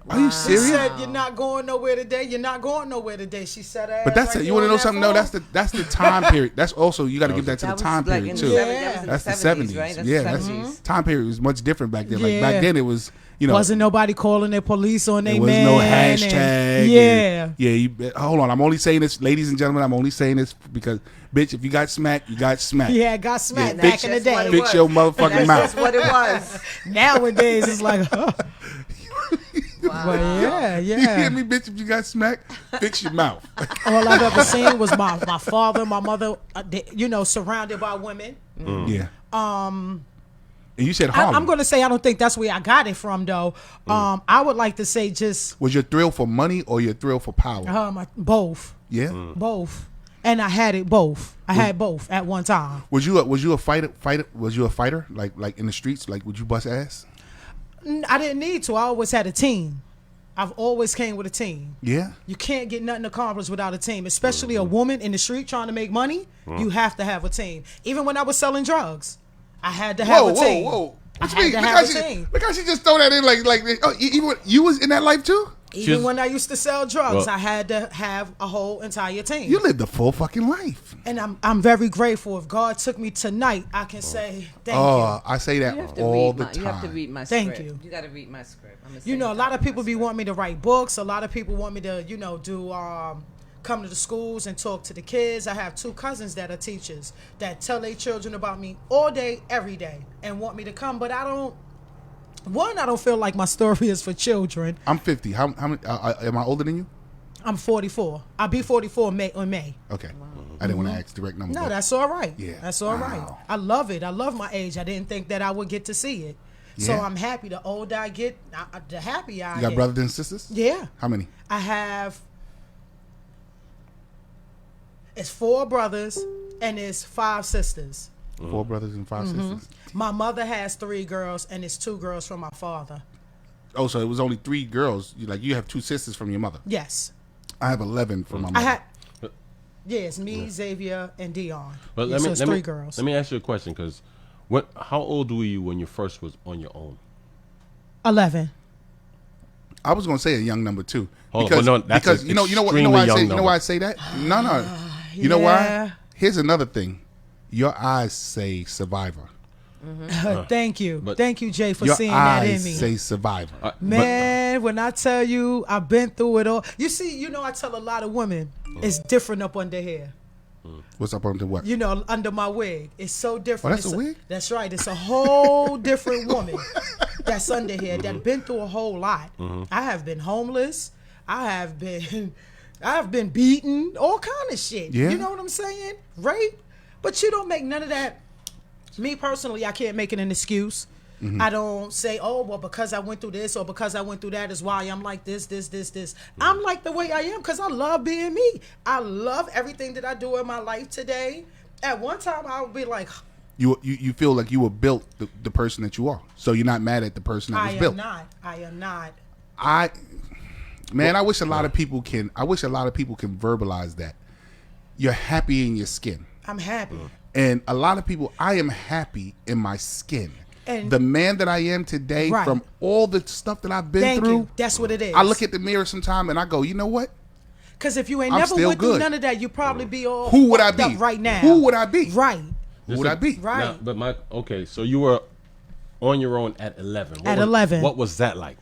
B: Are you
D: She
B: serious?
D: said, "You're not going nowhere today. You're not going nowhere today." She said,
B: But that's
D: like,
B: it. You want to know
D: that
B: something?
D: for?
B: No, that's the time period. That's also you got to give that to the
C: That was
B: time
C: like
B: period
C: in
B: too.
C: the
D: Yeah.
C: that was
B: That's the
C: in
B: 70s.
C: right? That's
B: Yeah,
C: the
B: that's
C: 70s.
B: time period was much different back then. Like
D: Yeah.
B: back then, it was
D: Wasn't nobody calling their police on
B: there
D: their
B: was
D: man.
B: no
D: and-
B: hashtag.
D: yeah.
B: Hold on. I'm only saying this, ladies and gentlemen. I'm only saying this because, bitch, if you got smacked, you got smacked.
D: Yeah, got smacked
B: Yeah,
D: back
B: fix-
D: in the
C: That's what
D: day.
C: it
B: Fix
C: was.
B: your motherfucking
C: That's
B: mouth.
C: just what it was.
D: Nowadays, it's like, but yeah,
B: You hear
D: yeah.
B: me, bitch? If you got smacked, fix your mouth.
D: All I've ever seen was my father, my mother, surrounded by women.
B: Yeah. And you said Harlem.
D: I'm going to say I don't think that's where I got it from, though. I would like to say just
B: Was your thrill for money or your thrill for power?
D: both.
B: Yeah.
D: Both. And I had it both. I had both at one time.
B: Was you a fighter? Was you a fighter? Like in the streets? Like would you bust ass?
D: I didn't need to. I always had a team. I've always came with a team.
B: Yeah.
D: You can't get nothing accomplished without a team, especially a woman in the street trying to make money. You have to have a team. Even when I was selling drugs, I had to have a team.
B: Whoa.
D: I
B: What you
D: had
B: mean?
D: to
B: Look
D: have
B: how
D: a
B: she-
D: team.
B: Look how she just throw that in like even when you was in that life too?
D: Even
A: was-
D: when I used to sell drugs,
A: Well-
D: I had to have a whole entire team.
B: You lived a full fucking life.
D: And I'm very grateful. If God took me tonight, I can say thank
B: Oh, I say that
C: You have to
B: all
C: read
B: the
C: my,
B: time.
C: you have to read my
D: Thank
C: script.
D: you.
C: You got to read my script. I'm
D: you. A lot of people be wanting me to write books. A lot of people want me to, do come to the schools and talk to the kids. I have 2 cousins that are teachers that tell their children about me all day, every day, and want me to come. But I don't feel like my story is for children.
B: I'm 50. How many? Am I older than you?
D: I'm 44. I'll be 44 in May.
B: Okay. I didn't want to ask direct number.
D: No,
B: but-
D: that's all right.
B: Yeah.
D: That's all right.
B: Wow.
D: I love it. I love my age. I didn't think that I would get to see it. So
B: Yeah.
D: I'm happy. The older I get, the happier I
B: You got
D: get.
B: brothers and sisters?
D: Yeah.
B: How many?
D: I have. It's 4 brothers and it's 5 sisters.
B: 4 brothers and 5 sisters.
D: My mother has 3 girls and it's 2 girls from my father.
B: Oh, so it was only 3 girls. You have 2 sisters from your mother.
D: Yes.
B: I have 11 from my
D: I
B: mother.
D: had. Yes, me, Xavier, and Dion.
A: But
D: Yeah, so it's 3 girls.
A: Let me ask you a question, because how old were you when you first was on your own?
D: 11.
B: I was going to say a young number too.
A: Hold on,
B: Because,
A: but no, that's
B: because
A: an
B: you know why I
A: extremely
B: say
A: young
B: you know why I
A: number.
B: say that? No. You know why?
D: Yeah.
B: Here's another thing. Your eyes say survivor.
D: Thank you.
A: but-
D: Thank you, Jay, for
B: Your
D: seeing that in
B: eyes
D: me.
B: say survivor.
D: Man, when I tell you I've been through it all. You see, I tell a lot of women it's different up under here.
B: What's up on the what?
D: Under my wig. It's so different.
B: Oh, that's a wig?
D: That's right. It's a whole different woman that's under here that been through a whole lot. I have been homeless. I have been beaten, all kind of shit.
B: Yeah.
D: You know what I'm saying? Rape. But you don't make none of that. Me personally, I can't make it an excuse. I don't say, oh, well, because I went through this or because I went through that is why I'm like this. I'm like the way I am because I love being me. I love everything that I do in my life today. At one time, I would be like,
B: You feel like you were built the person that you are. So you're not mad at the person that was
D: I
B: built.
D: am not.
B: I wish a lot of people can verbalize that. You're happy in your skin.
D: I'm happy.
B: And a lot of people, I am happy in my skin.
D: And
B: the man that I am today,
D: Right.
B: from all the stuff that I've been
D: Thank
B: through,
D: you. That's what it is.
B: I look at the mirror sometime and I go, you know what?
D: Because if you ain't
B: I'm
D: never
B: still
D: went through
B: good.
D: none of that, you probably be all
B: Who would I
D: fucked up
B: be
D: right now?
B: Who would I be?
D: Right.
B: Who would I be?
D: Right.
A: Now, but so you were on your own at 11.
D: At 11.
A: What was that like?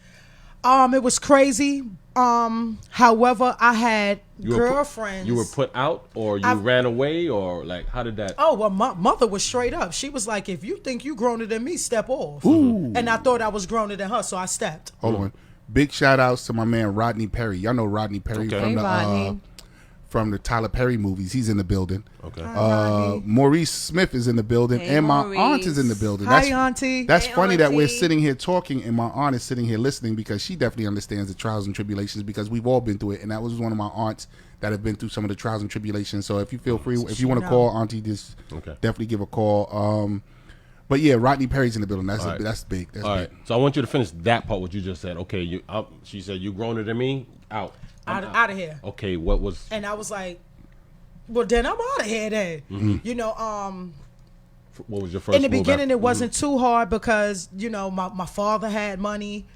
D: It was crazy. However, I had
A: You were put-
D: girlfriends.
A: You were put out, or you ran away, or like how did that?
D: Oh, well, my mother was straight up. She was like, if you think you growner than me, step off. And I thought I was growner than her, so I stepped.
B: Hold on. Big shout outs to my man Rodney Perry. Y'all know Rodney Perry
A: Okay.
B: from
C: Hey,
B: the
C: Rodney.
B: from the Tyler Perry movies. He's in the building.
A: Okay.
B: Maurice Smith is in the building,
C: Hey,
B: and my
C: Maurice.
B: aunt is in the building.
D: Hi, Auntie.
B: That's
C: Hey,
B: funny that we're
C: Auntie.
B: sitting here talking, and my aunt is sitting here listening because she definitely understands the trials and tribulations because we've all been through it, and that was one of my aunts that have been through some of the trials and tribulations. So if you feel free, if you want to call Auntie, just definitely give a call. But yeah, Rodney Perry's in the building. That's
A: All right.
B: that's big. That's
A: All
B: big.
A: right. So I want you to finish that part. What you just said. Okay. She said you growner than me. Out.
D: Out of here.
A: Okay. What was?
D: And I was like, well, then I'm out of here then.
B: Mm-hmm.
A: What was your first?
D: In the
A: move
D: beginning,
A: after?
D: it wasn't too hard because my father had money,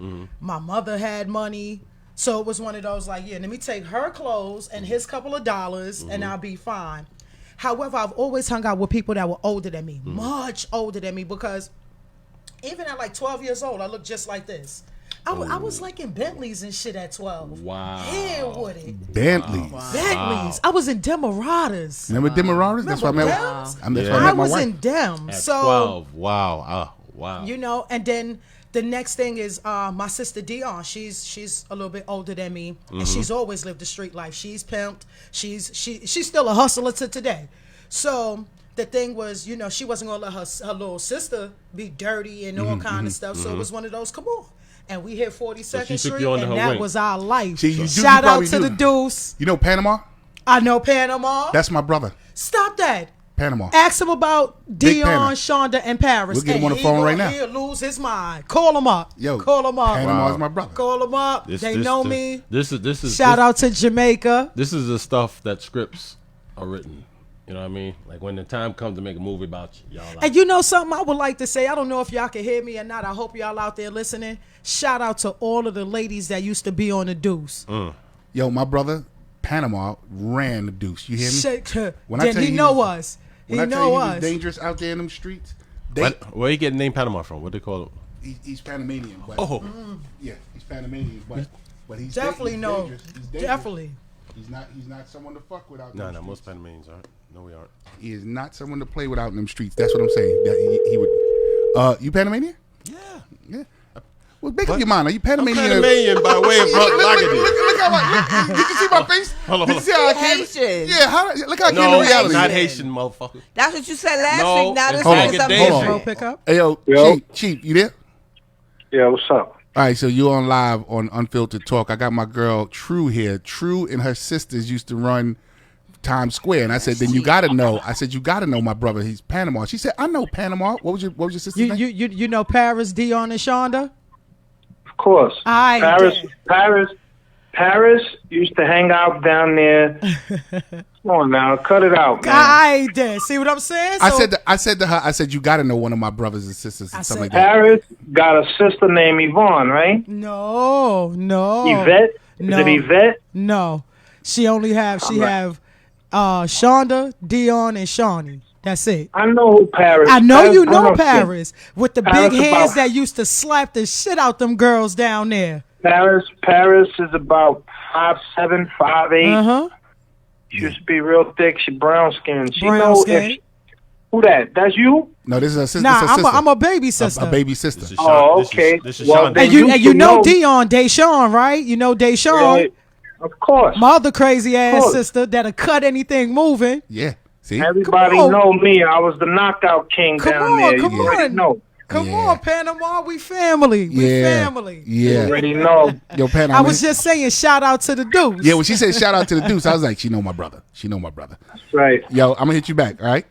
D: my mother had money, so it was one of those like, yeah, let me take her clothes and his couple of dollars, and I'll be fine. However, I've always hung out with people that were older than me, much older than me, because even at like 12 years old, I looked just like this. I was like in Bentleys and shit at 12.
A: Wow.
D: Hell with it.
B: Bentleys.
D: Bentleys. I was in Demaradas.
B: Remember Demaradas? That's why I met.
D: Dems?
B: That's why I
D: I
B: met my
D: was
B: wife.
D: in Dem.
A: At
D: So
A: 12. Wow. Wow.
D: and then the next thing is my sister Dion. She's a little bit older than me, and she's always lived the street life. She's pimped. She's still a hustler to today. So the thing was, she wasn't gonna let her little sister be dirty and all kind of stuff. So it was one of those, come on. And we hit 42nd
A: she took
D: Street,
A: you under
D: and
A: her
D: that
A: wing.
D: was our life.
B: See, you
D: Shout out
B: probably
D: to the Deuce.
B: You know Panama?
D: I know Panama.
B: That's my brother.
D: Stop that.
B: Panama.
D: Ask him about
B: Big Panama.
D: Dion, Shonda, and Paris.
B: We'll get him
D: and
B: on the phone right now.
D: He'll lose his mind. Call him up.
B: Yo,
D: Call him up.
B: Panama is my brother.
D: Call him up. They know me.
A: This is
D: Shout out to Jamaica.
A: This is the stuff that scripts are written. You know what I mean? Like when the time comes to make a movie about you, y'all.
D: And you know something I would like to say? I don't know if y'all can hear me or not. I hope y'all out there listening. Shout out to all of the ladies that used to be on the Deuce.
B: Yo, my brother, Panama ran the Deuce. You hear me?
D: Shake her.
B: When I
D: Then
B: tell you
D: he
B: he
D: know
B: was-
D: us. He
B: When I tell
D: know
B: you he was
D: us.
B: dangerous out there in them streets,
A: Where you get the name Panama from? What they call it?
B: he's Panamanian. But, yeah, he's Panamanian, but he's
D: Definitely
B: he's
D: no.
B: dangerous. He's dangerous.
D: Definitely.
B: He's not someone to fuck with out
A: No,
B: them
A: no, most
B: streets.
A: Panamanians aren't. No, we aren't.
B: He is not someone to play with out in them streets. That's what I'm saying. That he would. You Panamanian? Yeah. Well, make up your mind. Are you Panamanian?
A: Panamanian by way of Burgundy.
B: Look how you can see my face.
A: Hold on,
B: Did you see how I came?
C: Haitian.
B: Yeah. Look how I came
A: No,
B: to reality.
A: not Haitian, motherfucker.
C: That's what you said last
A: No,
C: week. Now
A: it's
C: this
B: hold
C: week
B: on.
C: is something
A: Hold on.
C: different.
D: Pick up.
B: Hey yo,
E: Yo.
B: Chief, you there?
E: Yeah, what's up?
B: All right, so you're on live on Unfiltered Talk. I got my girl True here. True and her sisters used to run Times Square, and I said, then you gotta know. I said, you gotta know my brother. He's Panama. She said, I know Panama. What was your sister's name?
D: You know Paris, Dion, and Shonda?
E: Of course.
D: I
E: Paris used to hang out down there. Come on now, cut it out, man.
D: I did. See what I'm saying?
B: I
D: So-
B: said to her, I said, you gotta know one of my brothers and sisters and
D: I
B: something like
D: said-
B: that.
E: Paris got a sister named Yvonne, right?
D: No.
E: Yvette?
D: No.
E: Is it Yvette?
D: No. She have Shonda, Dion, and Shawnee. That's it.
E: I know who Paris.
D: I know you
E: I
D: know
E: shit.
D: Paris with the
E: Paris
D: big hands
E: about-
D: that used to slap the shit out them girls down there.
E: Paris is about 5'7", 5'8".
D: Uh-huh.
E: She used to be real thick. She brown skinned. She
D: Brown
E: know
D: skin.
E: if who that? That's you?
B: No, this is her sister.
D: Nah,
B: this is her sister.
D: I'm a baby sister.
B: A baby sister.
A: This is
E: Oh,
A: Sean-
E: okay.
A: This is
E: Well,
A: Sean.
E: then
D: and you
E: should
D: know Dion, Deshawn, right? You know Deshawn,
E: Yeah, of course.
D: my other crazy ass
E: course.
D: sister that'll cut anything moving.
B: Yeah. See?
E: Everybody
D: Come on.
E: know me. I was the knockout king
D: Come
E: down
D: on,
E: there.
D: come
E: You already
D: on.
E: know.
D: Come
B: Yeah.
D: on, Panama, we family. We
B: Yeah.
D: family.
E: You
B: Yeah.
E: already know.
B: Yo, Pan,
D: I was just saying, shout out to the Deuce.
B: Yeah, when she said shout out to the Deuce, I was like, she know my brother. She know my brother.
E: Right.
B: Yo, I'm gonna hit you back, all right?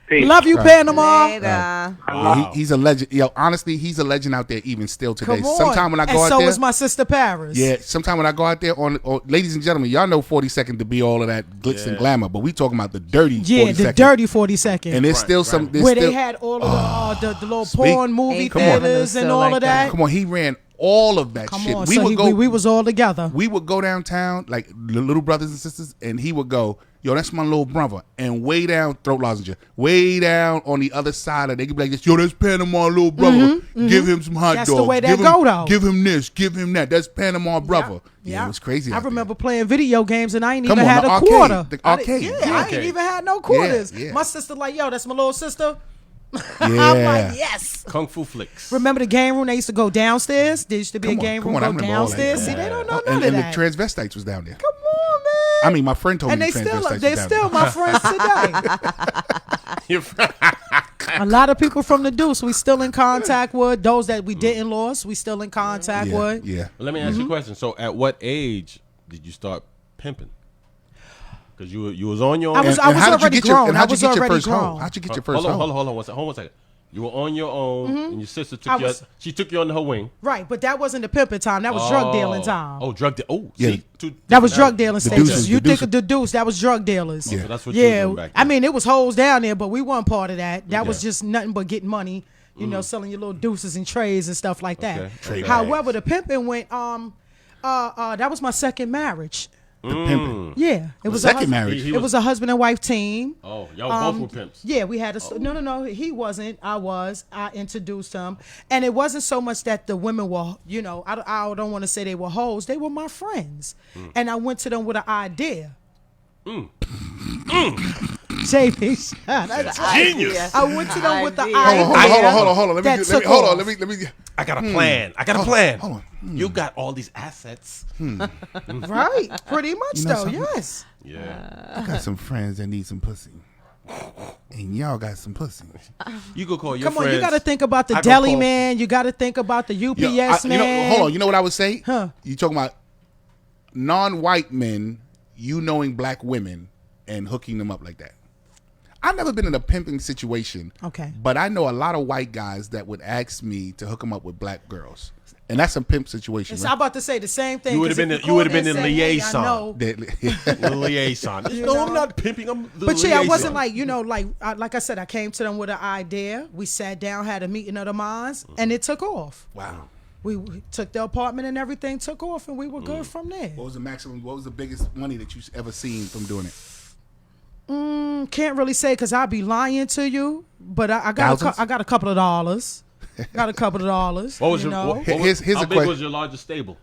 E: Peace.
D: Love you, Panama.
C: Later.
B: Yeah, he's a legend. Yo, honestly, he's a legend out there even still today.
D: Come on.
B: Sometime when I
D: and
B: go out
D: so
B: there,
D: is my sister Paris.
B: yeah. Sometime when I go out there ladies and gentlemen, y'all know 42nd to be all of that glitz and glamour, but we talking about the dirty.
D: Yeah,
B: 42nd.
D: the dirty 42nd.
B: And there's still some. There's
D: where
B: still,
D: they had all of the little
B: speak.
D: porn movie
C: Ain't that
D: theaters and
C: still
D: all
C: like
D: of that.
B: Come on, he ran all of that
D: Come
B: shit.
D: on,
B: We
D: so
B: would go.
D: we was all together.
B: We would go downtown, like the little brothers and sisters, and he would go, yo, that's my little brother. And way down, throat lozenge, way down on the other side of, they could be like this, yo, that's Panama little brother. Give him some hot
D: That's
B: dogs.
D: the way that
B: give him,
D: go, though.
B: Give him this, give him that. That's Panama brother. Yeah, it was crazy.
D: I
B: out there.
D: remember playing video games and I ain't
B: Come
D: even
B: on,
D: had
B: the
D: a
B: arcade,
D: quarter.
B: the
D: I
B: arcade.
D: didn't-
B: Yeah.
D: I ain't even had no quarters.
B: Yeah.
D: My sister like, yo, that's my little sister.
B: Yeah.
D: I'm like, yes.
A: Kung Fu flicks.
D: Remember the game room? They used to go downstairs. There used to be
B: Come
D: a
B: on,
D: game
B: come
D: room
B: on, I
D: go
B: remember all that.
D: downstairs. See, they don't know none
B: and
D: of that.
B: the transvestites was down there.
D: Come on, man.
B: I mean, my friend told
D: And
B: me
D: they
B: the
D: still,
B: transvestites
D: they're
B: was down
D: still
B: there.
D: my friends today.
A: You're
D: A lot of people from the Deuce we still in contact with. Those that we didn't lost, we still in contact
B: Yeah,
D: with.
B: yeah.
A: Let me ask you a question. So, at what age did you start pimping? Because you was on your own.
D: I was
B: And how did you
D: already
B: get your?
D: grown.
B: And
D: I
B: how'd you
D: was
B: get your
D: already
B: first
D: grown.
B: home? How'd you get your first home?
A: Hold on one second. You were on your own, and your sister took she took you under her wing.
D: Right, but that wasn't the pimping time. That was drug dealing time.
A: Oh, drug dealing. Oh,
B: Yeah.
A: see,
D: That was drug dealing stages.
B: deuces,
D: You
B: the
D: think of the deuce, that was drug dealers.
A: Yeah, so that's what you were doing back then.
D: I mean, it was hoes down there, but we weren't part of that. That was
A: Okay.
D: just nothing but getting money, you know, selling your little deuces and trays and stuff like that.
A: Okay. Trade
D: However, the pimping went, that was my second marriage.
B: The pimping.
D: Yeah. It was
B: second marriage.
A: He
D: It was a husband and wife team.
A: Oh, y'all both were pimps.
D: Yeah, we had a no. He wasn't. I was. I introduced him, and it wasn't so much that the women were. You know, I don't want to say they were hoes. They were my friends, and I went to them with an idea. JP, that's
A: Genius.
D: I went to them with the
C: Idea.
D: idea.
B: Hold on. Let me.
A: I got a plan. I got a plan.
B: Hold on.
A: You got all these assets.
D: Right, pretty much
B: You know
D: though.
B: something?
D: Yes.
A: Yeah.
B: I got some friends that need some pussy, and y'all got some pussy.
A: You could call your
D: Come on,
A: friends.
D: you got to think about the
A: I go
D: deli
A: call-
D: man. You got to think about the UPS man.
B: Hold on. You know what I would say?
D: Huh.
B: You talking about non-white men, you knowing black women and hooking them up like that. I've never been in a pimping situation.
D: Okay.
B: But I know a lot of white guys that would ask me to hook them up with black girls. And that's a pimp situation.
D: I'm
B: Right?
D: about to say the same thing.
A: You would
D: 'cause
A: have been
D: if
A: the- you would have
D: call
A: been
D: and
A: the
D: say, hey, I
A: liaison.
D: know-
A: The liaison.
D: You
A: No,
D: know?
A: I'm not pimping. I'm the
D: But
A: liaison.
D: yeah, I wasn't like, you know, like I said, I came to them with an idea. We sat down, had a meeting of the minds, and it took off.
B: Wow.
D: We took the apartment and everything took off, and we were good from there.
B: What was the maximum? What was the biggest money that you ever seen from doing it?
D: Can't really say because I'd be lying to you, but I got
B: Thousands?
D: I got a couple of dollars. Got a couple of dollars.
A: What was
D: you
A: your?
D: know?
A: What was,
B: Here's
A: how
B: a
A: big
B: question.
A: was your largest stable?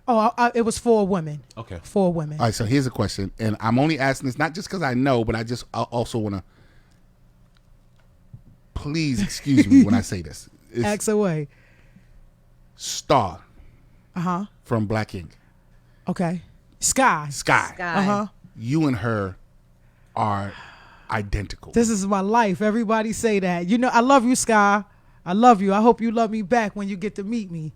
D: Oh, it was 4 women.
A: Okay.
D: 4 women.
B: All right, so here's a question, and I'm only asking this not just because I know, but I also want to. Please excuse me when I say this. It's
D: Ask away.
B: Star
D: Uh-huh.
B: from Black Ink.
D: Okay. Sky.
B: Sky.
D: Uh-huh.
B: You and her are identical.
D: This is my life. Everybody say that. You know, I love you, Sky. I love you. I hope you love me back when you get to meet me.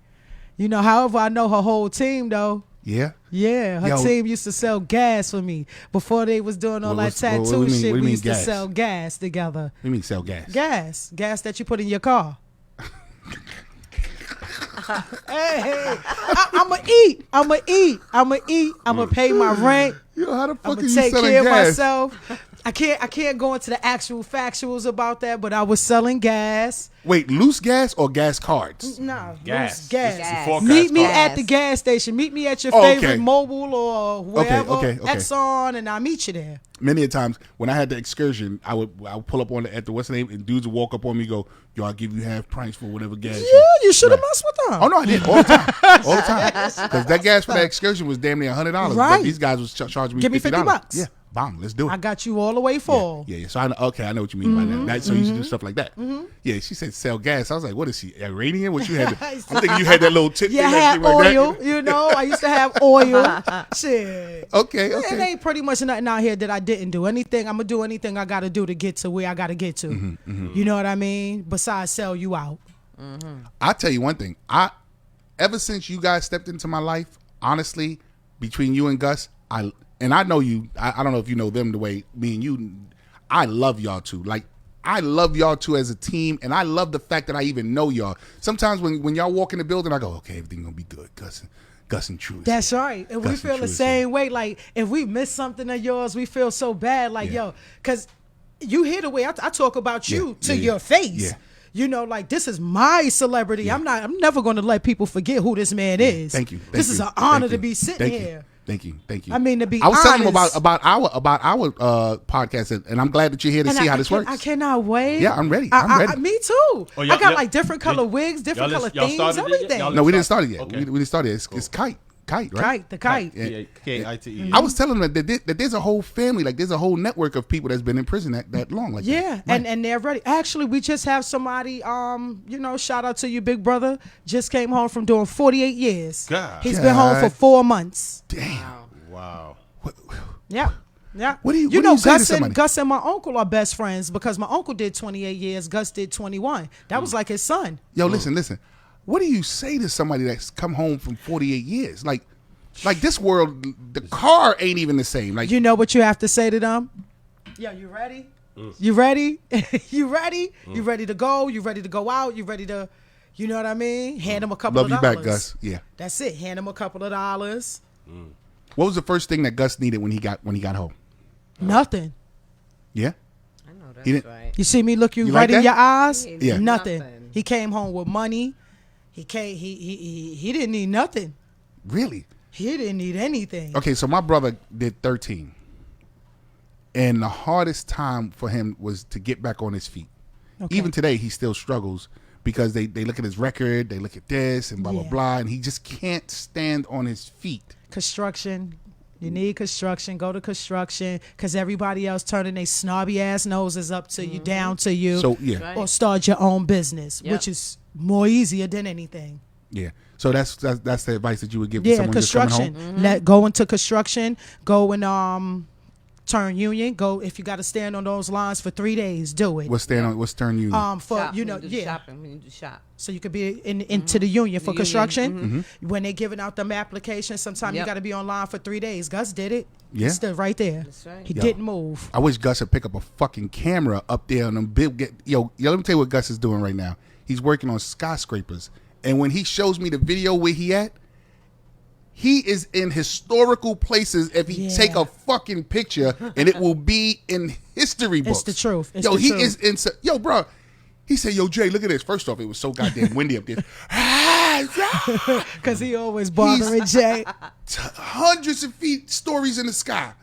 D: You know, however, I know her whole team, though.
B: Yeah?
D: Yeah, her
B: Yo.
D: team used to sell gas for me. Before they was doing all that tattoo
B: what do you mean-
D: shit,
B: what do you
D: we
B: mean
D: used
B: gas?
D: to sell gas together.
B: What do you mean sell gas?
D: Gas that you put in your car. hey, I'ma eat. I'ma pay my rent.
B: Yo, how the fuck
D: I'm
B: are
D: gonna
B: you
D: take
B: selling
D: care of
B: gas?
D: myself. I can't go into the actual factuals about that, but I was selling gas.
B: Wait, loose gas or gas cards?
D: No,
A: Gas.
D: loose gas.
C: Gas.
A: Before
D: Meet me
C: gas.
D: at the gas station. Meet me at your
B: Oh, okay.
D: favorite Mobile or wherever,
B: okay.
D: Exxon, and I'll meet you there.
B: Many a times when I had the excursion, I would pull up on at the what's the name, and dudes would walk up on me and go, "Yo, I'll give you half price for whatever gas."
D: Yeah, you should have
B: Right.
D: messed with them.
B: Oh no, I did all the time, all the time. Because that gas for that excursion was damn near $100.
D: Right.
B: But these guys was charging me
D: Give me
B: $50.
D: $50.
B: Yeah, bomb. Let's do it.
D: I got you all the way full.
B: Yeah. So I know what you mean by that. So you should do stuff like that. Yeah, she said sell gas. I was like, what is she, Iranian? What you had? I'm thinking you had that little tip.
D: You
B: thing
D: had
B: like
D: oil,
B: that.
D: you know. I used to have oil. Shit.
B: Okay.
D: It ain't pretty much nothing out here that I didn't do. I'm gonna do anything I gotta do to get to where I gotta get to. You know what I mean? Besides sell you out.
B: I'll tell you one thing. Ever since you guys stepped into my life, honestly, between you and Gus, I know you. I don't know if you know them the way me and you. I love y'all too. Like I love y'all too as a team, and I love the fact that I even know y'all. Sometimes when y'all walk in the building, I go, okay, everything gonna be good, Gus and True.
D: That's right. And we
B: Gus and
D: feel the
B: True is
D: same way. Like if we miss something of yours, we feel so bad. Like yo, because you hear the way I talk about you to your face.
B: Yeah.
D: You know, like this is my celebrity. I'm never going to let people forget who this man is.
B: Thank you.
D: This is an honor to be sitting here.
B: Thank you.
D: I mean, to be
B: I was telling him
D: honest.
B: about our podcast, and I'm glad that you're here to
D: And
B: see how this works.
D: I cannot wait.
B: Yeah, I'm ready. I'm ready.
D: Me too.
A: Oh,
D: I
A: y'all-
D: got
A: y'all-
D: like different color wigs, different
A: y'all
D: color
A: y'all
D: themes,
A: started it yet?
D: everything.
A: Y'all
B: No, we didn't start it yet.
A: Okay.
B: We didn't start it. It's Kite, right?
D: Kite, the kite.
B: Yeah.
A: K-I-T-E.
B: I was telling them that there's a whole family, like there's a whole network of people that's been in prison that long. Like
D: Yeah,
B: that.
D: and they're ready. Actually, we just have somebody. Shout out to you, big brother. Just came home from doing 48 years.
A: God.
D: He's been home for 4 months.
B: Damn.
A: Wow.
D: Yeah. Yeah.
B: What do you
D: know,
B: say to
D: Gus
B: somebody?
D: and Gus and my uncle are best friends because my uncle did 28 years. Gus did 21. That was like his son.
B: Yo, listen. What do you say to somebody that's come home from 48 years? Like this world, the car ain't even the same. Like
D: You know what you have to say to them? Yo, you ready? You ready? You ready? You ready to go? You ready to go out? You ready to, you know what I mean? Hand him a couple
B: Love
D: of
B: you
D: dollars.
B: back, Gus. Yeah.
D: That's it. Hand him a couple of dollars.
B: What was the first thing that Gus needed when he got home?
D: Nothing.
B: Yeah.
C: I know
B: He
C: that's
B: didn't-
C: right.
D: You see me look you
B: You
D: right
B: like
D: in
B: that?
D: your eyes?
C: He
B: Yeah.
C: did
D: Nothing. He came home with money. He came. He didn't need nothing.
B: Really?
D: He didn't need anything.
B: Okay, so my brother did 13. And the hardest time for him was to get back on his feet.
D: Okay.
B: Even today, he still struggles because they look at his record, they look at this and blah, blah,
D: Yeah.
B: blah, and he just can't stand on his feet.
D: Construction. You need construction. Go to construction because everybody else turning their snobby ass noses up to you, down to you,
B: So, yeah,
C: Right.
D: or start your own business,
C: Yep.
D: which is more easier than anything.
B: yeah. So that's the advice that you would give to someone just coming
D: construction.
B: home?
D: Let go into construction. Go and turn union. Go if you got to stand on those lines for 3 days. Do it.
B: What's turn union?
D: For
C: Shop,
D: you know,
C: when do
D: yeah.
C: shopping, when you do shop.
D: So you could be into the union for
C: The union,
D: construction. When they giving out them applications, sometimes you
C: Yep.
D: got to be online for 3 days. Gus did it.
B: Yeah.
D: He stood right there.
C: That's right.
D: He
B: Yo.
D: didn't move.
B: I wish Gus would pick up a fucking camera up there on them big. Yo, let me tell you what Gus is doing right now. He's working on skyscrapers, and when he shows me the video where he at, he is in historical places. If he
D: Yeah.
B: take a fucking picture, and it will be in history books.
D: It's the truth. It's
B: yo,
D: the
B: he
D: truth.
B: is in. Yo, bro. He said, "Yo, Jay, look at this." First off, it was so goddamn windy up there.
D: Because he always bothering Jay.
B: Hundreds of feet, stories in the sky,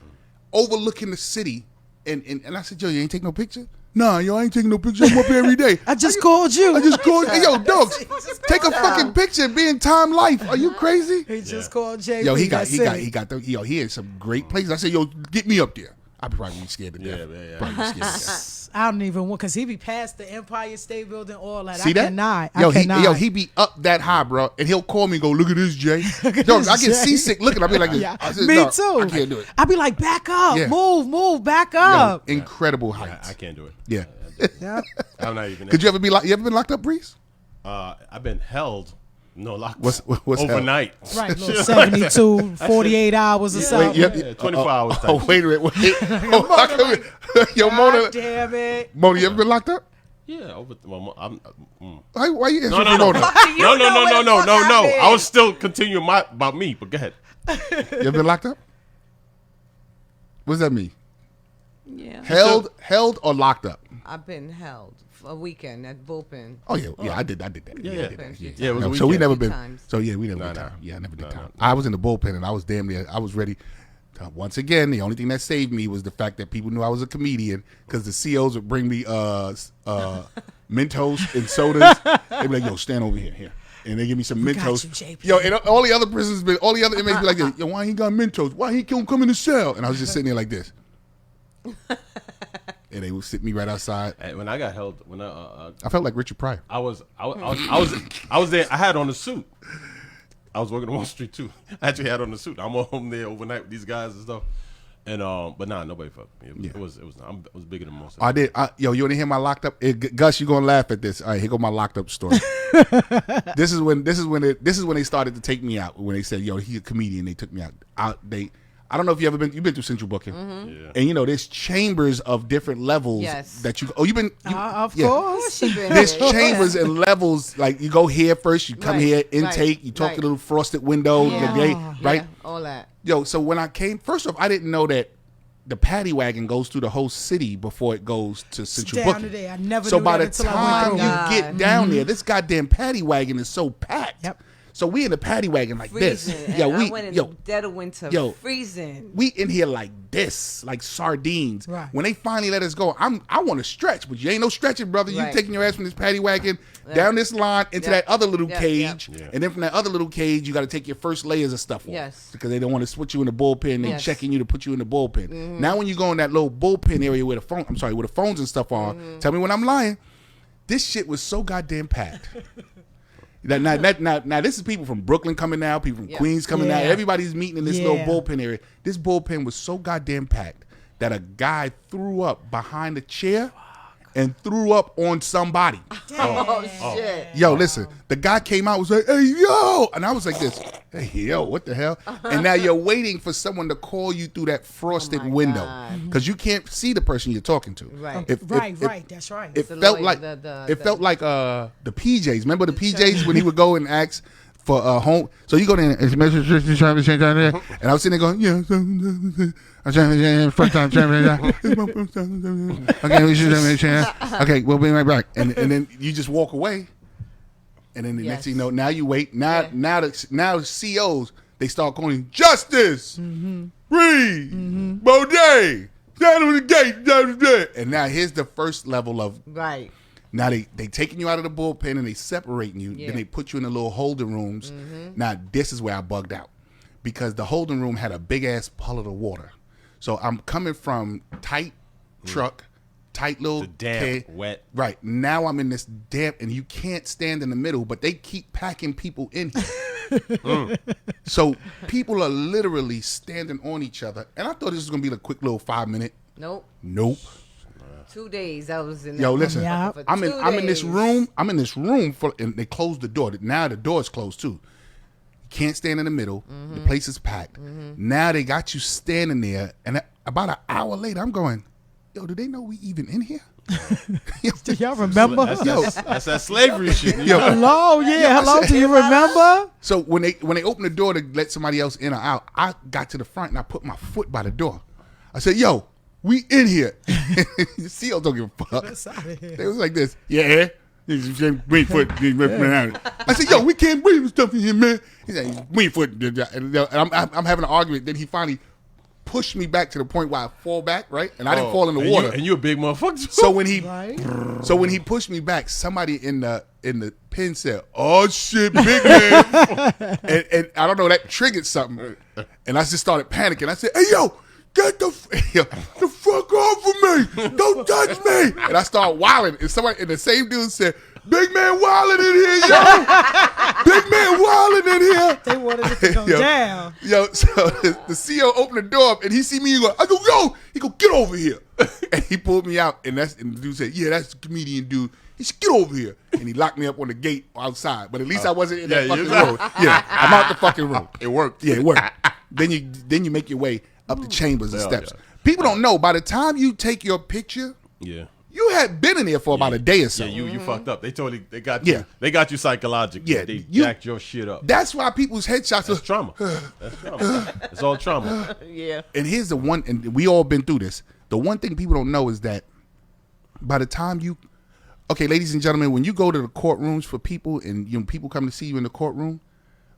B: overlooking the city. And I said, "Yo, you ain't taking no picture?" Nah, yo, I ain't taking no picture. I'm up here every day.
D: I just called you.
B: I just called. Hey, yo, dogs, take a fucking picture. Be in time life. Are you crazy?
D: He just called Jay.
B: Yo, he had some great places. I said, yo, get me up there. I'd probably be scared to death.
A: Yeah.
B: Probably be scared to death.
D: I don't even want because he be past the Empire State Building, all that.
B: See
D: I
B: that?
D: cannot.
B: Yo,
D: I cannot.
B: he be up that high, bro, and he'll call me and go, "Look at this, Jay." Yo,
D: this,
B: I get
D: Jay.
B: seasick looking. I be like,
D: Yeah.
B: I said,
D: Me
B: "No,
D: too.
B: I can't do it."
D: I be like, back up,
B: Yeah.
D: move, back
B: Yo,
D: up.
B: incredible heights.
A: I can't do it.
B: Yeah.
D: Yep.
A: I'm not even.
B: Could you ever be locked? You ever been locked up, Breeze?
A: I've been held. No, locked.
B: What's held?
A: overnight?
D: Right, little 72, 48 hours or something.
B: Wait,
A: Yeah, 24 hours.
B: Oh,
A: type
B: wait a minute. Wait. Yo,
D: God
B: Mona,
D: damn it.
B: Mona, you ever been locked up?
A: Yeah, over. Well,
B: Why you answering
A: no,
B: for
A: no, no,
B: Mona?
A: no. I was still continuing about me, but go ahead.
B: You ever been locked up? What does that mean?
C: Yeah.
B: Held or locked up?
C: I've been held for a weekend at bullpen.
B: Oh yeah, I did that.
A: Yeah.
B: I did that.
C: Yeah.
A: Yeah, it was a
B: So we
A: weekend.
B: never
C: Few
B: been.
C: times.
B: So yeah, we never did
A: No.
B: time. Yeah, I never did
A: No,
B: time.
A: no.
B: I was in the bullpen and I was damn near. I was ready. Once again, the only thing that saved me was the fact that people knew I was a comedian because the COs would bring me Mentos and sodas. They'd be like, "Yo, stand over here." And they give me some
D: We got
B: Mentos.
D: you, JP.
B: Yo, and all the other prisoners, all the other inmates be like, "Yo, why he got Mentos? Why he can't come in the cell?" And I was just sitting there like this. And they would sit me right outside.
A: And when I got held, when I
B: felt like Richard Pryor.
A: I was there. I had on a suit. I was working on Wall Street too. I actually had on the suit. I'm home there overnight with these guys and stuff. And but nah, nobody fucked me. It was bigger than most.
B: I did. Yo, you want to hear my locked up? Gus, you gonna laugh at this? All right, here go my locked up story. This is when they started to take me out. When they said, "Yo, he's a comedian," they took me out. I don't know if you've been through Central Booking,
A: Yeah.
B: and there's chambers of different levels
C: Yes.
B: that you. Oh, you've been.
D: Of
B: yeah.
D: course.
C: She been
B: There's
C: there.
B: chambers and levels. Like you go here first, you come
C: Right,
B: here, intake,
C: right,
B: you talk
C: right.
B: to the little frosted window,
C: Yeah.
B: the gate, right?
C: Yeah, all that.
B: Yo, so when I came, first off, I didn't know that the paddy wagon goes through the whole city before it goes to Central
D: down
B: Booking.
D: to there. I never
B: So
D: knew
B: by
D: that
B: the
D: until I went
B: time
D: through.
B: you get down there, this goddamn paddy wagon is so packed.
D: Yep.
B: So we in the paddy wagon like
C: Freezing.
B: this.
C: And
B: Yo,
C: I went in the dead of winter.
B: yo.
C: Freezing.
B: We in here like this, like sardines.
D: Right.
B: When they finally let us go, I want to stretch, but you ain't no stretching, brother. You
C: Right.
B: taking your ass from this paddy wagon down this line into
C: Yep.
B: that other little
C: Yep,
B: cage,
A: yep.
B: and then from that other little cage, you got to take your first layers of stuff off.
C: Yes.
B: Because they don't want to switch you in the bullpen. They
C: Yes.
B: checking you to put you in the bullpen. Now when you go in that little bullpen area where where the phones and stuff are, tell me when I'm lying. This shit was so goddamn packed. Now, this is people from Brooklyn coming now, people from
C: Yeah.
B: Queens coming out.
D: Yeah.
B: Everybody's meeting in this little
D: Yeah.
B: bullpen area. This bullpen was so goddamn packed that a guy threw up behind a chair and threw up on somebody.
C: Oh shit.
B: Yo, listen, the guy came out and was like, hey, yo. And I was like this, hey, yo, what the hell? And now you're waiting for someone to call you through that frosted window because you can't see the person you're talking to.
C: Right.
D: Right, that's right.
B: It
C: The
B: felt
C: lawyer,
B: like
C: the-
B: felt like the PJs. Remember the PJs when he would go and ask for a home? So you go there and I was sitting there going, yeah, first time. Okay, we'll be right back. And then you just walk away. And then the next thing you know, now you wait. Now the COs, they start calling Justice, Reed, Baudet, down on the gate, and now here's the first level of
C: Right.
B: now they taking you out of the bullpen and they separating you.
C: Yeah.
B: Then they put you in the little holding rooms. Now this is where I bugged out because the holding room had a big ass puddle of water. So I'm coming from tight truck, tight little
A: The damp, wet.
B: Right. Now I'm in this damp and you can't stand in the middle, but they keep packing people in here. So people are literally standing on each other. And I thought this was going to be a quick little 5 minute.
C: Nope.
B: Nope.
C: 2 days I was in.
B: Yo,
C: that
B: listen.
D: Yeah.
C: for
B: I'm
C: 2
B: in this
C: days.
B: room. I'm in this room and they closed the door. Now the door is closed too. You can't stand in the middle. The place is packed. Now they got you standing there, and about an hour later, I'm going, yo, do they know we even in here?
D: Do y'all remember?
A: That's that slavery shit.
B: Yo,
D: Hello, hello. Do you remember?
B: so when they open the door to let somebody else in or out, I got to the front and I put my foot by the door. I said, yo, we in here. The CEOs don't give a fuck.
D: Let's out of here.
B: They was like this, yeah. Green foot. I said, yo, we can't breathe stuff in here, man. He said, green foot. And I'm having an argument. Then he finally pushed me back to the point where I fall back, right? And I didn't fall in the water.
A: And you a big motherfucker.
B: So when he
D: Right.
B: so when he pushed me back, somebody in the pen said, "Oh shit, big man," and I don't know, that triggered something, and I just started panicking. I said, "Hey yo, get the fuck off of me! Don't touch me!" And I started wilding, and somebody and the same dude said, "Big man wilding in here, yo! Big man wilding in here!"
D: They wanted it to go down.
B: Yo, so the CEO opened the door up and he see me and I go, yo, he go, get over here. And he pulled me out and the dude said, yeah, that's the comedian dude. He said, get over here. And he locked me up on the gate outside. But at least I wasn't in that fucking room. Yeah, I'm out the fucking room.
A: It worked.
B: Yeah, it worked. Then you make your way up the chambers and steps. People don't know, by the time you take your picture,
A: Yeah.
B: you had been in there for about a day or so.
A: Yeah, you fucked up. They got you.
B: Yeah.
A: They got you psychologically.
B: Yeah,
A: They
B: you-
A: jacked your shit up.
B: That's why people's headshots
A: That's
B: are.
A: trauma. That's trauma. It's all trauma.
C: Yeah.
B: And here's the one, and we all been through this. The one thing people don't know is that by the time okay, ladies and gentlemen, when you go to the courtrooms for people and people come to see you in the courtroom,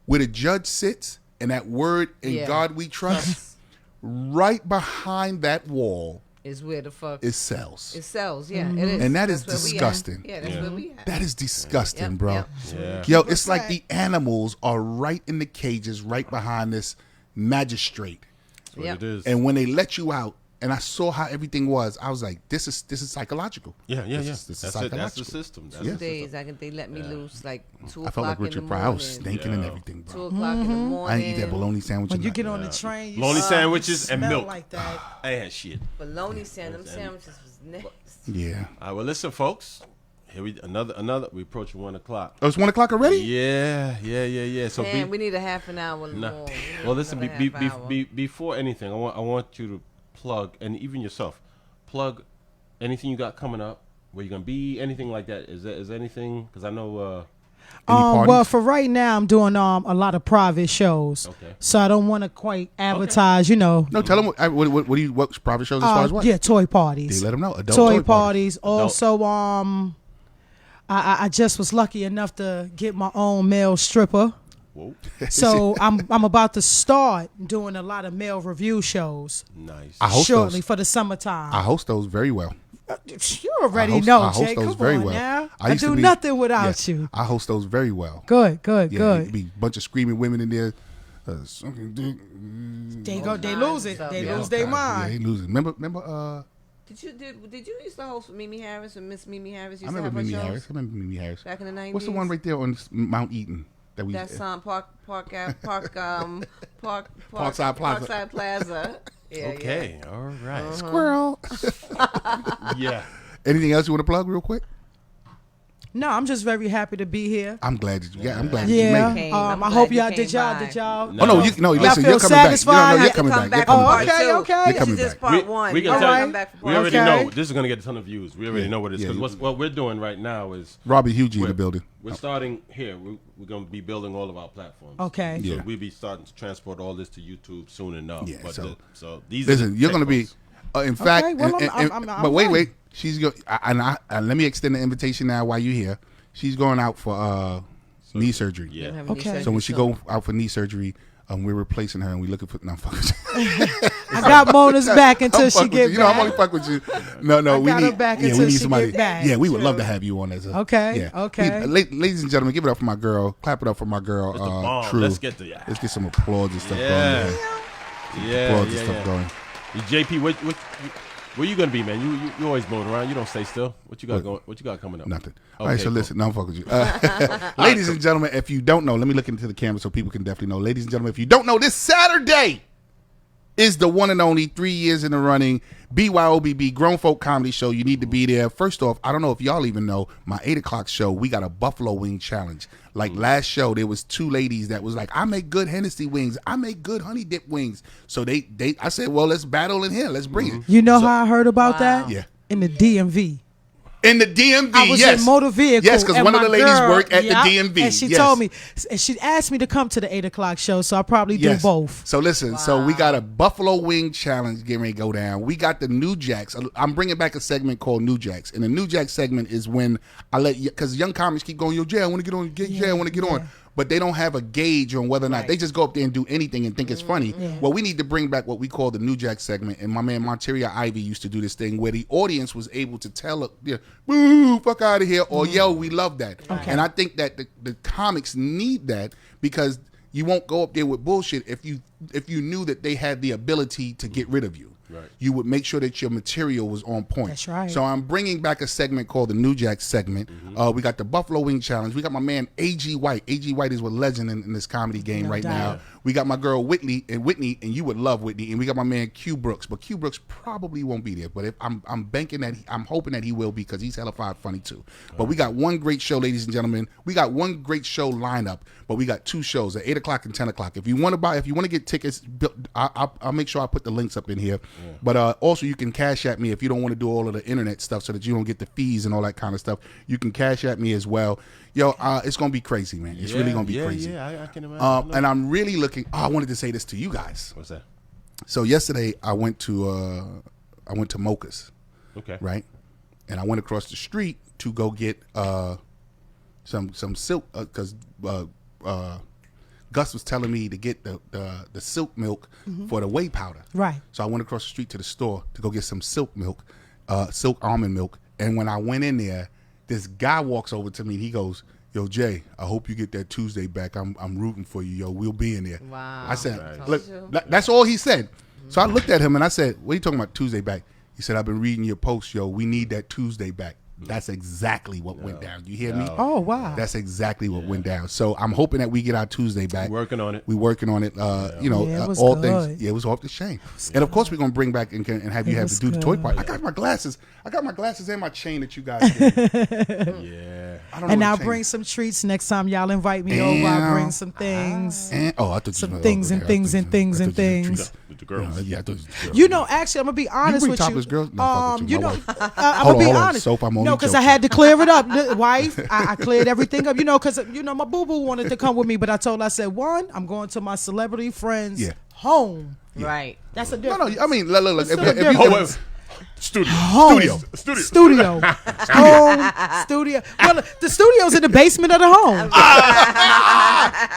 B: where the judge sits and that word "in
C: Yeah.
B: God we trust," right behind that wall
C: Is where the fuck
B: is cells.
C: it sells. Yeah, it is.
B: And that is
C: That's where we at.
B: disgusting.
C: Yeah, that's where we at.
B: That is disgusting,
C: Yep,
B: bro.
C: yep.
A: Yeah.
B: Yo, it's like the animals are right in the cages, right behind this magistrate.
A: That's what
C: Yep.
A: it is.
B: And when they let you out, and I saw how everything was, I was like, "This is psychological."
A: yeah.
B: This is
A: That's it. That's the
B: psychological.
A: system. That's
B: Yeah.
A: the
C: 2
A: system.
C: days, they let me loose like 2
B: I felt like
C: o'clock in
B: Richard
C: the
B: Pryor. I
C: morning.
B: was stinking and everything,
C: 2
B: bro.
C: o'clock in the morning.
B: I ain't eat that bologna sandwich.
D: When you
B: tonight.
D: get on the train, you
A: Bologna
D: smell
A: sandwiches and milk.
D: like that.
A: I ain't had shit.
C: Bologna sandwiches was next.
B: Yeah.
A: All right. Well, listen, folks. Here we another. We approaching 1 o'clock.
B: Oh, it's 1 o'clock already.
A: Yeah. So
C: Man, we need a half an hour
A: nah.
C: more. We need
A: Well, listen.
C: another half hour.
A: Before anything, I want you to plug, and even yourself, plug anything you got coming up. Where you gonna be? Anything like that? Is there anything? Because I know.
B: Any
D: Well,
B: parties?
D: for right now, I'm doing a lot of private shows.
A: Okay.
D: So I don't want to quite advertise,
B: No, tell them what private shows as far as what?
D: Yeah, toy parties.
B: They let them know. Adult
D: Toy
B: parties.
D: parties. Also, I just was lucky enough to get my own male stripper.
A: Whoa.
D: So I'm about to start doing a lot of male review shows
A: Nice.
B: I host
D: shortly
B: those.
D: for the summertime.
B: I host those very well.
D: You already
B: I host-
D: know,
B: I host
D: Jay.
B: those
D: Come
B: very
D: on
B: well.
D: now.
B: I
D: I
B: used to
D: do
B: be-
D: nothing without
B: Yeah,
D: you.
B: I host those very well.
D: Good.
B: Yeah,
D: Good.
B: it'd be a bunch of screaming women in there. Sucking dick.
D: They go. They lose it. They
C: Yeah.
D: lose their
B: Yeah,
D: mind.
B: they losing. Remember.
C: Did you used to host Mimi Harris and Miss Mimi Harris?
B: I
C: Used
B: remember
C: to have
B: Mimi
C: her shows
B: Harris. I remember Mimi Harris.
C: back in the 90s.
B: What's the one right there on Mount Eaton that we?
C: That's Parkside
B: Plaza.
C: Parkside Plaza. Yeah,
A: Okay. All right.
B: Squirrel.
A: Yeah.
B: Anything else you want to plug real quick?
D: No, I'm just very happy to be here.
B: I'm glad that you. Yeah, I'm glad that you
D: Yeah,
B: made it.
C: I'm
D: I
C: glad
D: hope
C: you
D: y'all
C: came
D: did y'all.
C: by.
D: Did y'all?
A: No.
B: Oh no, no. Listen,
D: feel
B: you're coming back.
D: satisfied?
B: You're
C: Have to
B: coming
C: come
B: back.
C: back
B: You're
C: for
B: coming
C: part
B: back.
D: Okay,
C: two.
D: okay.
B: You're
C: This
B: coming
C: is just
B: back.
C: part one.
A: We can
C: You
A: tell
C: gotta
A: you.
C: come back for
A: We
C: part
A: already
C: two.
A: know this is gonna get a ton of views. We already know what it is
B: Yeah,
A: because what we're doing right now is
B: Robbie Hughes in
A: we're,
B: the building.
A: we're starting here. We're gonna be building all of our platforms.
D: Okay.
A: So
B: Yeah.
A: we'll be starting to transport all this to YouTube soon enough.
B: Yeah,
A: But
B: so-
A: these
B: Listen,
A: are
B: you're going to be.
A: technicals.
B: In fact,
D: well,
B: and-
D: I'm
B: but wait,
D: ready.
B: wait. She's going. And let me extend the invitation now while you're here. She's going out for knee surgery.
A: Yeah.
C: Have any
D: Okay.
C: surgery
B: So when she
C: soon.
B: go out for knee surgery, we're replacing her and we're looking for. No, I'm fucking with you.
D: I got Mona's back until
B: I'm
D: she
B: fucking with
D: get
B: you. You know, I'm
D: back.
B: only fucking with you. No,
D: I
B: we
D: got her
B: need.
D: back
B: Yeah, we
D: until
B: need
D: she
B: somebody.
D: get back.
B: Yeah, we would love
C: True.
B: to have you on as a.
D: Okay,
B: Yeah.
D: okay.
B: Ladies and gentlemen, give it up for my girl. Clap it up for my girl.
A: It's the bomb.
B: True.
A: Let's get to
B: Let's get some applause and stuff
A: Yeah.
B: going.
A: Yeah,
B: Applause and
A: yeah,
B: stuff
A: yeah.
B: going.
A: JP, where you gonna be, man? You always moving around. You don't stay still. What you got going? What you got coming up?
B: Nothing.
A: Okay,
B: All right, so
A: cool.
B: listen, no, I'm fucking with you. Ladies and gentlemen, if you don't know, let me look into the camera so people can definitely know. Ladies and gentlemen, if you don't know, this Saturday is the one and only 3 years in the running BYOBB Grown Folk Comedy Show. You need to be there. First off, I don't know if y'all even know, my 8 o'clock show, we got a buffalo wing challenge. Like last show, there was 2 ladies that was like, I make good Hennessy wings. I make good honey dip wings. So I said, well, let's battle in here. Let's bring it.
D: You know how I heard about that?
B: Yeah.
D: In the DMV.
B: In the DMV,
D: I was
B: yes.
D: in motor vehicle.
B: Yes, because
D: and
B: one of
D: my
B: the ladies
D: girl-
B: work at
D: Yep,
B: the DMV.
D: And she
B: Yes.
D: told me, and she asked me to come to the 8 o'clock show, so I probably do
B: Yes.
D: both.
B: So listen, so we got a Buffalo Wing Challenge getting ready to go down. We got the New Jacks. I'm bringing back a segment called New Jacks. And the New Jacks segment is when I let, because young comics keep going, yo, Jay, I want to get on, Jay, I want to get on. But they don't have a gauge on whether or not they just go up there and do anything and think it's funny. Well, we need to bring back what we call the New Jack segment. And my man Monteria Ivy used to do this thing where the audience was able to tell, boo, fuck out of here, or yo, we love that. And I think that the comics need that because you won't go up there with bullshit if you knew that they had the ability to get rid of you.
A: Right.
B: You would make sure that your material was on point.
D: That's right.
B: So I'm bringing back a segment called the New Jack segment. We got the Buffalo Wing Challenge. We got my man A.G. White. A.G. White is a legend in this comedy game right now. We got my girl Whitney, and you would love Whitney. And we got my man Q Brooks, but Q Brooks probably won't be there. But if I'm banking that, I'm hoping that he will because he's hella funny too. But we got one great show, ladies and gentlemen. We got one great show lineup, but we got 2 shows at 8 o'clock and 10 o'clock. If you want to get tickets, I'll make sure I put the links up in here. But also you can cash at me if you don't want to do all of the internet stuff so that you don't get the fees and all that kind of stuff. You can cash at me as well. Yo, it's gonna be crazy, man. It's really gonna be crazy.
A: Yeah, I can imagine.
B: And I'm really looking. I wanted to say this to you guys.
A: What's that?
B: So yesterday I went to Mocha's,
A: Okay.
B: right? And I went across the street to go get some silk because Gus was telling me to get the silk milk for the whey powder.
D: Right.
B: So I went across the street to the store to go get some silk milk, silk almond milk. And when I went in there, this guy walks over to me and he goes, yo, Jay, I hope you get that Tuesday back. I'm rooting for you, yo. We'll be in there.
C: Wow.
B: I said,
C: Right.
B: look,
C: Told you.
B: that's all he said. So I looked at him and I said, what are you talking about Tuesday back? He said, I've been reading your post, yo. We need that Tuesday back. That's exactly what went down. You hear me?
D: Oh, wow.
B: That's exactly what went down. So I'm hoping that we get our Tuesday back.
A: We're working on it.
B: We're working on it. You know,
D: Yeah, it was
B: all
D: good.
B: things. Yeah, it was off the chain. And of course, we're gonna bring back and have you
D: It
B: have to
D: was
B: do the toy
D: good.
B: part. I got my glasses. And my chain that you guys did.
A: Yeah.
B: I don't know
D: And
B: what
D: I'll
B: chain
D: bring
B: is.
D: some treats next time y'all invite me over. I'll bring some things.
B: And, I thought
D: Some
B: you was-
D: things and
B: okay, I
D: things
B: thought
D: and
B: you-
D: things
B: I
D: and
B: thought you was-
D: things.
A: With the girls.
B: Yeah, I thought you was-
D: You know, actually, I'm gonna be honest
B: bring
D: with
B: topless
D: you.
B: girls? No, fuck with you.
D: You
B: My
D: know,
B: wife.
D: I'm
B: Hold
D: gonna be
B: on,
D: honest.
B: Soap, I'm only
D: No, because I
B: joking.
D: had to clear it up. Wife, I cleared everything up. You know, because my boo boo wanted to come with me, but I told her, I said, one, I'm going to my celebrity friend's
B: Yeah.
D: home.
C: Right.
D: That's a
B: No,
D: difference.
B: I mean, look.
D: What's
B: If
D: the
B: you
D: difference?
A: Studio.
D: Home. Studio. Home. Studio. Well, the studio's in the basement of the home.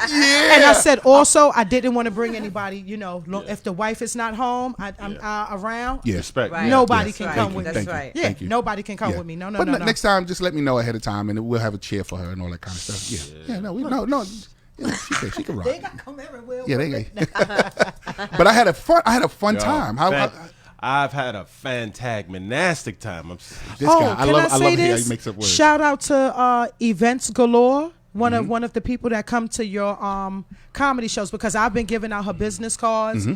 B: yeah.
D: And I said also, I didn't want to bring anybody, if the wife is not home, I'm around.
B: Yeah.
A: Respect.
C: Right.
D: Nobody
C: That's
D: can
C: right.
D: come with
C: That's
D: me.
C: right.
D: Yeah,
B: Thank you.
D: nobody can come
B: Yeah.
D: with me. No.
B: But next time, just let me know ahead of time, and we'll have a chair for her and all that kind of stuff. Yeah. No. Yeah, she can rock.
D: They got to come everywhere.
B: Yeah,
D: with
B: they.
D: me.
B: But I had a fun time.
A: I've had a fantastic time.
B: This guy, I
D: can
B: love
D: I say
B: how he
D: this?
B: makes up words.
D: Shout out to Events Galore, one of the people that come to your comedy shows, because I've been giving out her business cards.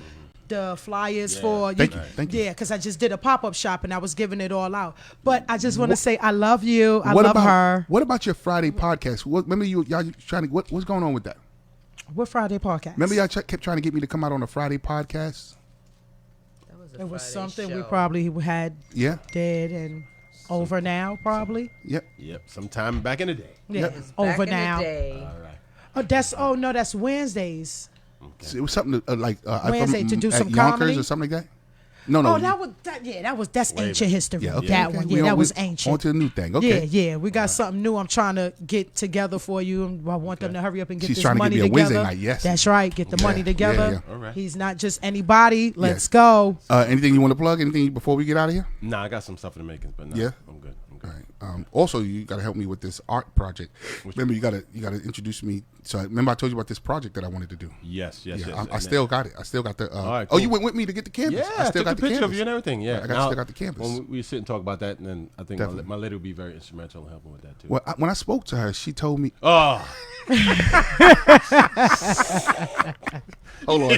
D: the flyers for.
B: Thank you.
D: Yeah, because I just did a pop-up shop and I was giving it all out. But I just want to say I love you. I love her.
B: What about your Friday podcast? Remember y'all trying to what's going on with that?
D: What Friday podcast?
B: Remember y'all kept trying to get me to come out on a Friday podcast?
D: It was something we probably had dead and over now, probably.
B: Yep.
A: Sometime back in the day.
D: Yeah,
C: Back
D: over
C: in
D: now.
C: the day.
A: All right.
D: That's Wednesdays.
B: Okay. It was something like
D: Wednesday to do some
B: at Yonkers
D: comedy
B: or something like that. No.
D: Oh, that's ancient history.
B: Yeah, okay.
D: That one. Yeah, that was ancient.
B: On to the new thing. Okay.
D: Yeah. We got something new I'm trying to get together for you. And I want them to hurry up and get
B: She's
D: this
B: trying to
D: money
B: get me a
D: together.
B: Wednesday night, yes.
D: That's right. Get the money together.
B: Yeah.
A: All right.
D: He's not just anybody. Let's go.
B: Anything you want to plug? Anything before we get out of here?
A: Nah, I got some stuff in the makings, but no,
B: Yeah?
A: I'm good.
B: All right. Also, you got to help me with this art project. Remember, you got to introduce me. So remember, I told you about this project that I wanted to do.
A: Yes.
B: I still got it. I still got the.
A: All right,
B: Oh,
A: cool.
B: you went with me to get the canvas.
A: Yeah,
B: I still
A: took
B: got
A: the
B: the
A: picture
B: canvas.
A: of you and everything. Yeah,
B: I still got the canvas.
A: When we sit and talk about that, and then I think
B: Definitely.
A: my lady will be very instrumental in helping with that too.
B: Well, when I spoke to her, she told me.
A: Oh,
B: Hold on.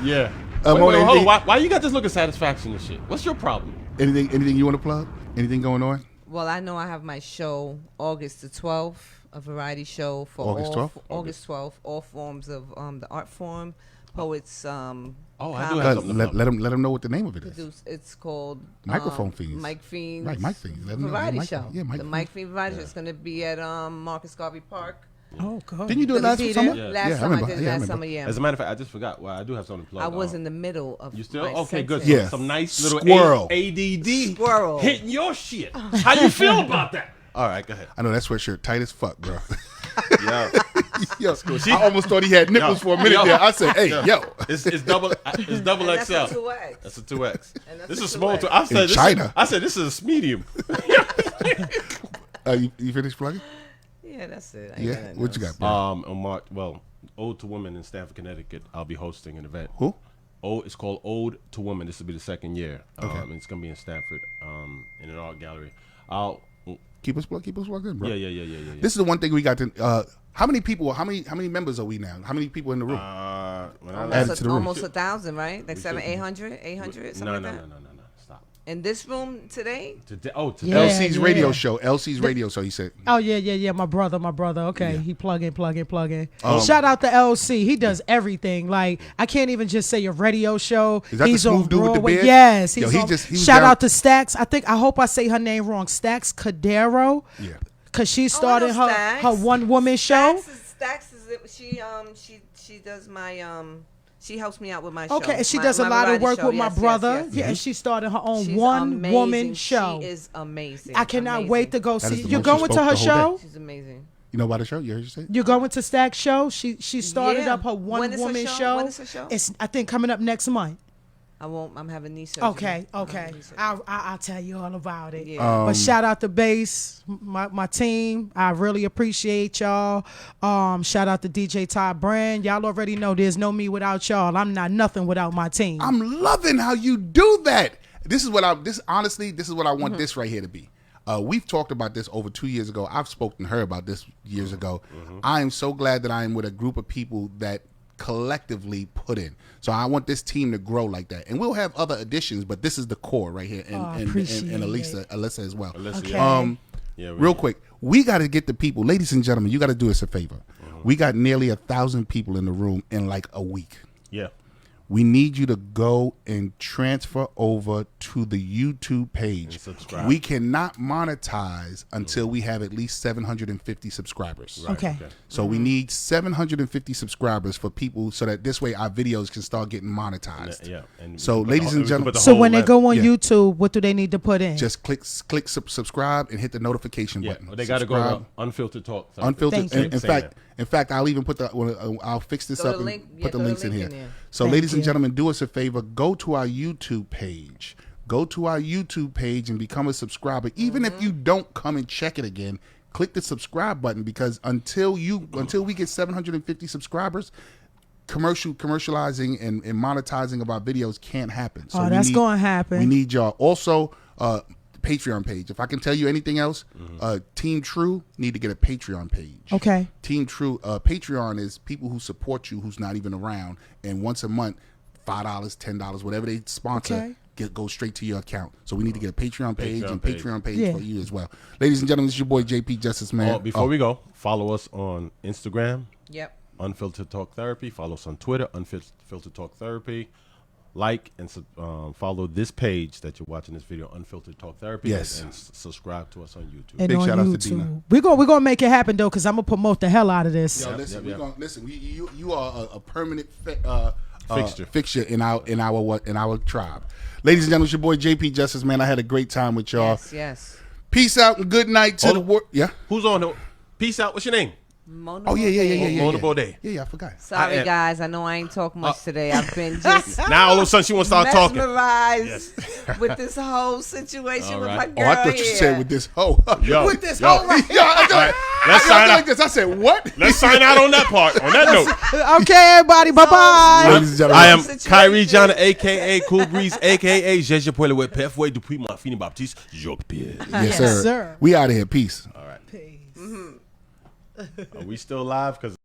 A: yeah.
B: Hold on.
A: Hold on. Why you got this look of satisfaction and shit? What's your problem?
B: Anything you want to plug? Anything going on?
C: Well, I know I have my show August the 12th, a variety show for
B: August 12th?
C: August 12th, all forms of the art form, poets.
A: I do
C: comedy,
A: have something to plug.
B: Let them know what the name of it is.
C: produce. It's called
B: Microphone Fiends.
C: Mike Fiends.
B: Right, Mike Fiends. Let 'em know.
C: Variety
B: Mike-
C: show.
B: yeah, Mike
C: the
B: Fiends.
C: Mike Fiends variety show is going to be at Marcus Garvey Park.
D: Oh, God.
B: Didn't you do it last
C: Peter,
B: summer?
A: Yeah.
C: Last
B: I
C: summer,
B: remember.
C: I did
B: Yeah, I
C: last
B: remember.
C: summer, yeah.
A: As a matter of fact, I just forgot. Well, I do have something to plug.
C: I was in the middle of
A: You still
C: my
A: okay? Good.
C: sentence.
B: Yeah.
A: Some nice little
B: Squirrel.
A: ADD
C: Squirrel.
A: hitting your shit. How you feel about that? All right, go ahead.
B: I know that sweatshirt tight as fuck, bro.
A: Yeah.
B: Yo, I almost thought he had nipples for a minute there. I said, "Hey, yo."
A: It's double
C: And that's
A: XL.
C: a 2X.
A: That's a 2X.
C: And that's
A: This
C: a
A: is small
C: 2X.
A: too. I said this
B: China.
A: I said this is a medium.
B: You finished plugging?
C: Yeah, that's it. I ain't
B: Yeah.
C: got nothing
B: What you
C: else.
B: got, bro?
A: On March, Ode to Women in Stamford, Connecticut. I'll be hosting an event.
B: Who?
A: It's called Ode to Women. This will be the second year.
B: Okay.
A: And it's gonna be in Stamford, in an art gallery.
B: Keep us plugged in, bro.
A: Yeah.
B: This is the one thing we got to. How many people? How many members are we now? How many people in the room?
A: When I
B: Added to the room.
C: Almost 1,000, right? Like 800, something
A: no,
C: like
A: no,
C: that.
A: no. Stop.
C: In this room today?
A: Today.
D: Yeah.
B: LC's radio show. LC's radio show. He said.
D: Oh, yeah. My brother. Okay.
B: Yeah.
D: He plugging. Shout out to LC. He does everything. Like, I can't even just say a radio show.
B: Is that the
D: he's on
B: smooth dude with the
D: Broadway.
B: beard?
D: Yes.
B: Yo,
D: He's
B: he
D: on,
B: was
D: shout
B: down-
D: out to Stax. I hope I say her name wrong. Stax Cadero.
B: Yeah.
D: Because she started her
C: Stax.
D: one-woman show.
C: Stax is it. She does my she helps me out with my show.
D: Okay, and she
C: My-
D: does a
C: my
D: lot of
C: variety
D: work
C: show.
D: with my
C: Yes,
D: brother.
C: yes.
D: Yeah, and she started her own
C: She's
D: one-woman
C: amazing.
D: show.
C: She is amazing.
D: I cannot
C: Amazing.
D: wait to go
B: That is
D: see.
B: the
D: You're
B: most she
D: going to
B: spoke
D: her
B: the whole
D: show?
C: She's amazing.
B: You know about the show? You heard you say?
D: You're going to Stack's show? She started
C: Yeah.
D: up her
C: When is her
D: one-woman
C: show?
D: show.
C: When is her show?
D: It's, I think, coming up next month.
C: I won't. I'm having knee surgery.
D: Okay.
C: I'm having knee surgery.
D: I'll tell you all about it.
C: Yeah.
D: But shout out to Bass, my team. I really appreciate y'all. Shout out to DJ Todd Brand. Y'all already know there's no me without y'all. I'm not nothing without my team.
B: I'm loving how you do that. This is what I want this right here to be. We've talked about this over 2 years ago. I've spoken to her about this years ago. I am so glad that I am with a group of people that collectively put in. So I want this team to grow like that. And we'll have other additions, but this is the core right here. And
D: appreciate
B: Alyssa as well.
D: Okay.
B: Real quick, we got to get the people, ladies and gentlemen, you got to do us a favor. We got nearly 1,000 people in the room in like a week.
A: Yeah.
B: We need you to go and transfer over to the YouTube page.
A: And subscribe.
B: We cannot monetize until we have at least 750 subscribers.
A: Right,
D: Okay.
B: So we need 750 subscribers for people so that this way our videos can start getting monetized.
A: Yeah. And
B: So,
A: we put
B: ladies and
A: we put
B: gentlemen-
A: the
D: So
A: whole
D: when they
A: length.
D: go on
B: Yeah.
D: YouTube, what do they need to put in?
B: Just click subscribe and hit the notification
A: Yeah.
B: button.
A: They got to go
B: Subscribe.
A: to Unfiltered Talk.
B: Unfiltered.
D: Thank you.
B: In fact, I'll even put I'll fix this
C: Throw
B: up
C: the
B: and
C: link- yeah,
B: put the
C: throw the
B: links in
C: link
B: here.
C: in there.
B: So,
D: Thank
B: ladies and
D: you.
B: gentlemen, do us a favor. Go to our YouTube page. Go to our YouTube page and become a subscriber. Even if you don't come and check it again, click the subscribe button because until we get 750 subscribers, commercializing and monetizing of our videos can't happen. So
D: That's going to happen.
B: We need y'all. Also, Patreon page. If I can tell you anything else, Team True need to get a Patreon page.
D: Okay.
B: Team True Patreon is people who support you who's not even around, and once a month, $5, $10, whatever they sponsor, go straight to your account. So we need to get a Patreon page Patreon page for you as well. Ladies and gentlemen, this is your boy JP Justice Man.
A: Before we go, follow us on Instagram.
C: Yep.
A: Unfiltered Talk Therapy. Follow us on Twitter. Unfiltered Talk Therapy. Like and follow this page that you're watching this video, Unfiltered Talk Therapy.
B: Yes.
A: And subscribe to us on YouTube.
D: And
B: Big
D: on
B: shout out to
D: YouTube.
B: Dina.
D: We're gonna make it happen though, because I'm gonna promote the hell out of this.
B: Yo, listen,
A: yep.
B: listen. You are a permanent
A: Fixture.
B: fixture in our tribe. Ladies and gentlemen, it's your boy JP Justice Man. I had a great time with y'all.
C: Yes, yes.
B: Peace out and good night to the world. Yeah.
A: Who's on? Peace out. What's your name?
C: Mona
B: Oh yeah.
A: Mona Baudet.
B: Yeah, I forgot.
C: Sorry, guys. I know I ain't talk much today. I've been just
A: Now all of a sudden she wants to start talking.
C: mesmerized with this whole situation
A: All
C: with
A: right.
C: my girl
B: Oh, I thought you
C: here.
B: said with this hoe.
A: Yo,
B: with this
A: yo.
B: hoe right here.
A: Let's sign
B: like
A: out.
B: this. I said what?
A: Let's sign out on that part. On that note,
D: Okay, everybody. Bye bye.
B: Ladies and gentlemen,
A: I am
C: Situation.
A: Kyrie Jana, aka Cool Breeze, aka Jeje Poile with Pathway depuis mon fini Baptiste, Jacques Pierre.
B: Yes,
D: Yes,
B: sir.
D: sir.
B: We out of here. Peace.
A: All right.
D: Peace.
A: Are we still live? Because